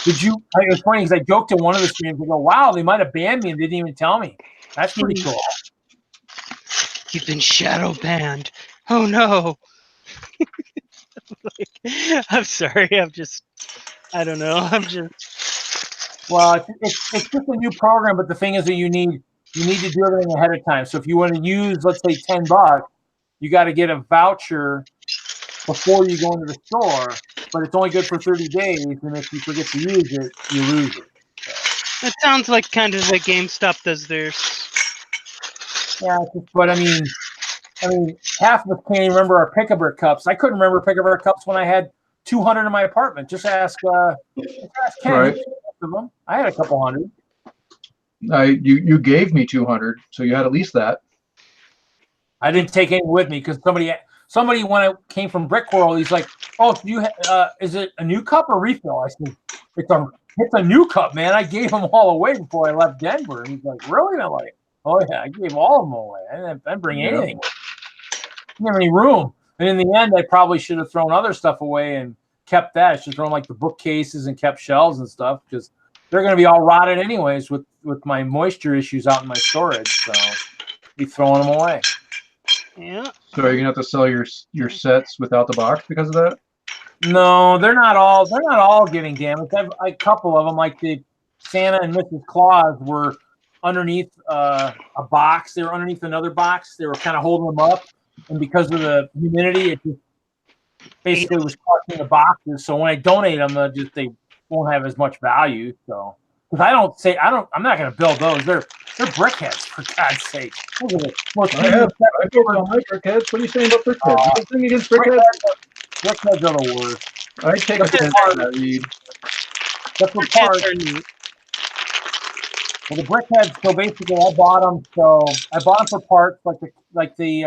It was funny because I joked in one of the streams, I go, wow, they might have banned me and didn't even tell me. That's pretty cool. You've been shadow banned. Oh no. I'm sorry. I don't know. Well, it's just a new program, but the thing is that you need to do everything ahead of time. So if you want to use, let's say, $10, you got to get a voucher before you go into the store, but it's only good for 30 days, and if you forget to use it, you lose it. So. That sounds like kind of the GameStop does theirs. Yeah, but I mean, half of us can't even remember our Pick-a-Brick cups. I couldn't remember Pick-a-Brick cups when I had 200 in my apartment. Just ask Ken. Right. Of them. I had a couple hundred. You gave me 200, so you had at least that. I didn't take any with me because somebody when I came from Brick World, he's like, "Oh, is it a new cup or refill?" I said, "It's a new cup, man. I gave them all away before I left Denver." And he's like, "Really?" And I'm like, "Oh yeah, I gave all of them away. I didn't bring anything. I didn't have any room." And in the end, I probably should have thrown other stuff away and kept that. I should have thrown like the bookcases and kept shelves and stuff because they're going to be all rotted anyways with my moisture issues out in my storage. So I'll be throwing them away. Yeah. So are you gonna have to sell your sets without the box because of that? No, they're not all getting damaged. I've a couple of them, like the Santa and Mrs. Claus, were underneath a box. They were underneath another box. They were kind of holding them up, and because of the humidity, it just basically was crushing the boxes. So when I donate them, they won't have as much value. So because I'm not going to build those. They're brickheads, for God's sake. Look at it. I built all my brickheads. What are you saying about brickheads? Anything against brickheads? Brickheads are the worst. I take a chance on that, Reed. That's what parts. Well, the brickheads. So basically, I bought them. So I bought them for parts, like the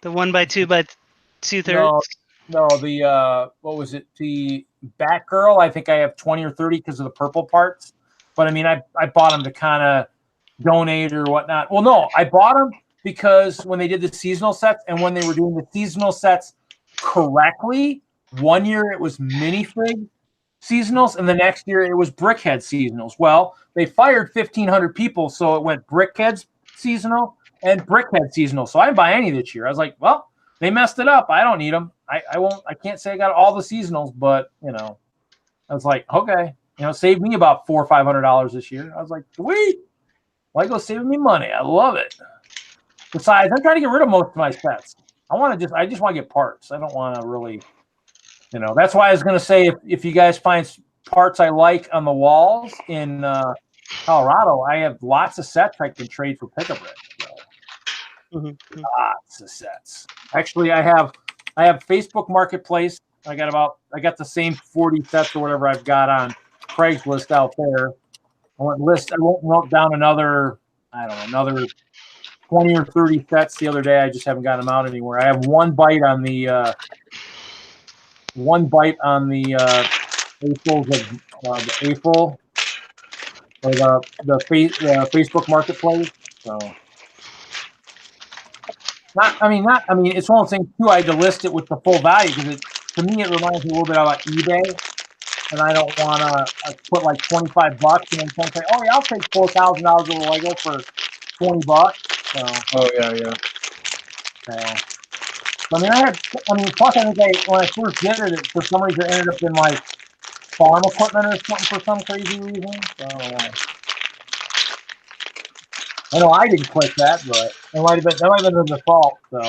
1x2 by 2/3. No, the what was it? The Batgirl. I think I have 20 or 30 because of the purple parts. But I mean, I bought them to kind of donate or whatnot. Well, no, I bought them because when they did the seasonal sets and when they were doing the seasonal sets correctly, one year it was minifig seasonals and the next year it was brickhead seasonals. Well, they fired 1,500 people, so it went brickheads seasonal and brickhead seasonal. So I didn't buy any this year. I was like, well, they messed it up. I don't need them. I can't say I got all the seasonals, but I was like, okay, saved me about $400 or $500 this year. I was like, sweet. Lego saving me money. I love it. Besides, I'm trying to get rid of most of my sets. I just want to get parts. I don't want to really, that's why I was going to say if you guys find parts I like on the walls in Colorado, I have lots of sets I can trade for Pick-a-Brick. Lots of sets. Actually, I have Facebook Marketplace. I got the same 40 sets or whatever I've got on Craigslist out there. I won't note down another 20 or 30 sets the other day. I just haven't gotten them out anywhere. I have one bite on the AFOLs of the AFOL or the Facebook Marketplace. So, I mean, it's one of those things too. I had to list it with the full value because to me it reminds me a little bit about eBay, and I don't want to put like $25 and then someone say, "Oh yeah, I'll take $4,000 of Lego for $20." So, Oh yeah. I mean, plus I think when I first did it, for some reason it ended up in like farm equipment or something for some crazy reason. So I know I didn't click that, but that might have been the default. So,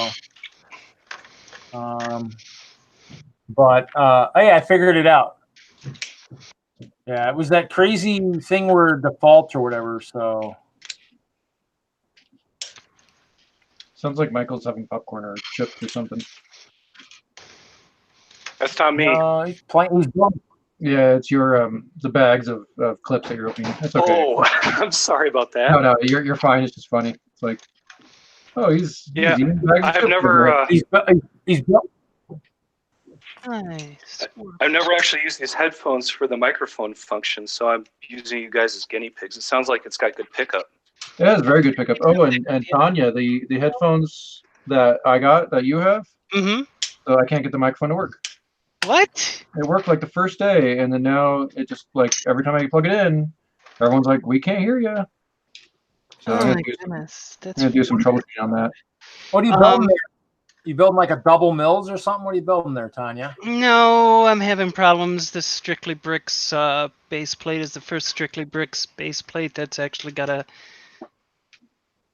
yeah, I figured it out. Yeah, it was that crazy thing where default or whatever. So. Sounds like Michael's having popcorn or chips or something. That's not me. He's playing. He's drunk. Yeah, it's your the bags of clips that you're opening. It's okay. Oh, I'm sorry about that. No, you're fine. It's just funny. It's like, oh, he's eating bags of I've chips never. over He's drunk. Nice. I've never actually used these headphones for the microphone function, so I'm using you guys as guinea pigs. It sounds like it's got good pickup. It has very good pickup. Oh, and Tanya, the headphones that I got that you have, so I can't get the microphone to work. What? It worked like the first day, and then now it just like every time I plug it in, everyone's like, "We can't hear you." So Oh I'm my gonna goodness. I'm gonna do some troubleshooting on that. What are you building there? You building like a double mills or something? What are you building there, Tanya? No, I'm having problems. The Strictly Bricks base plate is the first Strictly Bricks base plate that's actually got a.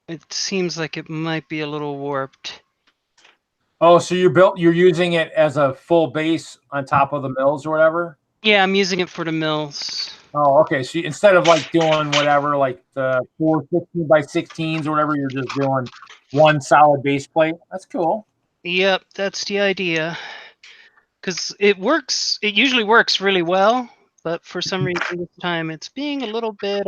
It seems like it might be a little warped. Oh, so you're using it as a full base on top of the mills or whatever? Yeah, I'm using it for the mills. Oh, okay. So instead of like doing whatever, like the 4 16x16s or whatever, you're just doing one solid base plate. That's cool. Yep, that's the idea. Because it works. It usually works really well, but for some reason this time it's being a little bit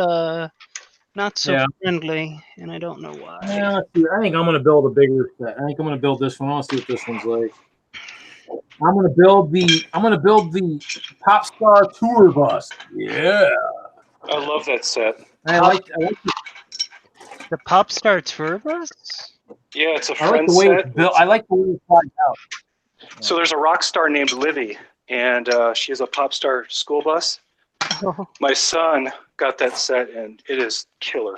not so friendly, and I don't know why. Yeah, let's see. I think I'm gonna build a bigger set. I think I'm gonna build this one. I want to see what this one's like. I'm gonna build the Pop Star Tour Bus. Yeah. I love that set. I like the Pop Star Tour Bus. Yeah, it's a I like friend the way set. it's built. I like the way it slides out. So there's a rock star named Livy, and she has a pop star school bus. My son got that set, and it is killer.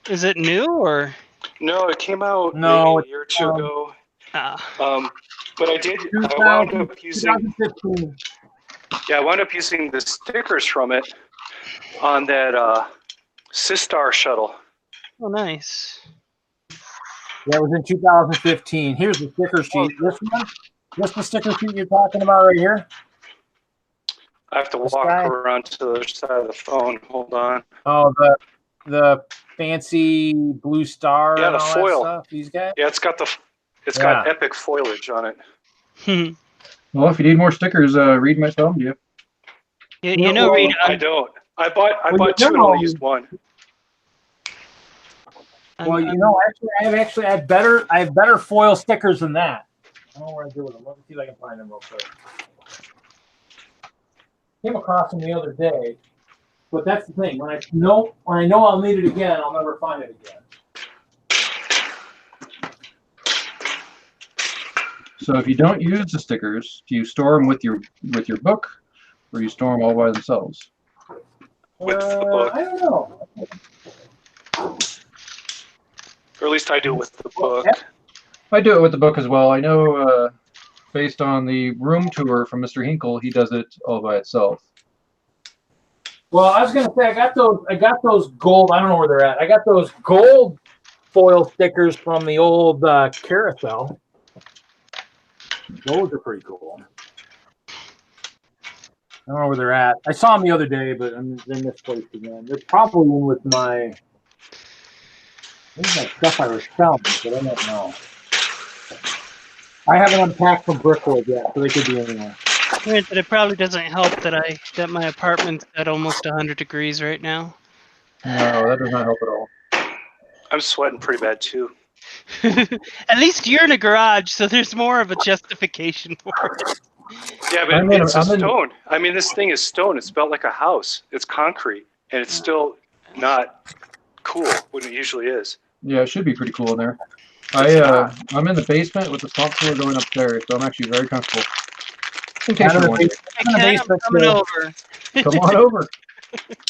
Is it new or? No, it came out maybe a year or two ago. But I wound up using. Yeah, I wound up using the stickers from it on that Sistar shuttle. Oh, nice. That was in 2015. Here's the sticker sheet. This one. What's the sticker sheet you're talking about right here? I have to walk around to the other side of the phone. Hold on. Oh, the fancy blue star. Yeah, and the all foil. That stuff. These guys. Yeah, it's got epic foliage on it. Well, if you need more stickers, Reed might sell them to you. You know, Reed. I don't. I bought two and only used one. Well, you know, actually, I have better foil stickers than that. I don't know where I do with them. Let me see if I can find them real quick. Came across them the other day, but that's the thing. When I know I'll need it again, I'll never find it again. So if you don't use the stickers, do you store them with your book, or you store them all by themselves? With the book. I don't know. Or at least I do with the book. I do it with the book as well. I know, based on the room tour from Mr. Hinkle, he does it all by itself. Well, I was gonna say I got those gold. I don't know where they're at. I got those gold foil stickers from the old carousel. Those are pretty cool. I don't know where they're at. I saw them the other day, but they're misplaced again. They're probably in with my. This is like stuff I was selling, but I don't know. I haven't unpacked from Brickwood yet, so they could be anywhere. Granted, it probably doesn't help that my apartment's at almost 100 degrees right now. No, that does not help at all. I'm sweating pretty bad too. At least you're in a garage, so there's more of a justification for it. Yeah, but it's a stone. I mean, this thing is stone. It's built like a house. It's concrete, and it's still not cool when it usually is. Yeah, it should be pretty cool in there. I'm in the basement with the swamp cooler going upstairs, so I'm actually very comfortable. In case you're wondering. I'm in the basement. I'm coming over. Come on over.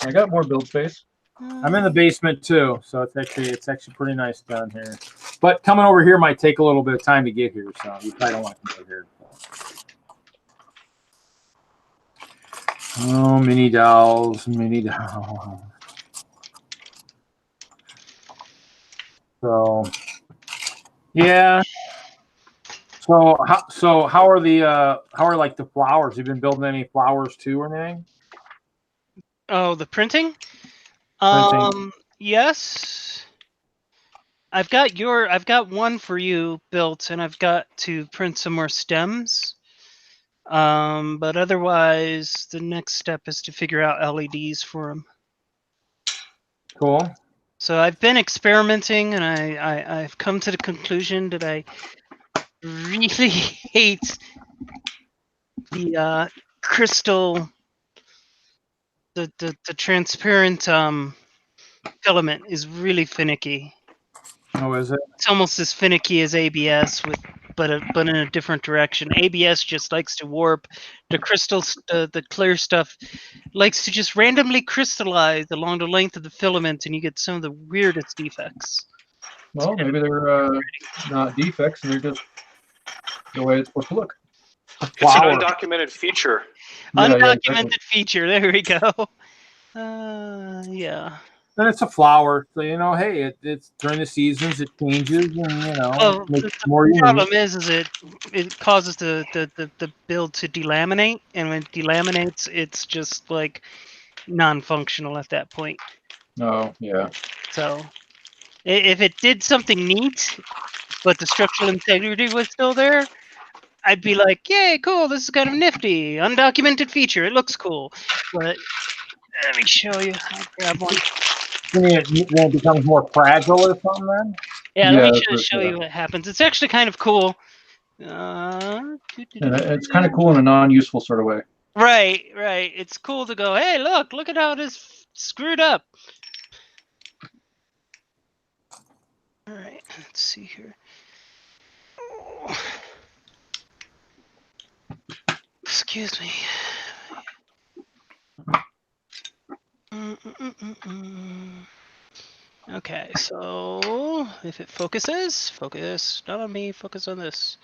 I got more build space. I'm in the basement too, so it's actually pretty nice down here. But coming over here might take a little bit of time to get here, so you probably don't want to come over here. Oh, mini dolls. So, yeah. So how are like the flowers? You been building any flowers too or anything? Oh, the printing? Yes. I've got one for you built, and I've got to print some more stems. But otherwise, the next step is to figure out LEDs for them. Cool. So I've been experimenting, and I've come to the conclusion that I really hate the crystal, the transparent filament is really finicky. Oh, is it? It's almost as finicky as ABS, but in a different direction. ABS just likes to warp. The crystals, the clear stuff, likes to just randomly crystallize along the length of the filament, and you get some of the weirdest defects. Well, maybe they're not defects, and they're just the way it's supposed to look. It's an undocumented feature. Undocumented feature. There we go. Yeah. Then it's a flower, so hey, it's during the seasons it changes, and makes it more unique. The problem is it causes the build to delaminate, and when it delaminates, it's just like non-functional at that point. Oh, yeah. So if it did something neat, but the structural integrity was still there, I'd be like, yay, cool, this is kind of nifty. Undocumented feature, it looks cool. But let me show you. I'll grab one. It becomes more fragile or something then? Yeah, let me just show you what happens. It's actually kind of cool. It's kind of cool in a non-useful sort of way. Right. It's cool to go, hey, look at how it is screwed up. All right, let's see here. Oh. Excuse me. Okay, so if it focuses, focus not on me, focus on this.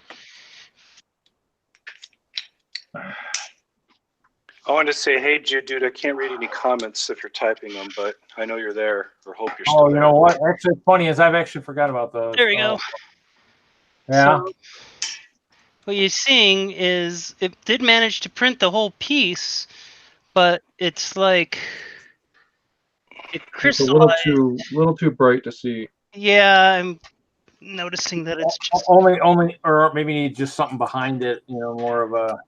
I wanted to say, hey, dude, I can't read any comments if you're typing them, but I know you're there, or hope you're still there. Oh, you know what? Actually, funny is I've actually forgot about those. There we go. Yeah. So, what you're seeing is it did manage to print the whole piece, but it's like it crystallized. It's a little too bright to see. Yeah, I'm noticing that it's just only, or maybe need just something behind it. More of a.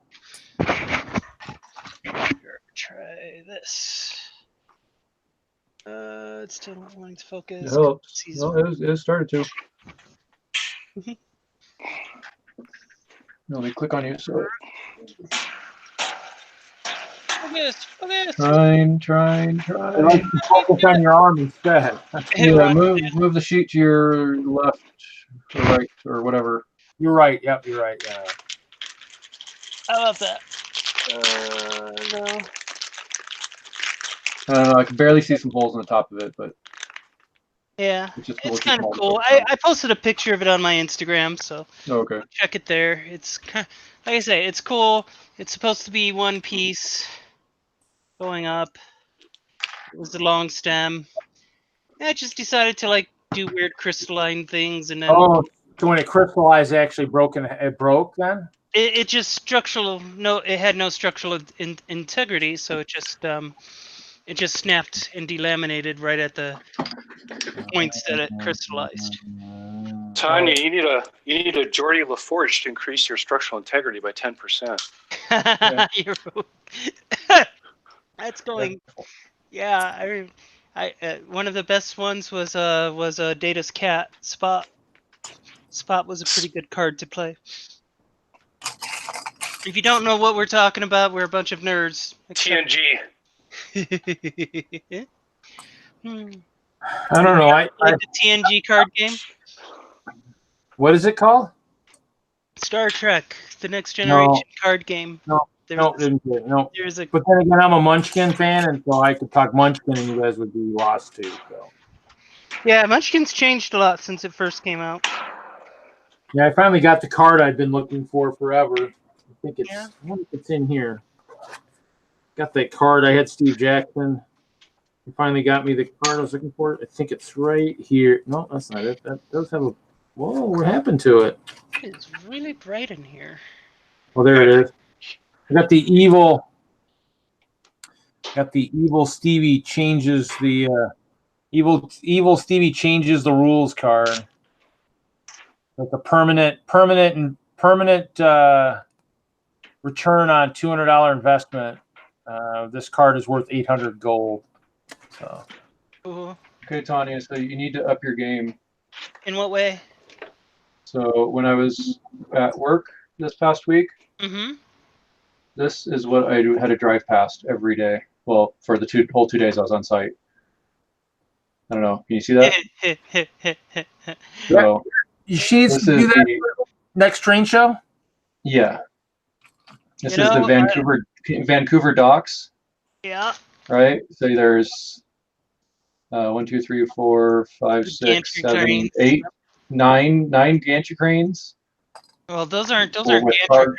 Try this. It's still not wanting to focus. It helps. No, it started to. No, let me click on you. So. Focus. Trying. Like to focus on your arm instead. Yeah, move the sheet to your left or right or whatever. You're right. Yep, you're right. Yeah. I love that. No. I don't know. I can barely see some holes in the top of it, but yeah, it's kind of cool. I posted a picture of it on my Instagram, so okay. Check it there. It's kind of, like I say, it's cool. It's supposed to be one piece going up. It was the long stem. I just decided to do weird crystalline things, and then so when it crystallized, it actually it broke then. It just structural. No, it had no structural integrity, so it just snapped and delaminated right at the points that it crystallized. Tanya, you need a Geordie LaForge to increase your structural integrity by 10%. That's going. Yeah, I one of the best ones was Data's cat Spot. Spot was a pretty good card to play. If you don't know what we're talking about, we're a bunch of nerds. TNG. I don't know. I Played the TNG card game. what is it called? Star Trek: The Next Generation card game. No, didn't do it. No. There's a But then again, I'm a Munchkin fan, and so I could talk Munchkin, and you guys would be lost too. So. yeah, Munchkin's changed a lot since it first came out. Yeah, I finally got the card I've been looking for forever. I think it's I wonder if it's in here. Got that card. I had Steve Jackson. He finally got me the card I was looking for. I think it's right here. No, that's not it. That does have a. Whoa, what happened to it? It's really bright in here. Well, there it is. I got the evil. Got the evil Stevie changes the evil Stevie changes the rules card. Like a permanent return on $200 investment. This card is worth 800 gold. So. Okay, Tanya. So you need to up your game. In what way? So when I was at work this past week, this is what I had to drive past every day. Well, for the whole 2 days I was on site. I don't know. Can you see that? So, she needs to do that next train show? Yeah. This is the Vancouver docks. Yeah. Right? So there's 1, 2, 3, 4, 5, 6, 7, 8, 9 gantry cranes. Well, those aren't gantry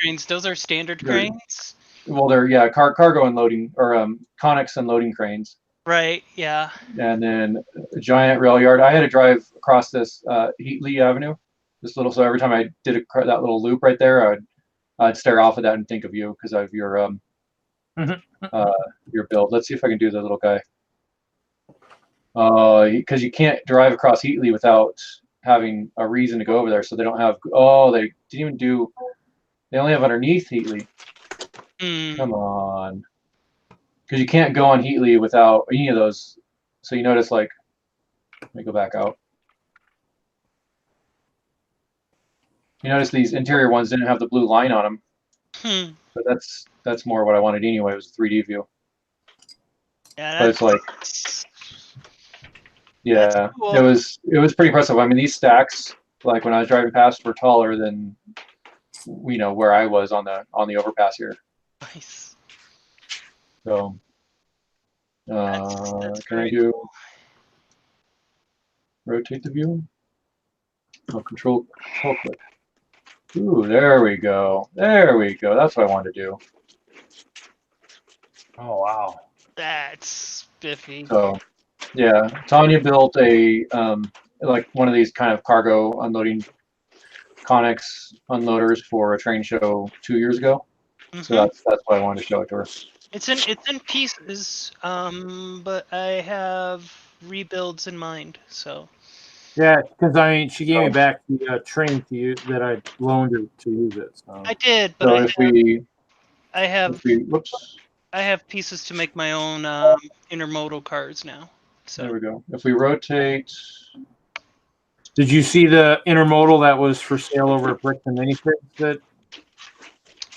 cranes. Those are standard cranes. Well, they're cargo and loading, or conics and loading cranes. Right. Yeah. And then a giant rail yard. I had to drive across this Heatley Avenue, this little. So every time I did that little loop right there, I'd stare off of that and think of you because of your build. Let's see if I can do the little guy. Because you can't drive across Heatley without having a reason to go over there. So they don't have. Oh, they didn't even do. They only have underneath Heatley. Come on. Because you can't go on Heatley without any of those. So you notice, like, let me go back out. You notice these interior ones didn't have the blue line on them. But that's more what I wanted anyway. It was a 3D view. Yeah, but it's like, yeah, cool. it was pretty impressive. I mean, these stacks, like when I was driving past, were taller than where I was on the overpass here. Nice. So, that's can I do rotate the view? Oh, control click. Ooh, there we go. There we go. That's what I wanted to do. Oh, wow. That's spiffy. So, yeah, Tanya built a like one of these kind of cargo unloading conics unloaders for a train show 2 years ago. So that's why I wanted to show it to her. It's in pieces, but I have rebuilds in mind. So. Yeah, because I mean, she gave me back the train to use that I loaned her to use it. So. I did, but I have pieces to make my own intermodal cars now. So. There we go. If we rotate. Did you see the intermodal that was for sale over at Bricks and Mini Bricks that?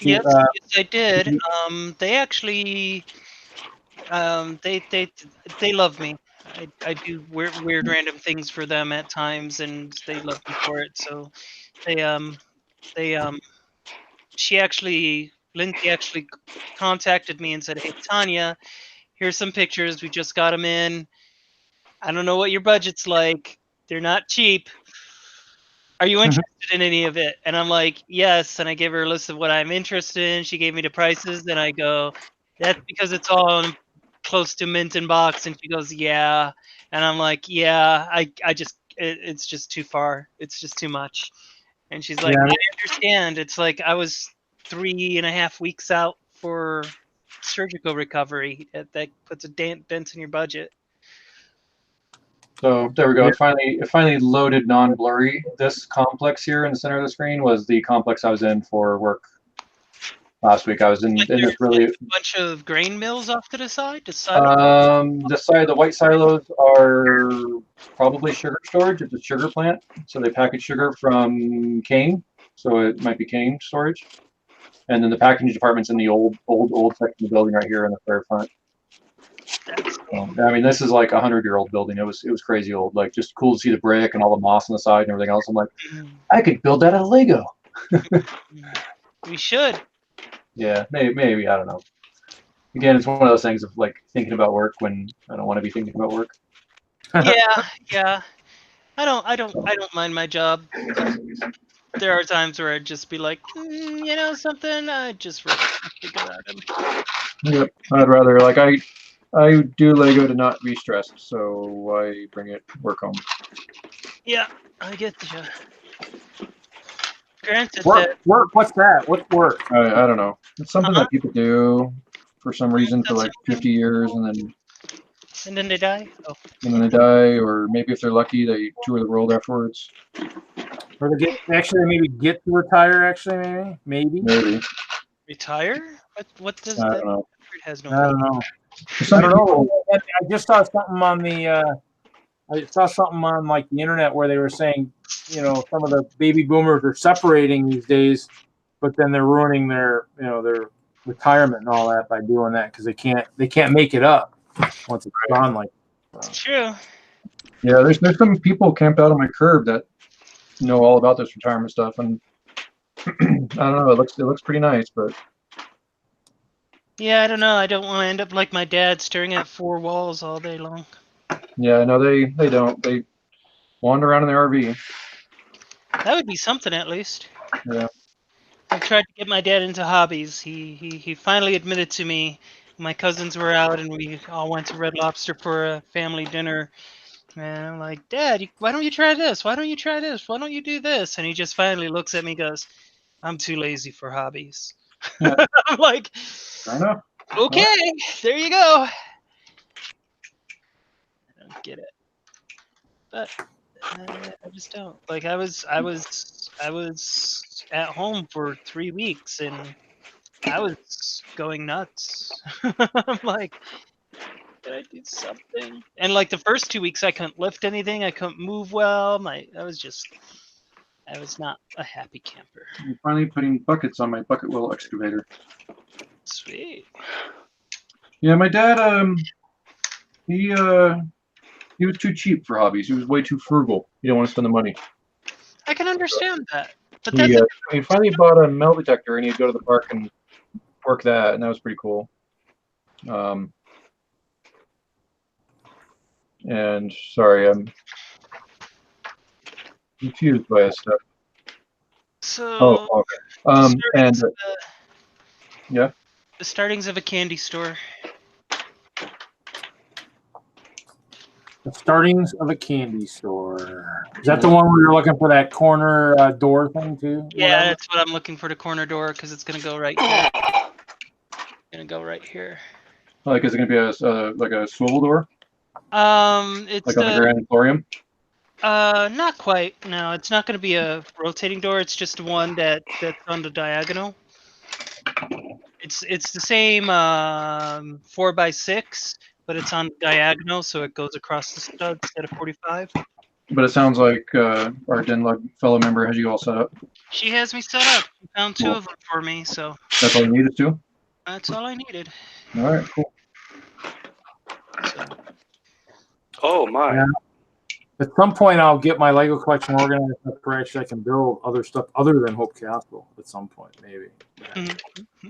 Yes, I did. They actually, they love me. I do weird random things for them at times, and they love me for it. So, Lindsay actually contacted me and said, "Hey, Tanya, here's some pictures. We just got them in. I don't know what your budget's like. They're not cheap. Are you interested in any of it?" And I'm like, yes. And I gave her a list of what I'm interested in. She gave me the prices. Then I go, that's because it's all close to mint in box. And she goes, yeah. And I'm like, yeah, it's just too far. It's just too much. And she's like, I understand. It's like I was 3.5 weeks out for surgical recovery. That puts a dent in your budget. So there we go. It finally loaded non-blurry. This complex here in the center of the screen was the complex I was in for work. last week. I was in this really. A bunch of grain mills off to the side. The white silos are probably sugar storage. It's a sugar plant, so they package sugar from cane. So it might be cane storage. And then the packaging department's in the old section of the building right here in the very front. I mean, this is like 100-year-old building. It was crazy old. Like, just cool to see the brick and all the moss on the side and everything else. I'm like, I could build that out of Lego. We should. Yeah, maybe I don't know. Again, it's one of those things of like thinking about work when I don't want to be thinking about work. Yeah. I don't mind my job. There are times where I'd just be like, you know something, I just really think about it. Yep, I'd rather like I do Lego to not be stressed, so I bring it work home. Yeah, I get you. Granted, Work. What's that? What's work? I don't know. It's something that people do for some reason for like 50 years, and then they die. Oh. And then they die, or maybe if they're lucky, they tour the world afterwards. Or they maybe get to retire. Actually, maybe. Retire? What does I that? don't know. It has no. I don't know. Some people, I just saw something on the. I saw something on like the internet where they were saying, you know, some of the baby boomers are separating these days, but then they're ruining their retirement and all that by doing that because they can't make it up once it's gone. Like, It's true. Yeah, there's some people camped out on my curb that know all about this retirement stuff, and I don't know. It looks pretty nice, but Yeah, I don't know. I don't want to end up like my dad, staring at four walls all day long. yeah, no, they don't. They wander around in their RV. That would be something, at least. Yeah. I've tried to get my dad into hobbies. He finally admitted to me. My cousins were out, and we all went to Red Lobster for a family dinner. And I'm like, Dad, why don't you try this? Why don't you try this? Why don't you do this? And he just finally looks at me and goes, I'm too lazy for hobbies. Yeah. I'm like, Fair enough. okay, there you go. I don't get it. But I just don't. Like, I was at home for 3 weeks, and I was going nuts. I'm like, can I do something? And like the first 2 weeks, I couldn't lift anything. I couldn't move well. I was not a happy camper. I'm finally putting buckets on my bucket wheel excavator. Sweet. Yeah, my dad, he was too cheap for hobbies. He was way too frugal. He didn't want to spend the money. I can understand that. But that's He finally bought a metal detector, and he'd go to the park and work that, and that was pretty cool. And sorry, I'm confused by his stuff. So. Okay. Yeah. The startings of a candy store. The startings of a candy store. Is that the one where you're looking for that corner door thing too? Yeah, Whatever? that's what I'm looking for, the corner door, because it's gonna go right here. Gonna go right here. Like, is it gonna be a swivel door? It's like on the Grand Emporium? Not quite. No, it's not gonna be a rotating door. It's just one that's on the diagonal. It's the same 4x6, but it's on diagonal, so it goes across the stud instead of 45. But it sounds like our DENLUG fellow member has you all set up. She has me set up. She found two of them for me, so. That's all you needed to? That's all I needed. All right, cool. Oh my. Yeah. At some point, I'll get my Lego collection organized where actually I can build other stuff other than Hope Castle. At some point, maybe.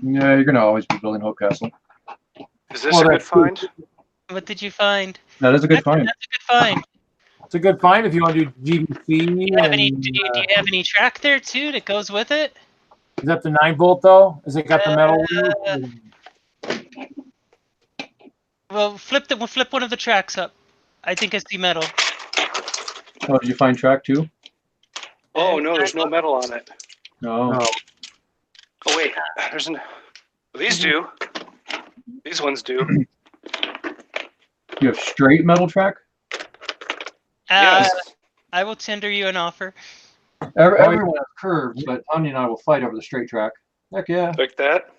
Yeah, you're gonna always be building Hope Castle. Is this a good find? What did you find? That is a good find. That's a good find. It's a good find if you want to do GDC. Do you have any track there too that goes with it? Is that the 9-volt though? Is it got the metal? Well, flip one of the tracks up. I think it's the metal. Oh, did you find track 2? Oh no, there's no metal on it. No. Oh wait, these do. These ones do. You have straight metal track? Yes. I will tender you an offer. Everyone has curves, but Tanya and I will fight over the straight track. Heck yeah. Like that?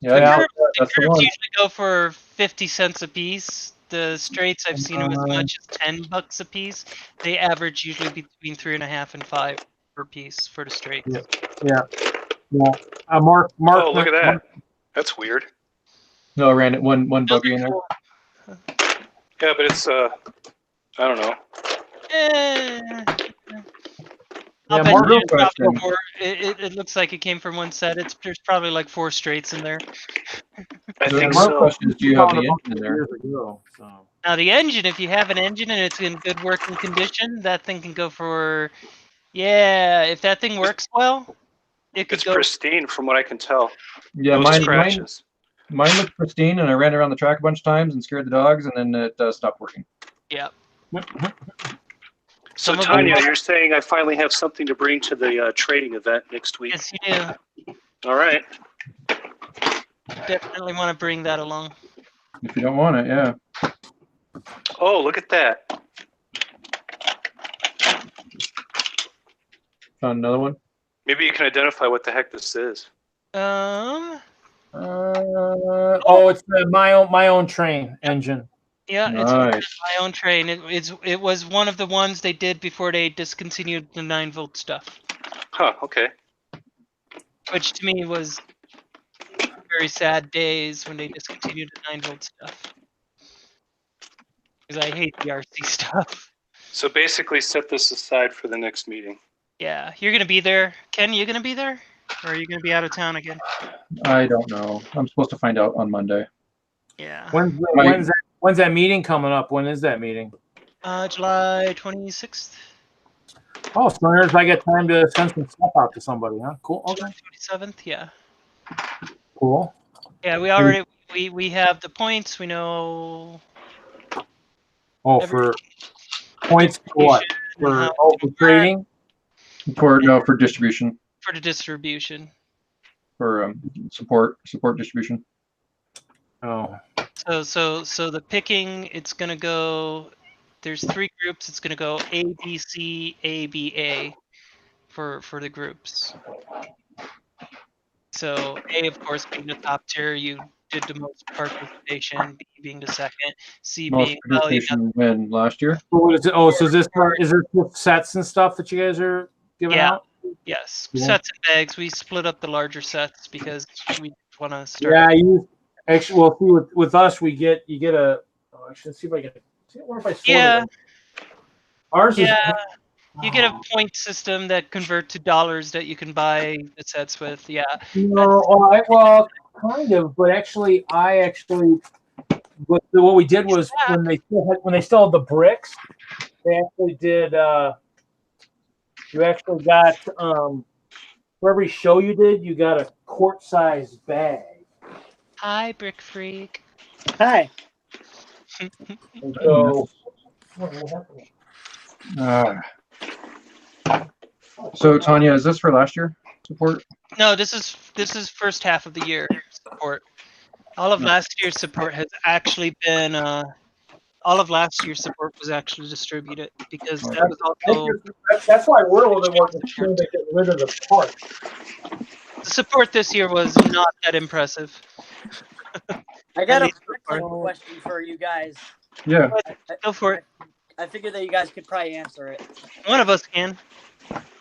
Yeah, The yeah, curves, that's the one. usually go for 50 cents a piece. The straights I've seen them as much as $10 a piece. They average usually between 3.5 and 5 per piece for the straights. Yeah. Mark. Oh, look at that. That's weird. No, I ran it one buggy in there. Yeah, but it's I don't know. I'll Yeah, bet Mark, you real it's probably question. four- it looks like it came from one set. There's probably like 4 straights in there. I The think real so. question is, do you have the engine in there? Years ago, so. Now the engine, if you have an engine and it's in good working condition, that thing can go for, if that thing works well, it could It's go. pristine from what I can tell. Yeah, No scratches. mine looked pristine, and I ran around the track a bunch of times and scared the dogs, and then it stopped working. Yeah. So Some of Tanya, them- you're saying I finally have something to bring to the trading event next week? Yes, you do. All right. Definitely want to bring that along. If you don't want it, yeah. Oh, look at that. Found another one. Maybe you can identify what the heck this is. It's my own train engine. Yeah, Nice. it's my own train. It was one of the ones they did before they discontinued the 9-volt stuff, Huh, okay. which to me was very sad days when they discontinued the 9-volt stuff. Because I hate the RC stuff. So basically set this aside for the next meeting. Yeah, you're gonna be there. Ken, you gonna be there? Or are you gonna be out of town again? I don't know. I'm supposed to find out on Monday. Yeah. When's that meeting coming up? When is that meeting? July 26th. Oh, so there's I get time to send some stuff out to somebody, huh? Cool. Okay. July 27th, yeah. Cool. Yeah, we already we have the points. We know. Oh, for points for what? For trading? For distribution. For the distribution. For support distribution. Oh. So the picking, it's gonna go. There's 3 groups. It's gonna go A, B, C, A, B, A, for the groups. So A, of course, being the top tier, you did the most participation. B being the second. C Most being participation win last year. So what is it? Oh, so is this sets and stuff that you guys are giving Yeah. out? Yes, Cool. sets and bags. We split up the larger sets because we want to start. Yeah, actually, well, see, with us, you get a. Oh, actually, let's see if I can. What if I sort it? Ours is. You get a point system that convert to dollars that you can buy the sets with. Yeah. No, well, kind of, but actually, what we did was when they still had the bricks, they actually did. You actually got for every show you did, you got a quart-sized bag. Hi, BrickFreak. Hi. And so, what happened? So Tanya, is this for last year support? No, this is first half of the year support. All of last year's support has actually been. All of last year's support was actually distributed because that was also. That's why we're a little bit more concerned to get rid of the part. The support this year was not that impressive. I got At a least question for you guys. Yeah. Go for it. I figured that you guys could probably answer it. One of us can.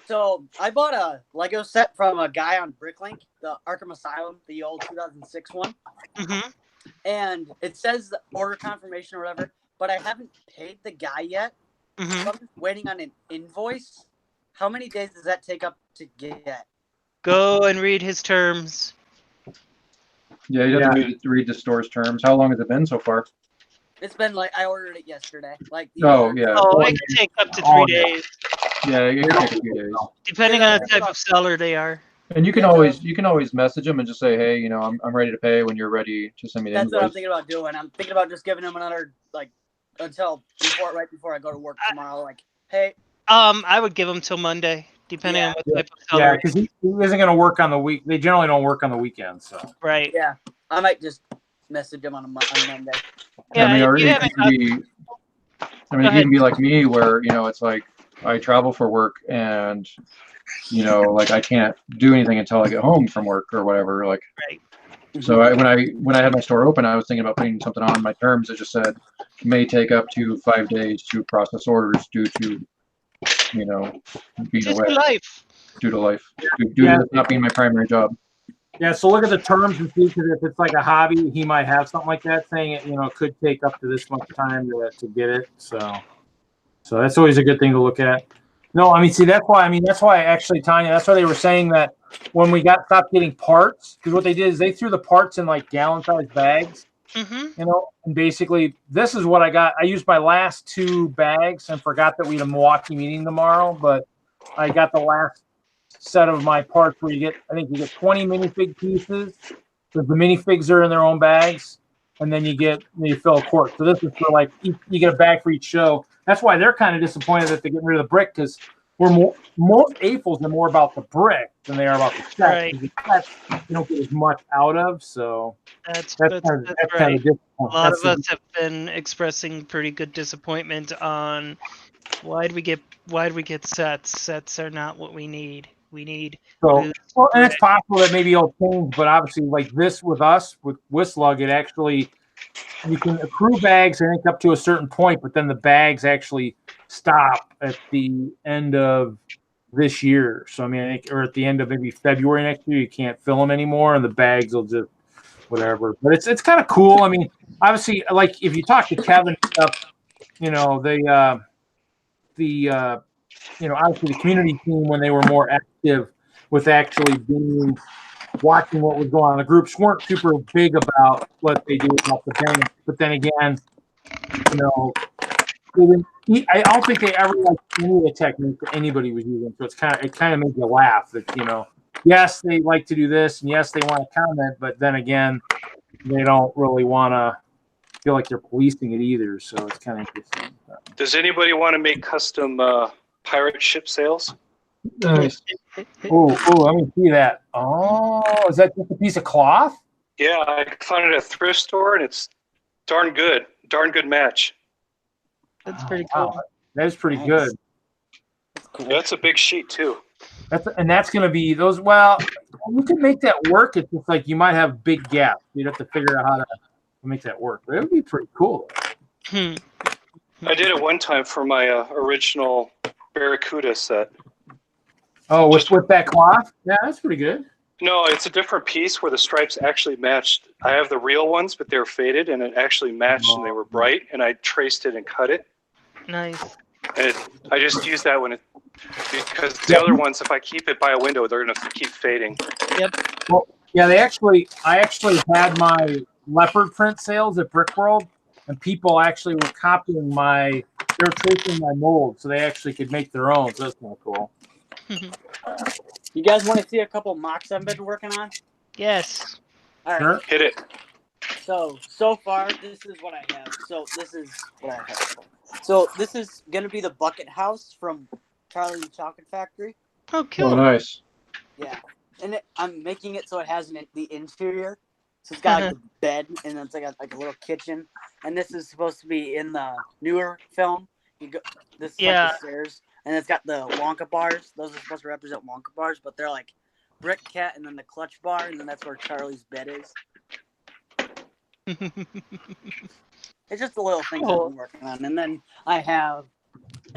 So I bought a Lego set from a guy on Bricklink, the Arkham Asylum, the old 2006 one. Mm-hmm. And it says the order confirmation or whatever, but I haven't paid the guy yet. Mm-hmm. So I'm just waiting on an invoice. How many days does that take up to get? Go and read his terms. Yeah, you have to read the store's terms. How long has it been so far? It's been like I ordered it yesterday. Like yeah. Oh, it can take up to 3 days. Yeah, it can take a few days. Depending on the type of seller they are. And you can always message them and just say, hey, I'm ready to pay when you're ready to send me the That's invoice. what I'm thinking about doing. I'm thinking about just giving him another right before I go to work tomorrow. Like, hey. I would give him till Monday, depending on what type of seller. Yeah, because he isn't going to work on the week. They generally don't work on the weekends, so. Right. Yeah, I might just message him on Monday. Yeah, or it can be like me, where it's like I travel for work and like I can't do anything until I get home from work or whatever. Like, right. So when I had my store open, I was thinking about putting something on my terms that just said may take up to 5 days to process orders due to, you know, being Just away, life. due to life, due to this not being my primary job. Yeah, so look at the terms and see, because if it's like a hobby, he might have something like that saying it, it could take up to this much time to get it. So that's always a good thing to look at. No, I mean, see, that's why actually, Tanya, that's why they were saying that when we stopped getting parts, because what they did is they threw the parts in like gallon-sized bags, and basically this is what I got. I used my last 2 bags and forgot that we had a Milwaukee meeting tomorrow, but I got the last set of my parts where I think you get 20 minifig pieces, because the minifigs are in their own bags, and then you fill a quart. So this is for like, you get a bag for each show. That's why they're kind of disappointed that they're getting rid of the brick, because most AFOLs are more about the brick than they are about the set. Right. The sets you don't get as much out of, so that's kind of right. disappointing. A lot of us have been expressing pretty good disappointment on why'd we get sets. Sets are not what we need. We need and it's possible that maybe it'll change, but obviously, like this with us with WISLUG, it actually you can accrue bags, I think, up to a certain point, but then the bags actually stop at the end of this year. So I mean, I think, or at the end of maybe February next year, you can't fill them anymore, and the bags will just whatever. But it's kind of cool. I mean, obviously, like if you talk to Kevin and stuff, obviously the community team, when they were more active with actually watching what was going on, the groups weren't super big about what they do about the bank. But then again, I don't think they ever liked any of the techniques that anybody was using. So it kind of made you laugh that yes, they like to do this, and yes, they want to comment, but then again, they don't really want to feel like they're policing it either. So it's kind of interesting. Does anybody want to make custom pirate ship sails? Nice. Oh, let me see that. Oh, is that just a piece of cloth? Yeah, I found it at a thrift store, and it's darn good match. That's pretty cool. Wow. That is pretty good. Yeah, that's a big sheet too. That's going to be those. Well, you could make that work. It's just like you might have big gaps. You'd have to figure out how to make that work. But it would be pretty cool. I did it one time for my original Barracuda set. Oh, with that cloth? Yeah, that's pretty good. No, it's a different piece where the stripes actually matched. I have the real ones, but they were faded, and it actually matched, and they were bright, and I traced it and cut it. Nice. And I just use that because the other ones, if I keep it by a window, they're going to keep fading. Yep. Well, yeah, I actually had my leopard print sales at Brickworld, and people actually were copying they were tracing my mold, so they actually could make their own. So that's kind of cool. You guys want to see a couple mocks I've been working on? Yes. All right. Sure. Hit it. So far, this is what I have. So this is going to be the bucket house from Charlie and the Chocolate Factory. Oh, cool. Oh, nice. Yeah. And I'm making it so it has the interior. So it's got like the bed, and it's like a little kitchen. And this is supposed to be in the newer film. This is like the stairs. And it's got the Wonka bars. Those are supposed to represent Wonka bars, but they're like brick cat and then the clutch bar, and then that's where Charlie's bed is. It's just the little things I've been working on. And then I have,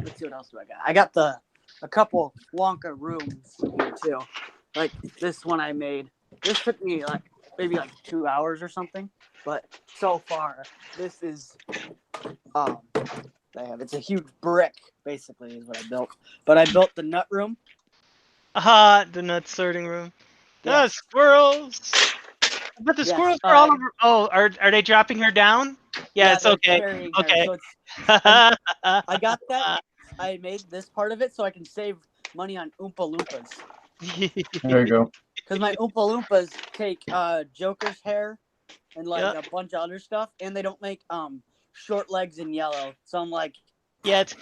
let's see, what else do I got? I got a couple Wonka rooms here too. Like this one I made. This took me maybe 2 hours or something. But so far, this is it's a huge brick, basically, is what I built. But I built the nut room. The nut sorting room. Yeah. The squirrels. But the squirrels are all over. Oh, are they dropping her down? Yeah, it's okay. Okay. So I got that. I made this part of it so I can save money on Oompa Loompas. There you go. Because my Oompa Loompas take Joker's hair and a bunch of other stuff, and they don't make short legs in yellow. So I'm like, there's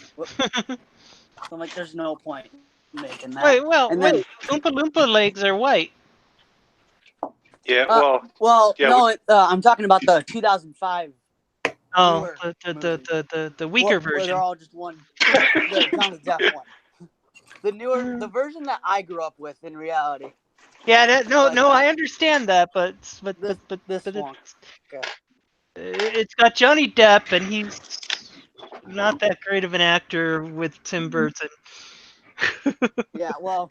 no point in making that. Wait, Oompa Loompa legs are white. Yeah, I'm talking about the 2005. Oh, the weaker version. Where they're all just one. The deaf one. The version that I grew up with in reality Yeah, no, I understand that, but This it, won't. Okay. it's got Johnny Depp, and he's not that great of an actor with Tim Burton. Yeah, well,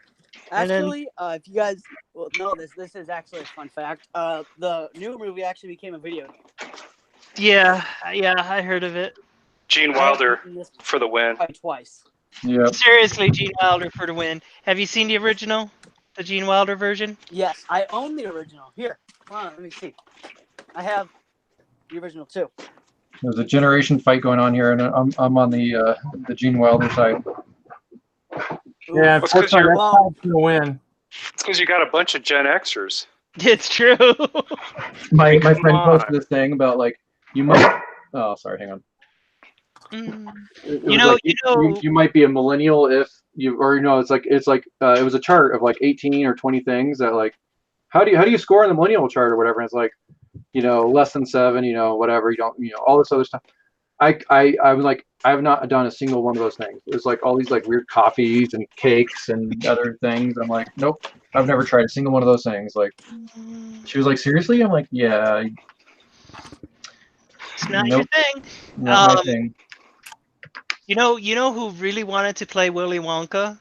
And then- actually, if you guys well know this is actually a fun fact. The new movie actually became a video game. Yeah, I heard of it. Gene I have Wilder beaten this for the win. fight twice. Yeah. Seriously, Gene Wilder for the win. Have you seen the original, the Gene Wilder version? Yes, I own the original. Here, come on, let me see. I have the original too. There's a generation fight going on here, and I'm on the Gene Wilder side. Yeah, That's 'cause unfortunately, you're- that's not gonna win. It's because you got a bunch of Gen Xers. It's true. My friend on. posted this thing about like you might. Oh, sorry, hang on. It You was know, like, you might be a millennial if you, or it's like it was a chart of like 18 or 20 things that like how do you score on the millennial chart or whatever. And it's like less than 7, whatever, you don't, all this other stuff. I was like, I have not done a single one of those things. It's like all these like weird coffees and cakes and other things. I'm like, nope, I've never tried a single one of those things. Like, she was like, seriously? I'm like, yeah. It's not Nope. your thing. Not my thing. You know who really wanted to play Willy Wonka?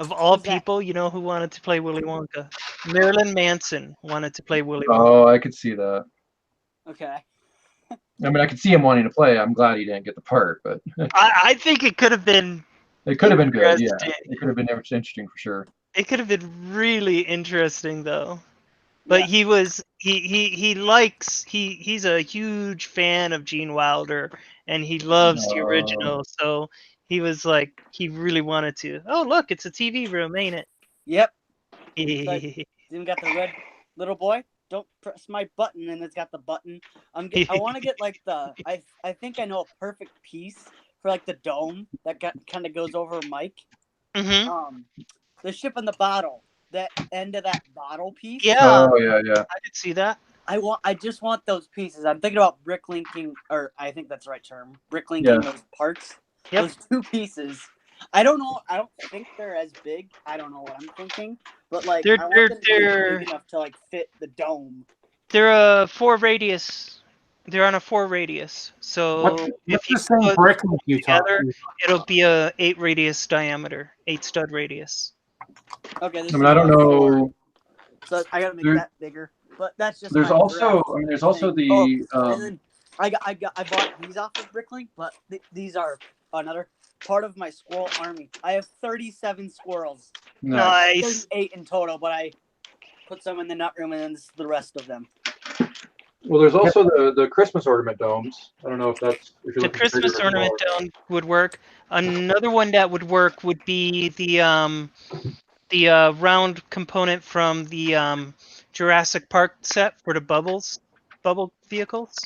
Of all people, you know who wanted to play Willy Wonka? Marilyn Manson wanted to play Willy Wonka. Oh, I could see that. Okay. I mean, I could see him wanting to play. I'm glad he didn't get the part, but I think it could have been. it could have been good. Yeah, interesting. it could have been interesting for sure. It could have been really interesting though. But he was he's a huge fan of Gene Wilder, and he loves the original. So he was like, he really wanted to. Oh look, it's a TV room, ain't it? Yep. Like, even got the red little boy. Don't press my button, and it's got the button. I want to get like the. I think I know a perfect piece for like the dome that kind of goes over Mike. Mm-hmm. The ship in the bottle. That end of that bottle piece. Yeah. Oh yeah. I could see that. I just want those pieces. I'm thinking about bricklinking, or I think that's the right term. Bricklinking those parts. Yep. Those 2 pieces. I don't know. I don't think they're as big. I don't know what I'm thinking, but like I want them to be big enough to like fit the dome. They're a 4 radius. They're on a 4 radius. So if you same brick you together, it'll be a 8 radius diameter, 8 stud radius. Okay. This I mean, I don't know. So I gotta make that bigger, but that's just. There's my also, draft I mean, there's also thing. the. And then I bought these off of Bricklink, but these are another part of my squirrel army. I have 37 squirrels. Nice. 38 in total, but I put some in the nut room, and then this is the rest of them. Well, there's also the Christmas ornament domes. I don't know if that's if you're The looking Christmas bigger or ornament smaller. dome would work. Another one that would work would be the round component from the Jurassic Park set for the bubble vehicles.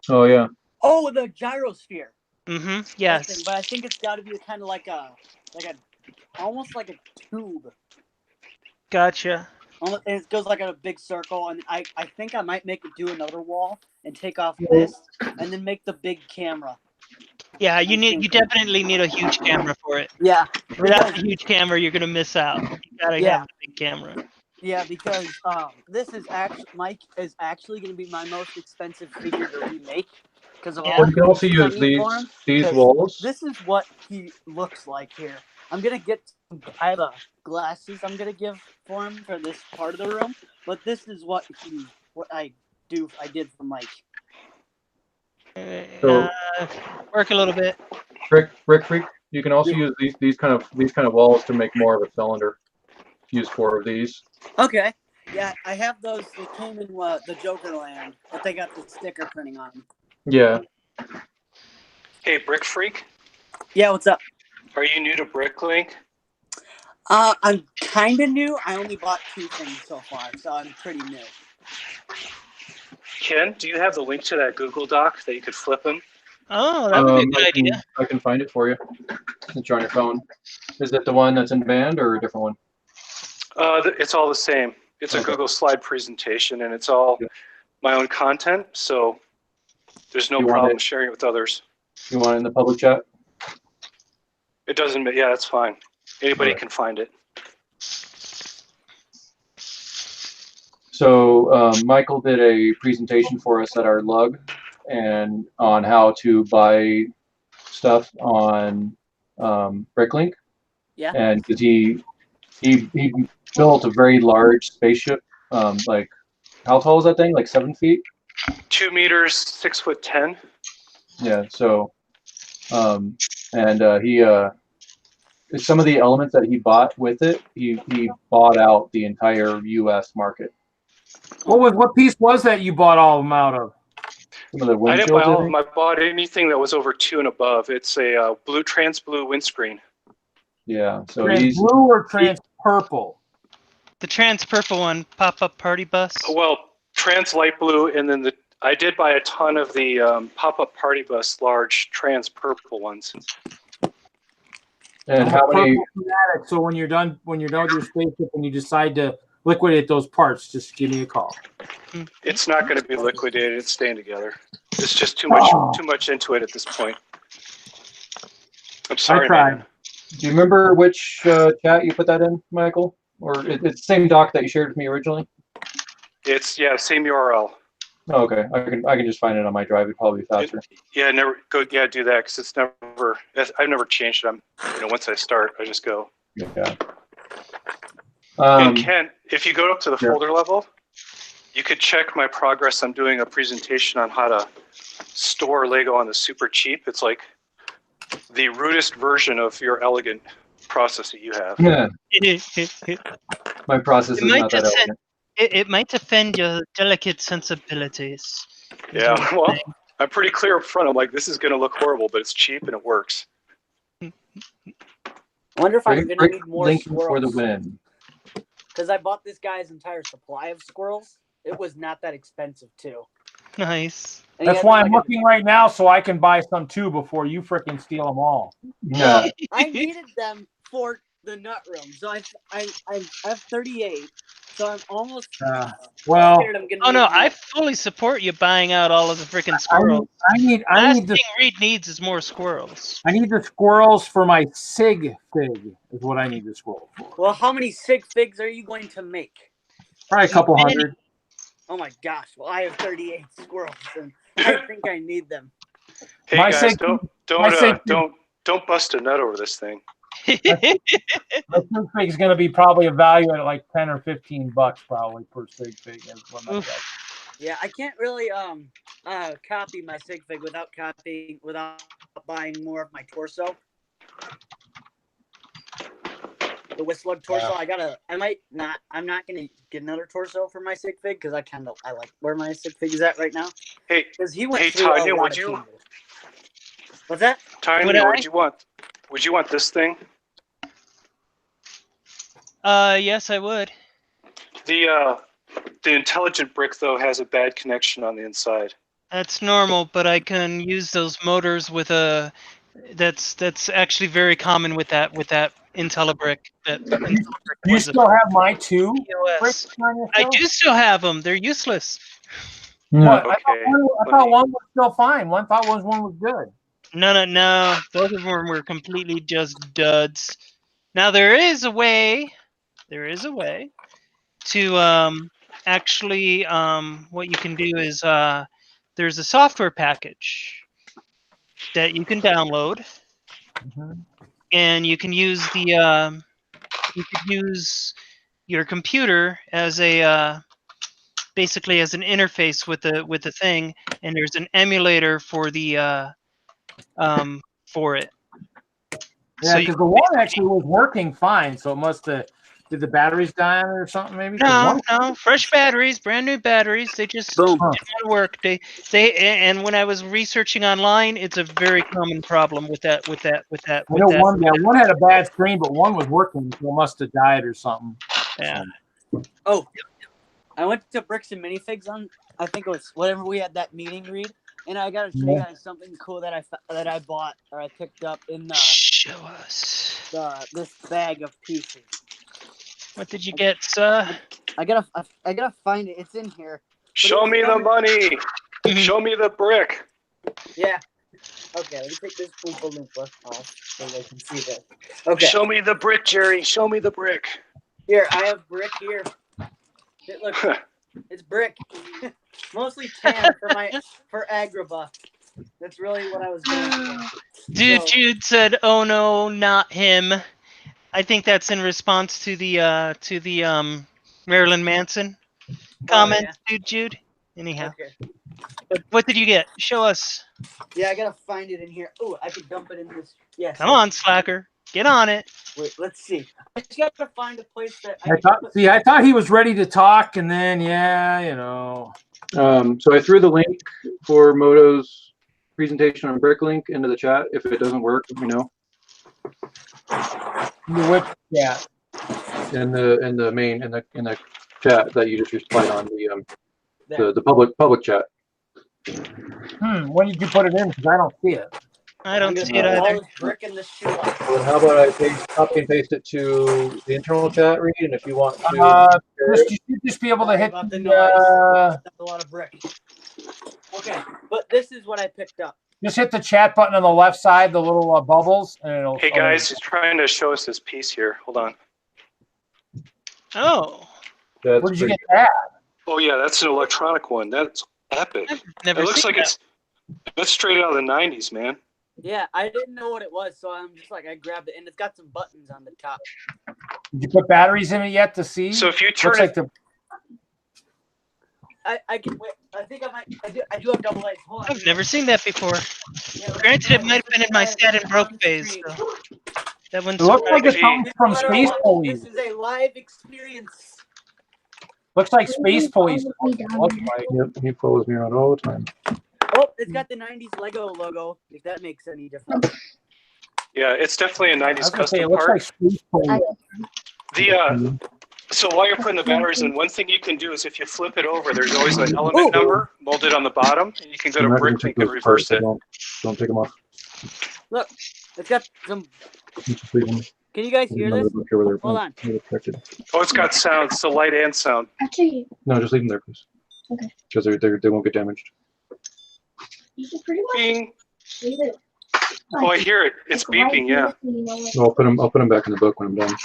Oh yeah. Oh, the gyrosphere. Mm-hmm. Yes. That thing, but I think it's got to be kind of like a almost like a tube. Gotcha. And it goes like in a big circle, and I think I might do another wall and take off this, and then make the big camera. Yeah, you definitely need a huge camera for it. Yeah. Without a huge camera, you're gonna miss out. You gotta have a big camera. Yeah, because Mike is actually gonna be my most expensive figure to remake because of all. You can also use these walls. This is what he looks like here. I'm gonna get. I have glasses. I'm gonna give for him for this part of the room, but this is what I did for Mike. Work a little bit. BrickFreak. You can also use these kind of walls to make more of a cylinder. Use 4 of these. Okay. Yeah, I have those. They came in the Joker land, but they got the sticker printing on them. Yeah. Hey, BrickFreak. Yeah, what's up? Are you new to Bricklink? I'm kind of new. I only bought 2 things so far, so I'm pretty new. Ken, do you have the link to that Google Doc that you could flip him? Oh, that would be a good idea. I can find it for you. Since you're on your phone. Is it the one that's in band or a different one? It's all the same. It's a Google slide presentation, and it's all my own content, so there's no problem sharing it with others. You want it in the public chat? It doesn't, yeah, that's fine. Anybody can find it. So Michael did a presentation for us at our lug and on how to buy stuff on Bricklink. Yeah. And because he built a very large spaceship, like how tall is that thing? Like 7 feet? 2 meters, 6'10". Yeah. So, he some of the elements that he bought with it, he bought out the entire U.S. market. What piece was that you bought all of them out of? Some of the I didn't buy windshields, all I of think. them. I bought anything that was over 2 and above. It's a trans blue windscreen. Yeah. So Trans blue or trans purple? The trans purple one, pop-up party bus. Well, trans light blue, and then I did buy a ton of the pop-up party bus large trans purple ones. And I'm how a many? purple fanatic, so when you're done with your spaceship and you decide to liquidate those parts, just give me a call. It's not going to be liquidated. It's staying together. It's just too much into it at this point. I'm sorry, I tried. man. Do you remember which chat you put that in, Michael? Or it's the same doc that you shared with me originally? It's same URL. Oh, okay, I can just find it on my drive. It'd probably be faster. Do that because it's never. I've never changed it. Once I start, I just go. Yeah. And Ken, if you go up to the folder level, you could check my progress. I'm doing a presentation on how to store Lego on the super cheap. It's like the rudest version of your elegant process that you have. Yeah. My process is not that elegant. It might offend your delicate sensibilities. Yeah, well, I'm pretty clear up front. I'm like, this is going to look horrible, but it's cheap and it works. I wonder if I'm going to need more Lincoln squirrels. for the win. Because I bought this guy's entire supply of squirrels. It was not that expensive, too. Nice. And That's why I'm looking right now, so I can buy some too before you freaking steal them all. Yeah. I needed them for the nut room, so I have 38, so I'm almost scared I'm gonna. Oh no, I fully support you buying out all of the freaking squirrels. I need Last the thing Reed needs is more squirrels. I need the squirrels for my sig fig. Is what I need the squirrel for. Well, how many sig figs are you going to make? Probably a couple hundred. Oh my gosh! Well, I have 38 squirrels, and I think I need them. Hey My guys, sig- don't bust a nut over this thing. My sig fig is going to be probably a value at like $10 or $15 probably per sig fig. Is what my guess. Yeah, I can't really copy my sig fig without buying more of my torso. The WISLUG torso. I'm not gonna get another torso for my sig fig because I like where my sig fig is at right now. Hey, because he went through Tanya, a lot would of you? changes. What's that? Tanya, would you want? Would you want this thing? Yes, I would. The intelligent brick though has a bad connection on the inside. That's normal, but I can use those motors with a. That's actually very common with that IntelliBrick. You still have my two? POS. I do still have them. They're useless. What? Okay. I thought one was still fine. One was good. No. Both of them were completely just duds. Now there is a way to actually what you can do is there's a software package that you can download, and you can use your computer as a basically as an interface with the thing, and there's an emulator for the for it. Yeah, because the one actually was working fine, so it must have. Did the batteries die on it or something? Maybe. No, fresh batteries, brand new batteries. They just didn't work. And when I was researching online, it's a very common problem with that. One had a bad screen, but one was working, so it must have died or something. Yeah. Oh, I went to Bricks and Minifigs on. I think it was whatever we had that meeting, Reed. And I gotta show you guys something cool that I bought or I picked up in the. Show us. This bag of pieces. What did you get, sir? I gotta find it. It's in here. Show me the money. Show me the brick. Yeah. Okay, let me take this Oompa Loompa off so they can see this. Okay. Show me the brick, Jerry. Show me the brick. Here, I have brick here. Look, It's brick. Mostly tan for Agrabah. That's really what I was going for. Dude, So- Jude said, "Oh no, not him." I think that's in response to the Marilyn Manson comment, Dude, Jude. Anyhow, Okay. but what did you get? Show us. Yeah, I gotta find it in here. Oh, I could dump it in this. Yes. Come on, slacker, get on it. Wait, let's see. I just gotta find a place that I thought he was ready to talk, and then So I threw the link for Moto's presentation on Bricklink into the chat. If it doesn't work, let me know. Which chat? In the chat that you just replied on the public chat. When did you put it in? Because I don't see it. I don't see it either. Brick in the shoe. Well, how about I copy and paste it to the internal chat, Reed? And if you want to, you should just be able to hit the noise. That's a lot of brick. Okay, but this is what I picked up. Just hit the chat button on the left side, the little bubbles, and it'll. Hey guys, he's trying to show us this piece here. Hold on. Oh. Where did you get that? Oh yeah, that's an electronic one. That's epic. Never it looks seen like that's straight out of the '90s, man. Yeah, I didn't know what it was, so I'm just like I grabbed it, and it's got some buttons on the top. Did you put batteries in it yet to see? So if you turn Looks like the. I can wait. I think I might. I do have double A's. Hold on. I've never seen that before. Granted, it might have been in my stat and broke phase. So that one's. It looks like it comes from Space Police. This is a live experience. Looks like Space Police. Looks like. Yep, he follows me around all the time. Oh, it's got the '90s Lego logo. If that makes any difference. Yeah, it's definitely a '90s custom it looks part. like Space Police. So while you're putting the batteries in, one thing you can do is if you flip it over, there's always an element number molded on the bottom, and you can go to Bricklink and reverse it. Don't take them off. Look, it's got some. Just leave them. Can you guys hear this? Hold on. Oh, it's got sound, so light and sound. Actually, No, just leave them there, please. Okay. Because they won't get damaged. you should pretty much Bing. leave it. Oh, I hear it. It's beeping. Yeah. So I'll put them back in the book when I'm done.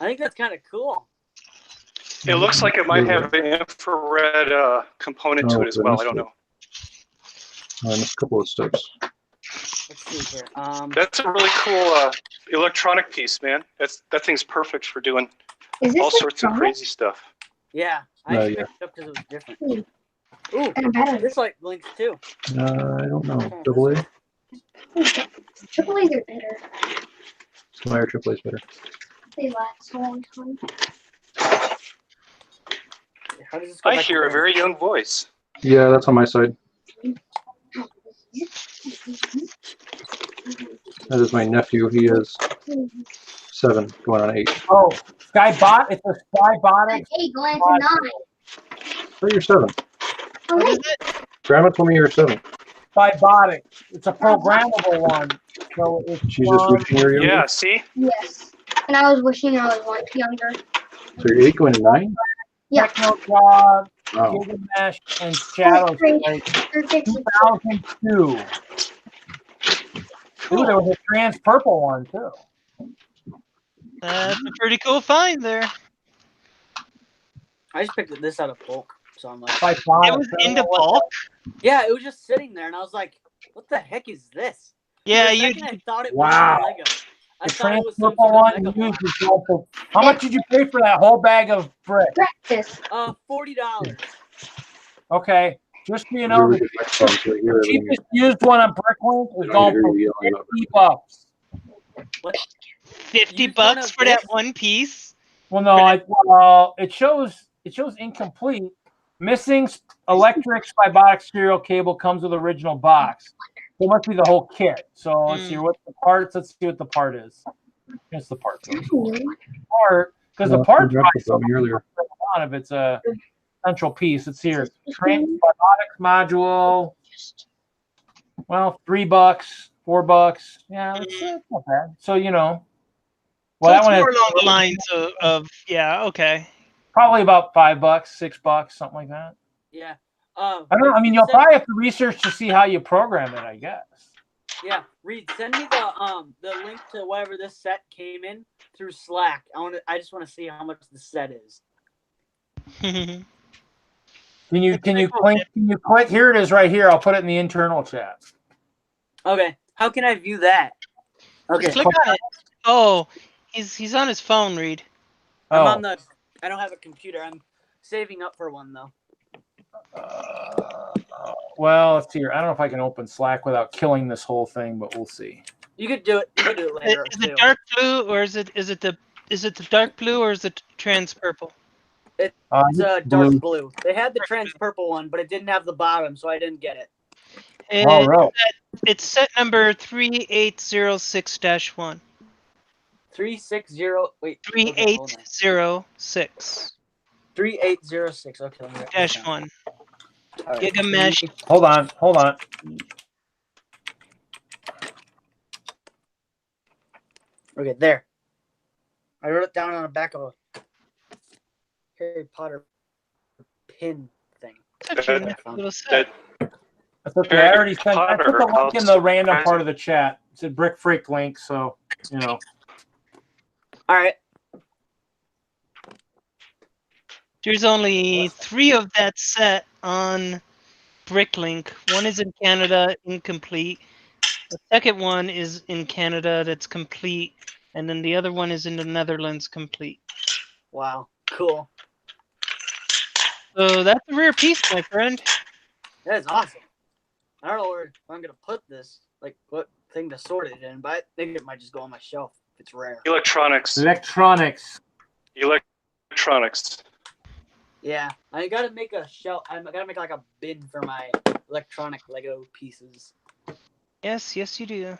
I think that's kind of cool. It looks like it might have an infrared component to it as well. I don't know. I missed a couple of steps. Let's see here. That's a really cool electronic piece, man. That thing's perfect for doing all sorts of crazy stuff. Yeah, I picked it up because it was different. Ooh, this light blinks too. I don't know. Double A? Triple A's are better. Why are triple A's better? They last a long time. How does this go I back hear to a very young voice. Yeah, that's on my side. That is my nephew. He is 7, going on 8. Oh, Skybot. It's a Skybotic. Hey, going to 9. Oh, you're 7. Oh, wait. Grandma told me you're 7. Skybotic. It's a programmable one. So it's. She's just wishing you're younger? Yeah, see? Yes. And I was wishing I was 1 younger. So you're 8 going to 9? Yeah. Technojob, Wow. Gilgamesh, and Shadows. Like 2002. Ooh, there was a trans purple one too. That's a pretty cool find there. I just picked this out of bulk, so I'm like. It was into bulk. Yeah, it was just sitting there, and I was like, "What the heck is this?" Yeah, For a you. second, I thought it Wow. was Lego. I The thought it trans was some purple sort of one Lego used block. is awful. How much did you pay for that whole bag of bricks? Breakfast. $40. Okay, just so you know, the cheapest used one on Bricklink is going for $50. 50 bucks for that one piece. Well, no, it shows incomplete. Missing electric Skybotic serial cable comes with original box. So it must be the whole kit. So let's see what the parts. Let's see what the part is. Here's the part. Part because the part earlier. if it's a central piece. It's here. Skybotic module. Well, $3, $4. Yeah, it's not bad. So you know. Well, So that it's one more is along the lines of yeah, okay. probably about $5, $6, something like that. Yeah. I don't know. I mean, you'll probably have to research to see how you program it, I guess. Yeah, Reed, send me the link to whatever this set came in through Slack. I just want to see how much the set is. Can you click? Here it is, right here. I'll put it in the internal chat. Okay. How can I view that? Okay. Just click on it. Oh, he's on his phone, Reed. I'm on the. I don't have a computer. I'm saving up for one though. Well, let's see here. I don't know if I can open Slack without killing this whole thing, but we'll see. You could do it. You could do it later. Is it dark blue or is it the dark blue or is it trans purple? It's a dark blue. They had the trans purple one, but it didn't have the bottom, so I didn't get it. It's set number 3806-1. 360. Wait. 3806. 3806. Okay. -1. Right. Giga mesh. Hold on. Okay, there. I wrote it down on the back of a Harry Potter pin thing. That's okay. I already sent. I put the link in the random part of the chat. It's a BrickFreak link, so you know. All right. There's only 3 of that set on Bricklink. One is in Canada, incomplete. The second one is in Canada, that's complete, and then the other one is in the Netherlands, complete. Wow, cool. So that's a rare piece, my friend. That is awesome. I don't know where I'm gonna put this, like what thing to sort it in, but I think it might just go on my shelf if it's rare. Electronics. Yeah, I gotta make a shelf. I gotta make like a bin for my electronic Lego pieces. Yes, you do.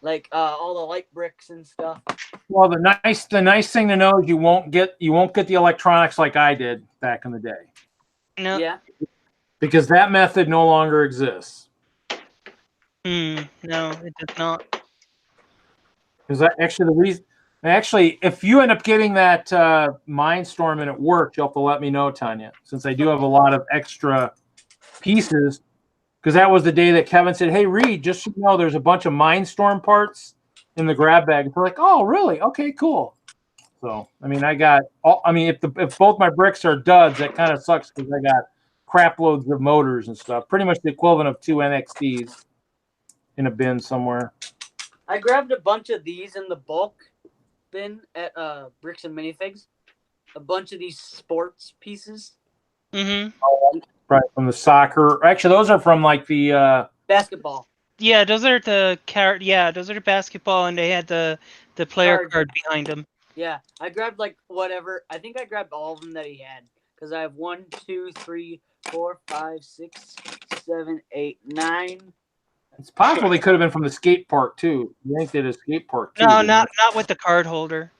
Like all the light bricks and stuff. Well, the nice thing to know is you won't get the electronics like I did back in the day. No. Yeah. Because that method no longer exists. No, it does not. Because actually, if you end up getting that Mindstorm and it works, you'll have to let me know, Tanya, since I do have a lot of extra pieces. Because that was the day that Kevin said, "Hey, Reed, just so you know, there's a bunch of Mindstorm parts in the grab bag." And we're like, "Oh, really? Okay, cool." So, I mean, if both my bricks are duds, that kind of sucks because I got crap loads of motors and stuff. Pretty much the equivalent of 2 NXTs in a bin somewhere. I grabbed a bunch of these in the bulk bin at Bricks and Minifigs. A bunch of these sports pieces. Mm-hmm. Right, from the soccer. Actually, those are from like the basketball. Yeah, those are the basketball, and they had the player card behind them. Yeah, I grabbed like whatever. I think I grabbed all of them that he had because I have 1, 2, 3, 4, 5, 6, 7, 8, 9. It's possible they could have been from the skate park too. You think they did a skate park too? No, not with the card holder.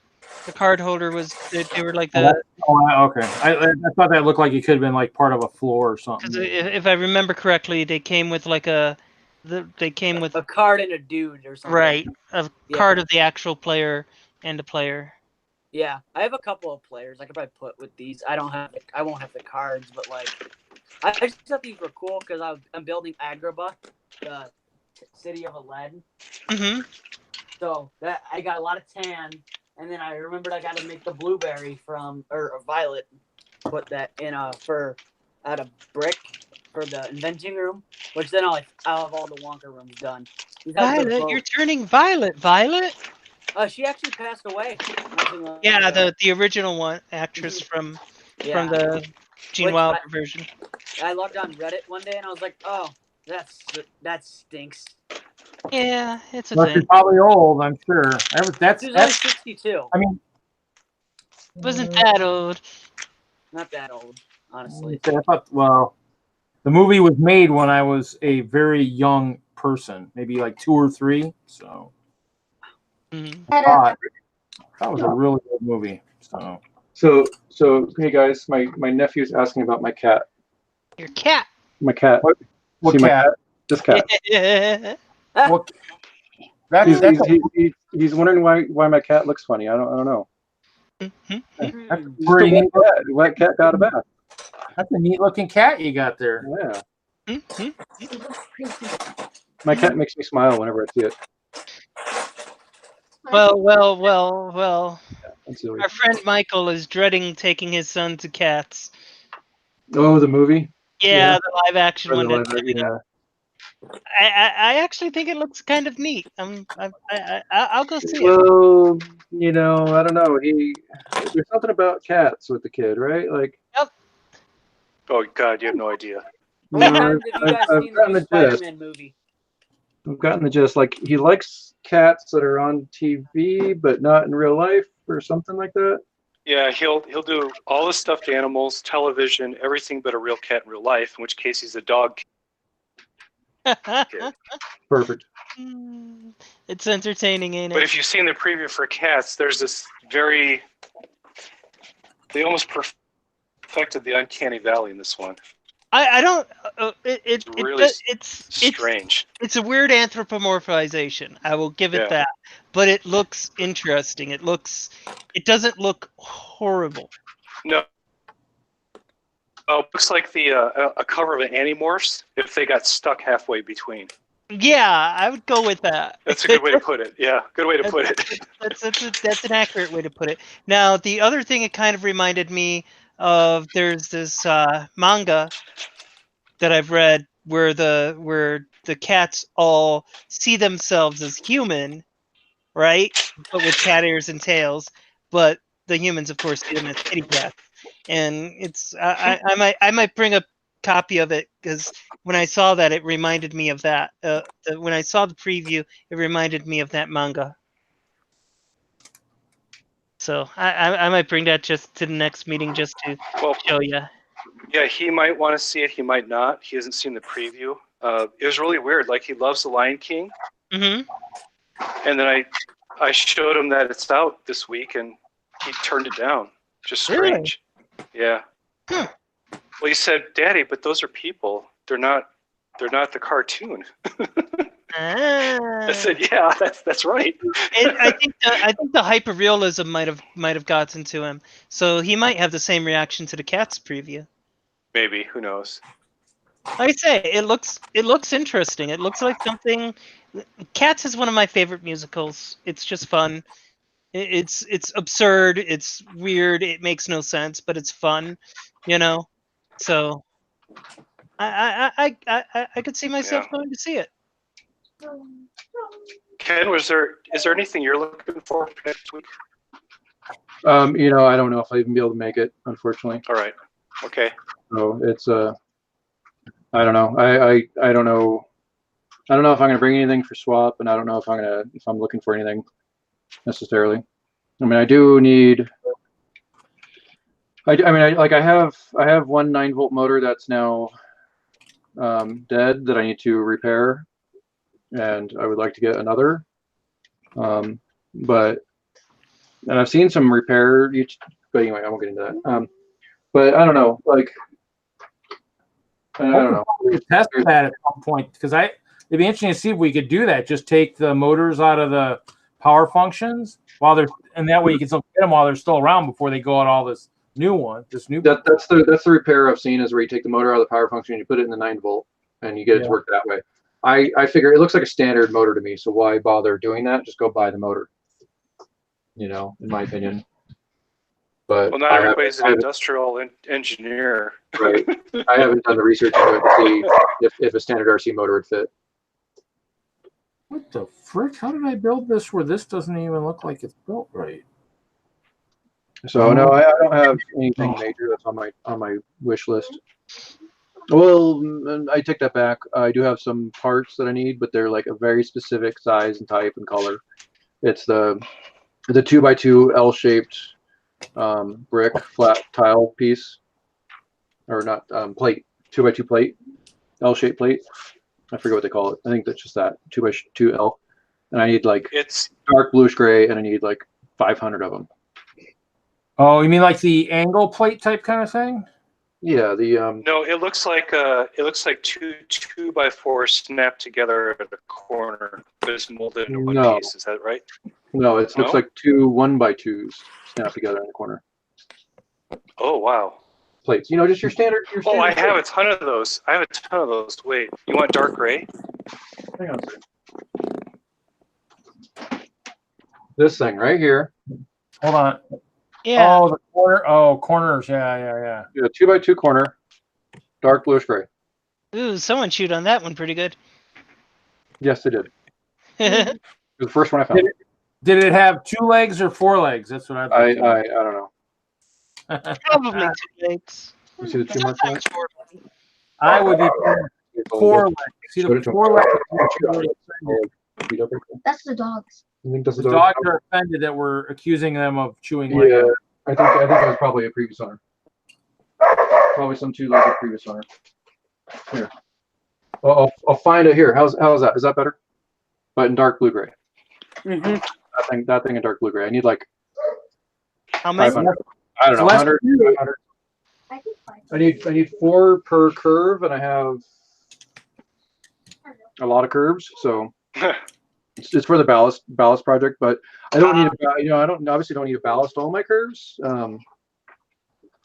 The card holder was they were like the. Okay, I thought that looked like it could have been like part of a floor or something. Because if I remember correctly, they came with like a card and a dude or something. Right, a card of the actual player and a player. Yeah, I have a couple of players I could probably put with these. I won't have the cards, but like I just thought these were cool because I'm building Agrabah, the city of Aladdin. Mm-hmm. So that I got a lot of tan, and then I remembered I got to make the blueberry or violet. Put that in out of brick for the inventing room, which then I'll have all the Wonka rooms done. Violet, you're turning violet. Violet. She actually passed away. Yeah, the original one actress from the Gene Wilder version. I logged on Reddit one day and I was like, oh, that stinks. Yeah, it's a thing. She's probably old, I'm sure. That's only 62. I mean, wasn't that old? Not that old, honestly. Well, the movie was made when I was a very young person, maybe like 2 or 3. So. That was a really good movie. So hey guys, my nephew's asking about my cat. Your cat. My cat. What See cat? This cat. He's wondering why my cat looks funny. I don't know. That's a pretty neat cat. That cat got a bath. That's a neat looking cat you got there. Yeah. My cat makes me smile whenever I see it. Well. Our friend Michael is dreading taking his son to cats. Oh, the movie. Yeah, the live action Or the one. live action, yeah. I actually think it looks kind of neat. I'll go see it. Well, you know, I don't know. There's something about cats with the kid, right? Like, Oh God, you have no idea. you How many know, times have you guys I've seen the gotten new the gist. Spider-Man movie? I've gotten the gist. Like, he likes cats that are on TV, but not in real life, or something like that. Yeah, he'll do all the stuffed animals, television, everything but a real cat in real life. In which case, he's a dog kid. Perfect. It's entertaining, ain't it? But if you've seen the preview for cats, there's this very. They almost perfected the uncanny valley in this one. I don't. It's really it's strange. It's a weird anthropomorphization. I will give it Yeah. that. But it looks interesting. It doesn't look horrible. No. Oh, it looks like a cover of an Animorphs if they got stuck halfway between. Yeah, I would go with that. That's a good way to put it. Yeah, good way to put it. That's an accurate way to put it. Now, the other thing it kind of reminded me of, there's this manga that I've read where the cats all see themselves as human, right? But with cat ears and tails. But the humans, of course, see them as kitty cats. And it's I might bring a copy of it, because when I saw that, it reminded me of that. When I saw the preview, it reminded me of that manga. So I might bring that just to the next meeting just to show you. Yeah, he might want to see it. He might not. He hasn't seen the preview. It was really weird. Like, he loves The Lion King. Mm-hmm. And then I showed him that it's out this week, and he turned it down. Just strange. Really? Yeah. Well, he said, "Daddy, but those are people. They're not the cartoon." I said, "Yeah, that's right." I think the hyperrealism might have gotten to him, so he might have the same reaction to the Cats preview. Maybe, who knows? Like I say, it looks interesting. It looks like something. Cats is one of my favorite musicals. It's just fun. It's absurd. It's weird. It makes no sense, but it's fun. You know, so I could see myself going to see it. Ken, is there anything you're looking for next week? You know, I don't know if I'll even be able to make it, unfortunately. All right. Okay. So it's I don't know. I don't know. I don't know if I'm gonna bring anything for swap, and I don't know if I'm looking for anything necessarily. I mean, I do need. I have one 9-volt motor that's now dead that I need to repair, and I would like to get another. But I've seen some repair. But anyway, I won't get into that. But I don't know. Like, I don't know. We could test that at some point, because it'd be interesting to see if we could do that. Just take the motors out of the power functions and that way you can still get them while they're still around before they go on all this new one. That's the repair I've seen, is where you take the motor out of the power function and you put it in the 9-volt and you get it to work that way. I figure it looks like a standard motor to me, so why bother doing that? Just go buy the motor. You know, in my opinion. But well, not everybody's an industrial engineer. Right. I haven't done the research into it to see if a standard RC motor would fit. What the frick? How did I build this where this doesn't even look like it's built right? So no, I don't have anything major that's on my wish list. Well, I take that back. I do have some parts that I need, but they're like a very specific size and type and color. It's the 2x2 L-shaped brick flat tile piece, or not plate, 2x2 plate, L-shaped plate. I forget what they call it. I think that's just that 2x2 L. And I need it's dark bluish gray, and I need like 500 of them. Oh, you mean like the angle plate type kind of thing? Yeah, No, it looks like two 2x4 snapped together at the corner, but it's molded into one piece. Is that right? No, it looks like two 1x2s snapped together in the corner. Oh wow! Plates, you know, just your standard. Oh, I have a ton of those. Wait, you want dark gray? Hang on a second. This thing right here. Hold on. Yeah. Oh, the corner. Oh, corners. Yeah. Yeah, 2x2 corner. Dark bluish gray. Ooh, someone chewed on that one pretty good. Yes, they did. It was the first one I found. Did it have 2 legs or 4 legs? That's what I've I been don't know. Probably 2 legs. You see the 2 marks on it? Sometimes 4. I would be 4 legs. See the 4 legs. That's the dogs. I think that's The the dogs are offended that we're accusing them of chewing Yeah, Lego. I think it was probably a previous owner. Probably some 2-legged previous owner. Here. I'll find it here. How's that? Is that better? But in dark blue gray. That thing in dark blue gray. I need like How many? 500. I don't know. 100. 500. I need 4 per curve, and I have a lot of curves, so it's for the ballast project. But I don't need I obviously don't need to ballast all my curves. I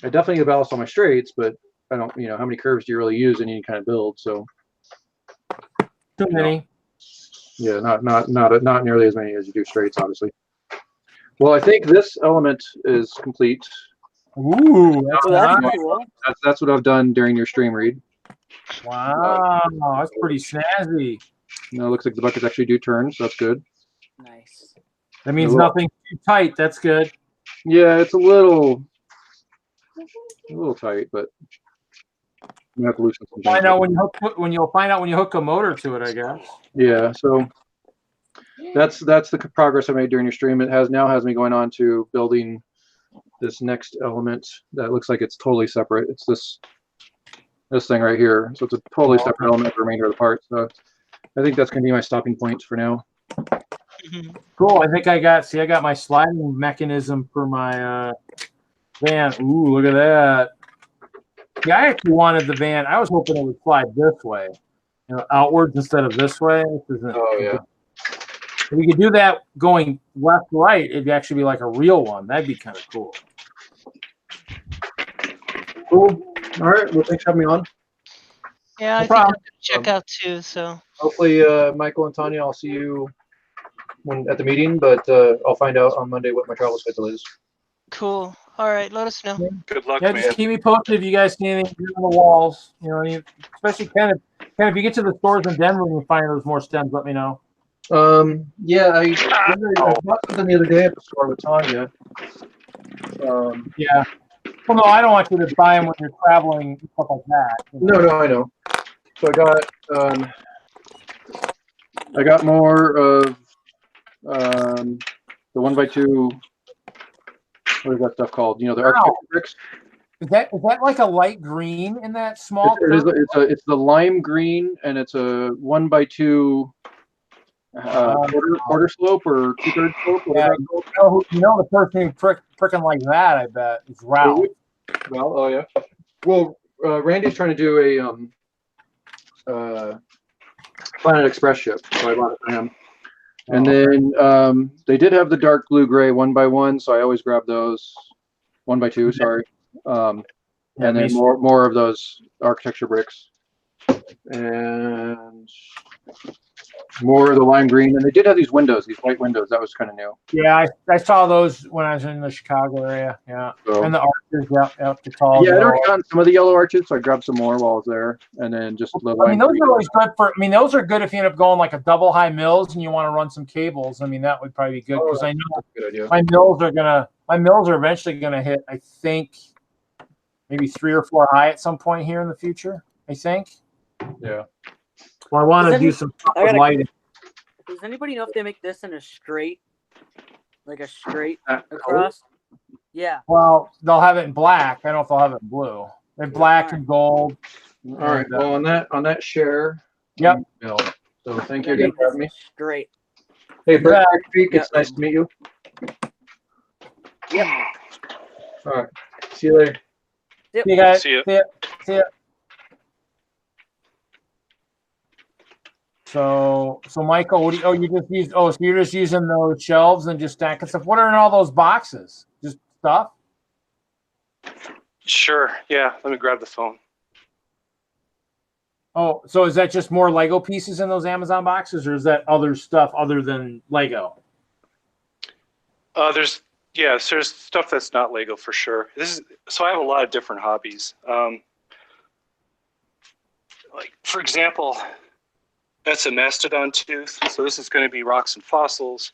definitely need to ballast all my straights, but I don't. How many curves do you really use in any kind of build? So Too many. Yeah, not nearly as many as you do straights, obviously. Well, I think this element is complete. Ooh, that's cool. That's what I've done during your stream read. Wow, that's pretty snazzy. It looks like the buckets actually do turn, so that's good. Nice. That means nothing too tight. That's good. Yeah, it's a little tight, but you have to loosen some things. Find out you'll find out when you hook a motor to it, I guess. Yeah, so that's the progress I made during your stream. It now has me going on to building this next element that looks like it's totally separate. It's this thing right here. So it's a totally separate element of the remainder of the part. So I think that's going to be my stopping point for now. Cool. I think I got my sliding mechanism for my van. Ooh, look at that. Yeah, I actually wanted the van. I was hoping it would slide this way, outwards instead of this way. Oh yeah. If you could do that going left right, it'd actually be like a real one. That'd be kind of cool. Cool. All right. Well, thanks for having me on. Yeah, I think I'm gonna check out too. So hopefully, Michael and Tanya, I'll see you at the meeting, but I'll find out on Monday what my travel schedule is. cool. All right, let us know. Good luck, Yeah, man. just keep me posted if you guys see anything on the walls. Especially Ken, if you get to the stores in Denver and you find those more stems, let me know. Yeah, I bought something the other day at the store with Tanya. Yeah. Well, no, I don't want you to buy them when you're traveling and stuff like that. No, I know. So I got more of the 1x2. What is that stuff called? The architecture bricks. Is that like a light green in that small? It's the lime green, and it's a 1x2 quarter slope or 2/3 slope. Yeah, the first thing frickin' like that, I bet, is Ralph. Well, oh yeah. Well, Randy's trying to do a Planet Express ship, so I bought it for him. And then they did have the dark blue gray 1x1, so I always grab those 1x2. Sorry. And then more of those architecture bricks, and more of the lime green. And they did have these white windows. That was kind of new. Yeah, I saw those when I was in the Chicago area. Yeah, so, and the arches, the tall. Yeah, I'd already gotten some of the yellow arches, so I grabbed some more while I was there, and then just. Those are always good for. Those are good if you end up going like a double high mills and you want to run some cables. That would probably be good because I know that's a good idea. my mills are eventually gonna hit. I think maybe 3 or 4 high at some point here in the future. I think. Yeah. Well, I want to do some lighting. Does anybody know if they make this in a straight, across? Yeah. Well, they'll have it in black. I don't know if they'll have it in blue. They're black and gold. All right. Well, on that share. Yep. So thank you again for having me. Great. Hey, BrickFreak, it's nice to meet you. Yep. All right. See you later. Yep. See you guys. See ya. See ya. So Michael, what do you just use? Oh, so you're just using those shelves and just stacking stuff. What are in all those boxes? Just stuff? Sure. Yeah. Let me grab the phone. Oh, so is that just more Lego pieces in those Amazon boxes, or is that other stuff other than Lego? There's stuff that's not Lego for sure. So I have a lot of different hobbies. like for example, that's a mastodon tooth. So this is going to be rocks and fossils.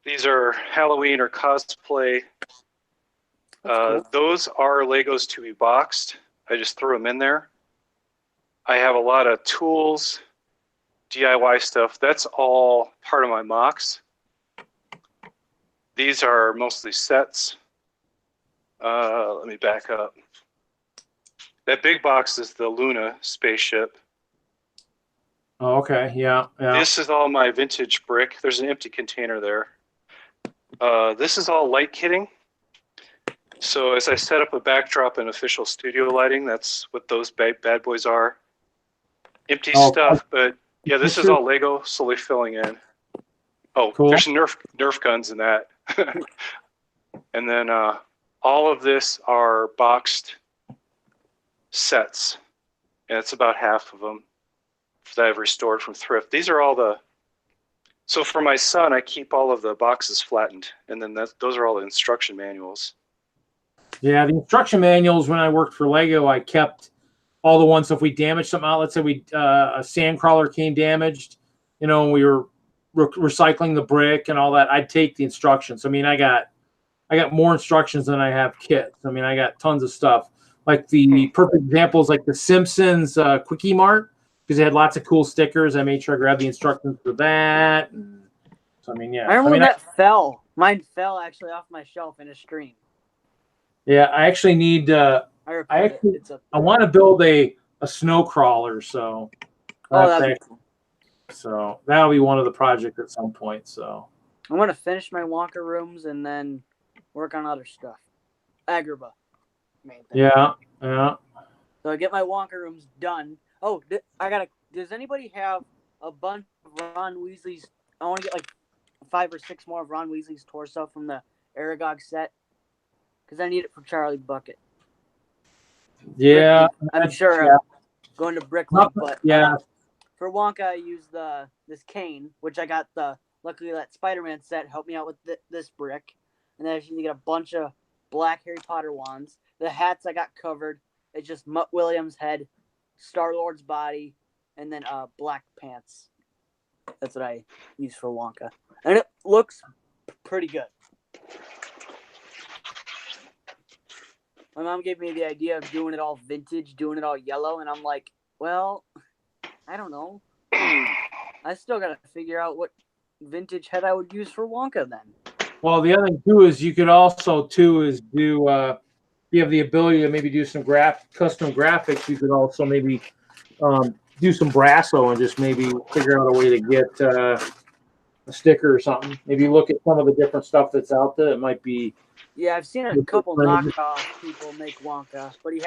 These are Halloween or cosplay. Cool. Those are Legos to be boxed. I just threw them in there. I have a lot of tools, DIY stuff. That's all part of my mocks. These are mostly sets. Let me back up. That big box is the Luna spaceship. Oh, okay. Yeah. Yeah. This is all my vintage brick. There's an empty container there. This is all light kitting. So as I set up a backdrop and official studio lighting, that's what those bad boys are. Empty stuff, but yeah, this is all Lego slowly filling in. Oh, Cool. There's Nerf guns in that. And then all of this are boxed sets, and it's about half of them that I've restored from thrift. These are all the. So for my son, I keep all of the boxes flattened, and then those are all the instruction manuals. Yeah, the instruction manuals when I worked for Lego, I kept all the ones. So if we damaged something out, let's say a sand crawler came damaged, you know, and we were recycling the brick and all that, I'd take the instructions. I mean, I got more instructions than I have kits. I mean, I got tons of stuff. Like the perfect examples, like the Simpsons Quickie Mart, because they had lots of cool stickers. I made sure I grabbed the instructions for that. And so I mean, yeah. I remember that fell. Mine fell actually off my shelf in a stream. Yeah, I actually need. I want to build a snow crawler, so. That'd be cool. So that'll be one of the projects at some point. So. I'm gonna finish my Wonka rooms and then work on other stuff. Agrabah. Yeah. Yeah. So I get my Wonka rooms done. Oh, does anybody have a bunch of Ron Weasley's? I want to get like 5 or 6 more of Ron Weasley's torso from the Aragog set. Because I need it for Charlie Bucket. Yeah. I'm sure I'm going to BrickLink, but yeah. For Wonka, I use this cane, which I got luckily that Spider-Man set helped me out with this brick. And then I need to get a bunch of black Harry Potter wands. The hats I got covered. It's just Mutt Williams' head, Star-Lord's body, and then black pants. That's what I use for Wonka. And it looks pretty good. My mom gave me the idea of doing it all vintage, doing it all yellow, and I'm like, well, I don't know. I still got to figure out what vintage head I would use for Wonka then. Well, the other thing too is you could also do you have the ability to maybe do some custom graphics. You could also maybe do some Brasso and just maybe figure out a way to get a sticker or something. Maybe look at some of the different stuff that's out there. It might be. Yeah, I've seen a couple knockoff people make Wonka, but he's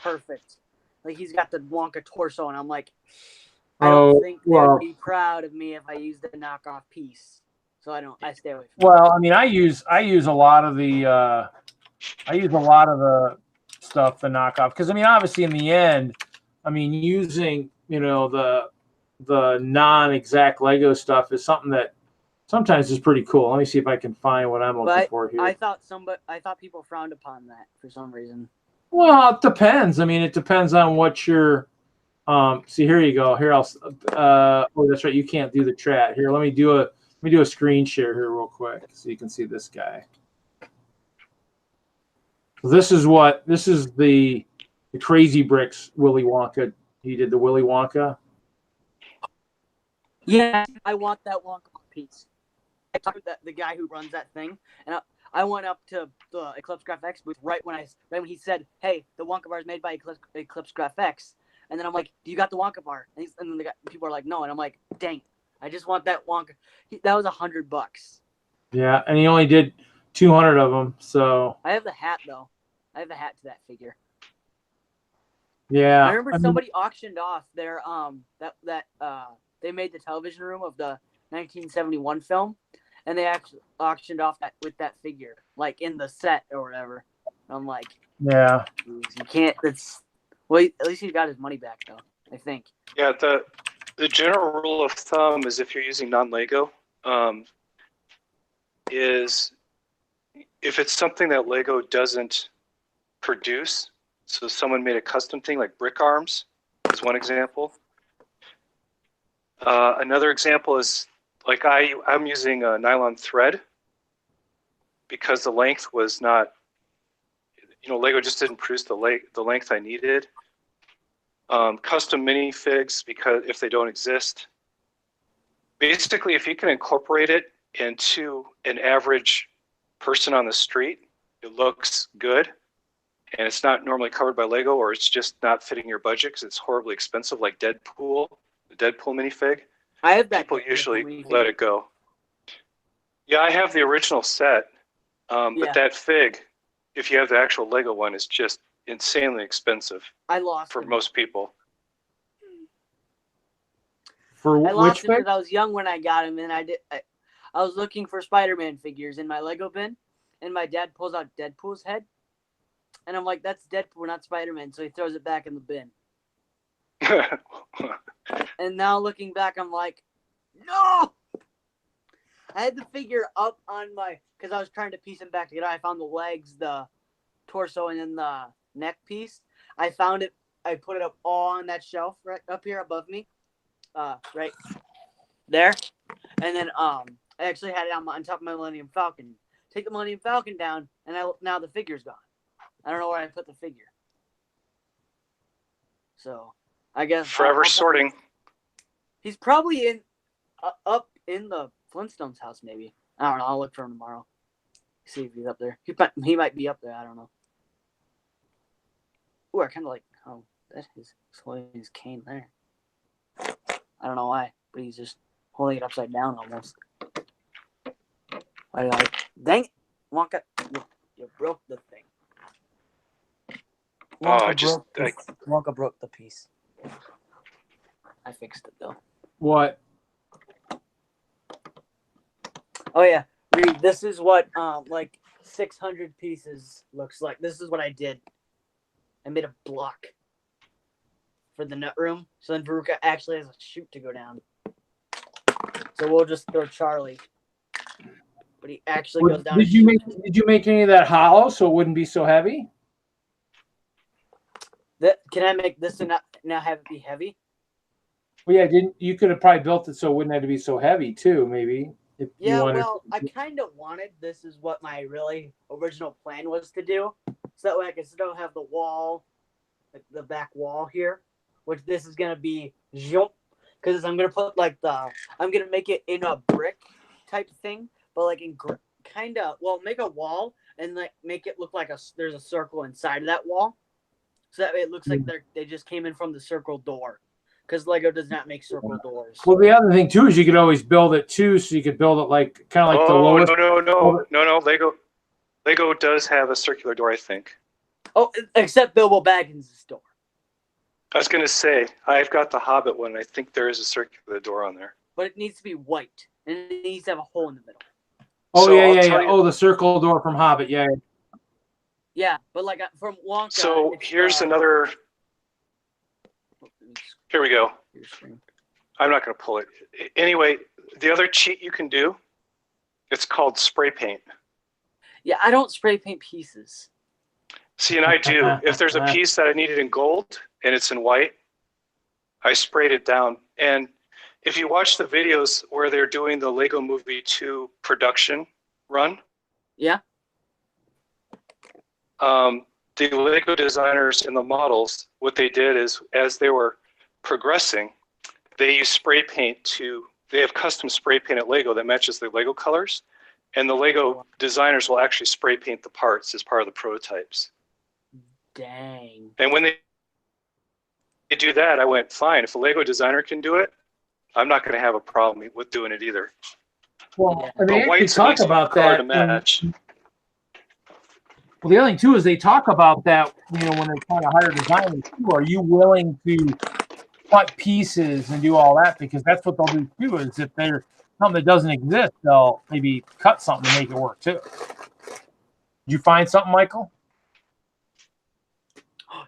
perfect. Like he's got the Wonka torso, and I'm like, I don't think they would be proud of me if I used the knockoff piece. So I stay away from. Well, I mean, I use a lot of the stuff, the knockoff, because I mean, obviously, in the end, I mean, using the non-exact Lego stuff is something that sometimes is pretty cool. Let me see if I can find what I'm looking for here. I thought people frowned upon that for some reason. Well, it depends. I mean, it depends on what you're. See, here you go. Here, oh, that's right. You can't do the chat. Here, let me do a screen share here real quick so you can see this guy. This is the Crazy Bricks Willy Wonka. He did the Willy Wonka. Yeah, I want that Wonka piece. I talked to the guy who runs that thing, and I went up to the Eclipse GraphX booth right when he said, "Hey, the Wonka bar is made by Eclipse GraphX," and then I'm like, "Do you got the Wonka bar?" And then people are like, "No," and I'm like, "Dang, I just want that Wonka." That was $100. Yeah, and he only did 200 of them, so. I have the hat though. I have the hat to that figure. Yeah. I remember somebody auctioned off their they made the television room of the 1971 film, and they actually auctioned off that figure, like in the set or whatever. I'm like, yeah, you can't. At least he got his money back though, I think. Yeah, the general rule of thumb is if you're using non-Lego, is if it's something that Lego doesn't produce, so someone made a custom thing like brick arms, is one example. Another example is like I'm using a nylon thread because the length was not, Lego just didn't produce the length I needed. Custom minifigs because if they don't exist. Basically, if you can incorporate it into an average person on the street, it looks good. And it's not normally covered by Lego, or it's just not fitting your budget because it's horribly expensive, like Deadpool, the Deadpool minifig. I have that. People usually let it go. Yeah, I have the original set, but that fig, if you have the actual Lego one, is just insanely expensive. I lost for him. most people. For I lost which him fig? because I was young when I got him, and I was looking for Spider-Man figures in my Lego bin, and my dad pulls out Deadpool's head, and I'm like, "That's Deadpool, not Spider-Man." So he throws it back in the bin. And now looking back, I'm like, "No!" I had the figure up on because I was trying to piece him back together. I found the legs, the torso, and then the neck piece. I found it. I put it up all on that shelf right up here above me, right there. And then I actually had it on top of my Millennium Falcon. Take the Millennium Falcon down, and now the figure's gone. I don't know where I put the figure. So I guess forever sorting. He's probably in up in the Flintstones house, maybe. I don't know. I'll look for him tomorrow. See if he's up there. He might be up there. I don't know. Ooh, I kind of like. Oh, that is holding his cane there. I don't know why, but he's just holding it upside down almost. Why do I? Dang it, Wonka! You broke the thing. Wonka broke the piece. I fixed it though. What? Oh yeah, Reed, this is what like 600 pieces looks like. This is what I did. I made a block for the nut room, so then Veruca actually has a chute to go down. So we'll just throw Charlie, but he actually goes down. Did you make any of that hollow so it wouldn't be so heavy? Can I make this and now have it be heavy? Well, yeah, you could have probably built it so it wouldn't have to be so heavy too, maybe. Well, I kind of wanted, this is what my really original plan was to do. So that way I can still have the wall, like the back wall here, which this is going to be, because I'm going to put I'm going to make it in a brick type thing, but like in make a wall and like make it look like there's a circle inside of that wall. So that way it looks like they just came in from the circle door. Because Lego does not make circle doors. Well, the other thing too is you could always build it too, so you could build it like kind of like the lowest. No. Lego does have a circular door, I think. Oh, except Bilbo Baggins' door. I was going to say, I've got the Hobbit one. I think there is a circular door on there. But it needs to be white, and it needs to have a hole in the middle. Oh, so yeah. Oh, the circle door from Hobbit, yeah. Yeah, but like from Wonka. So here's another. Here we go. I'm not going to pull it. Anyway, the other cheat you can do, it's called spray paint. Yeah, I don't spray paint pieces. See, and I do. If there's a piece that I needed in gold and it's in white, I sprayed it down. And if you watch the videos where they're doing the Lego Movie 2 production run, yeah, the Lego designers and the models, what they did is as they were progressing, they use spray paint they have custom spray paint at Lego that matches the Lego colors, and the Lego designers will actually spray paint the parts as part of the prototypes. Dang. And when they do that, I went, fine, if a Lego designer can do it, I'm not going to have a problem with doing it either. Well, and they actually talk about that. To match. Well, the other thing too is they talk about that, when they try to hire designers too. Are you willing to cut pieces and do all that? Because that's what they'll do too. Is if there's something that doesn't exist, they'll maybe cut something to make it work too. Did you find something, Michael?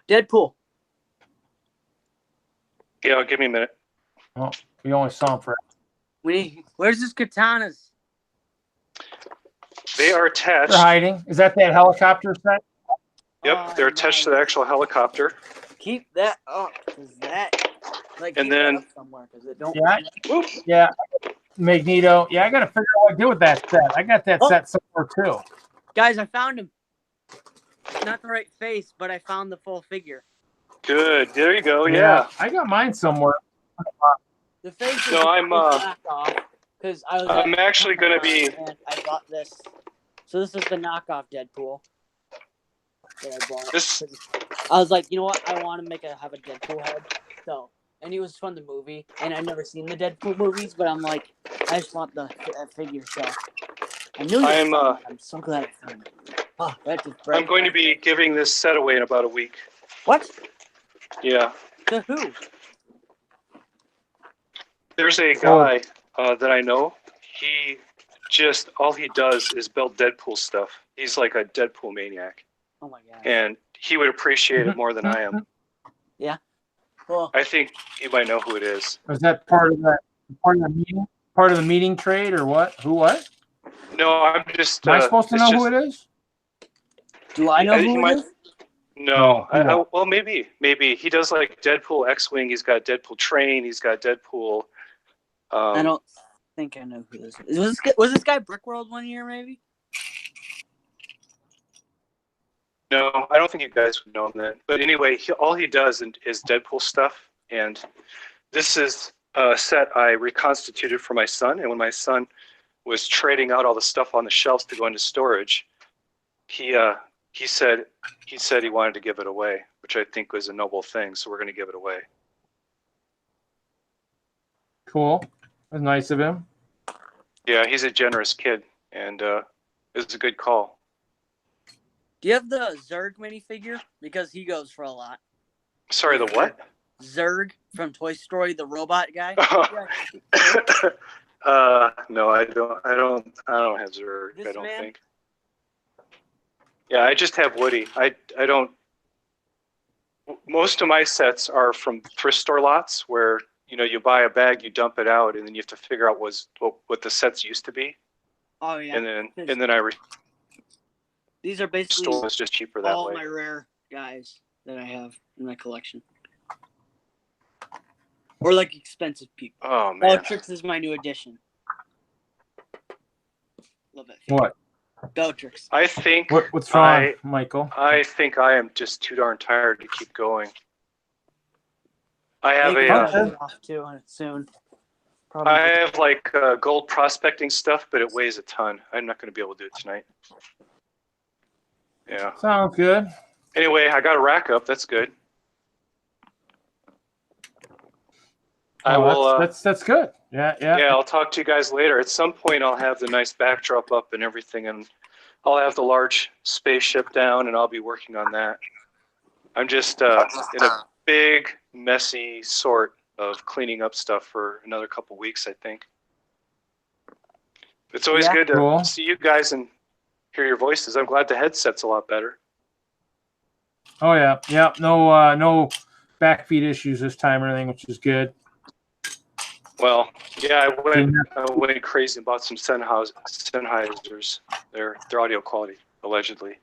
Deadpool. Yeah, give me a minute. Oh, we only saw him for. Where's his katanas? They are attached. They're hiding. Is that helicopter set? Yep, they're attached to the actual helicopter. keep that up, cause that like And keep that then- up somewhere, cause it don't. Whoop. Yeah, Magneto. Yeah, I got to figure out what to do with that set. I got that set somewhere too. Guys, I found him. Not the right face, but I found the full figure. Good. There you go. Yeah. I got mine somewhere. The face is No, I'm knockoff because I was. I'm actually gonna be. And I bought this. So this is the knockoff Deadpool that I bought. This. I was like, you know what? I want to have a Deadpool head. So, and it was from the movie, and I've never seen the Deadpool movies, but I'm like, I just want that figure. So I knew. I'm so glad I found it. Oh, that just I'm going to be giving this set away in about a week. What? Yeah. To who? There's a guy that I know. He just all he does is build Deadpool stuff. He's like a Deadpool maniac. Oh my god. And he would appreciate it more than I am. Yeah. Cool. I think you might know who it is. Was that part of the meeting? Part of the meeting trade or what? Who what? No, I'm just. Am I supposed to know who it is? Do I know who it is? No. No. Well, maybe. He does like Deadpool X-Wing. He's got Deadpool Train. He's got Deadpool. I don't think I know who this is. Was this guy Brickworld one year, maybe? No, I don't think you guys would know him then. But anyway, all he does is Deadpool stuff. And this is a set I reconstituted for my son. And when my son was trading out all the stuff on the shelves to go into storage, he said he wanted to give it away, which I think was a noble thing. So we're going to give it away. Cool. That's nice of him. Yeah, he's a generous kid, and it's a good call. Do you have the Zurg minifigure? Because he goes for a lot. Sorry, the what? Zurg from Toy Story, the robot guy. No, I don't have Zurg. This I don't man? think. Yeah, I just have Woody. I don't. Most of my sets are from thrift store lots where you buy a bag, you dump it out, and then you have to figure out what the sets used to be. Oh yeah. And then These are basically store is just cheaper that all way. my rare guys that I have in my collection. Or like expensive people. Oh man. Bellatrix is my new addition. Love it. What? Bellatrix. I think. What's wrong, Michael? I think I am just too darn tired to keep going. I have off too soon. I have like gold prospecting stuff, but it weighs a ton. I'm not going to be able to do it tonight. Yeah. Sounds good. Anyway, I got a rack up. That's good. I will. That's good. Yeah. Yeah, I'll talk to you guys later. At some point, I'll have the nice backdrop up and everything, and I'll have the large spaceship down, and I'll be working on that. I'm just in a big, messy sort of cleaning up stuff for another couple weeks, I think. It's always good to see you guys and hear your voices. I'm glad the headset's a lot better. Oh yeah. No backfeed issues this time or anything, which is good. Well, yeah, I went crazy and bought some Sennheisers. Their audio quality, allegedly.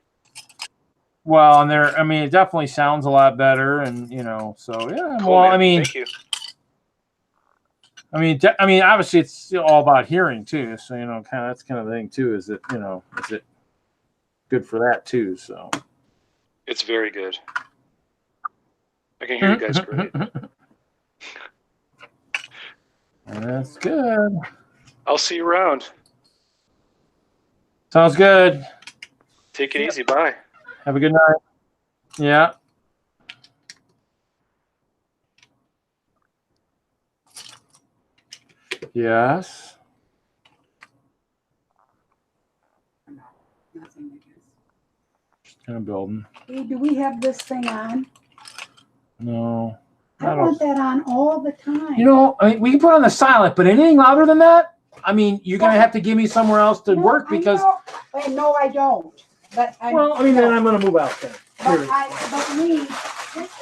Well, and it definitely sounds a lot better, and so yeah. Cool, well, man. Thank you. Obviously, it's all about hearing too. So that's kind of the thing too. Is it is it good for that too? So it's very good. I can hear you guys great. That's good. I'll see you around. Sounds good. Take it easy. Bye. Have a good night. Yeah. Yes. Nothing, I guess. Just kind of building. Hey, do we have this thing on? No. I want that on all the time. We can put on the silent, but anything louder than that, you're going to have to give me somewhere else to work because. No, I don't. But then I'm going to move out there.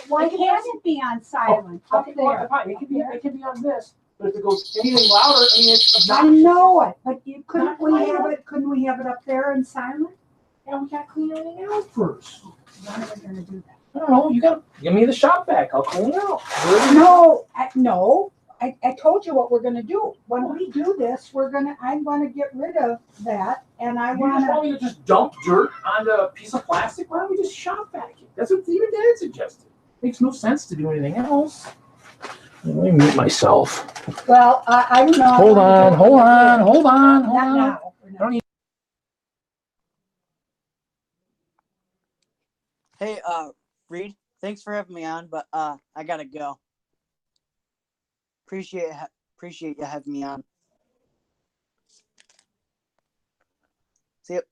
Why can't it be on silent up there? It can be on this, but if it goes anything louder, it's I know it, but couldn't we have it up there in silent? Yeah, we got to clean everything out first. When are we going to do that? I don't know. You gotta give me the shop vac. I'll clean it out. No, I told you what we're gonna do. When we do this, I'm gonna get rid of that, and I You just wanna. want me to just dump dirt onto a piece of plastic? Why don't we just shop vac it? That's what even Dad suggested. Makes no sense to do anything else. Let me mute myself. Well, I don't know. Hold on. Not now. I don't need. Hey, Reed, thanks for having me on, but I gotta go. Appreciate you having me on. See you.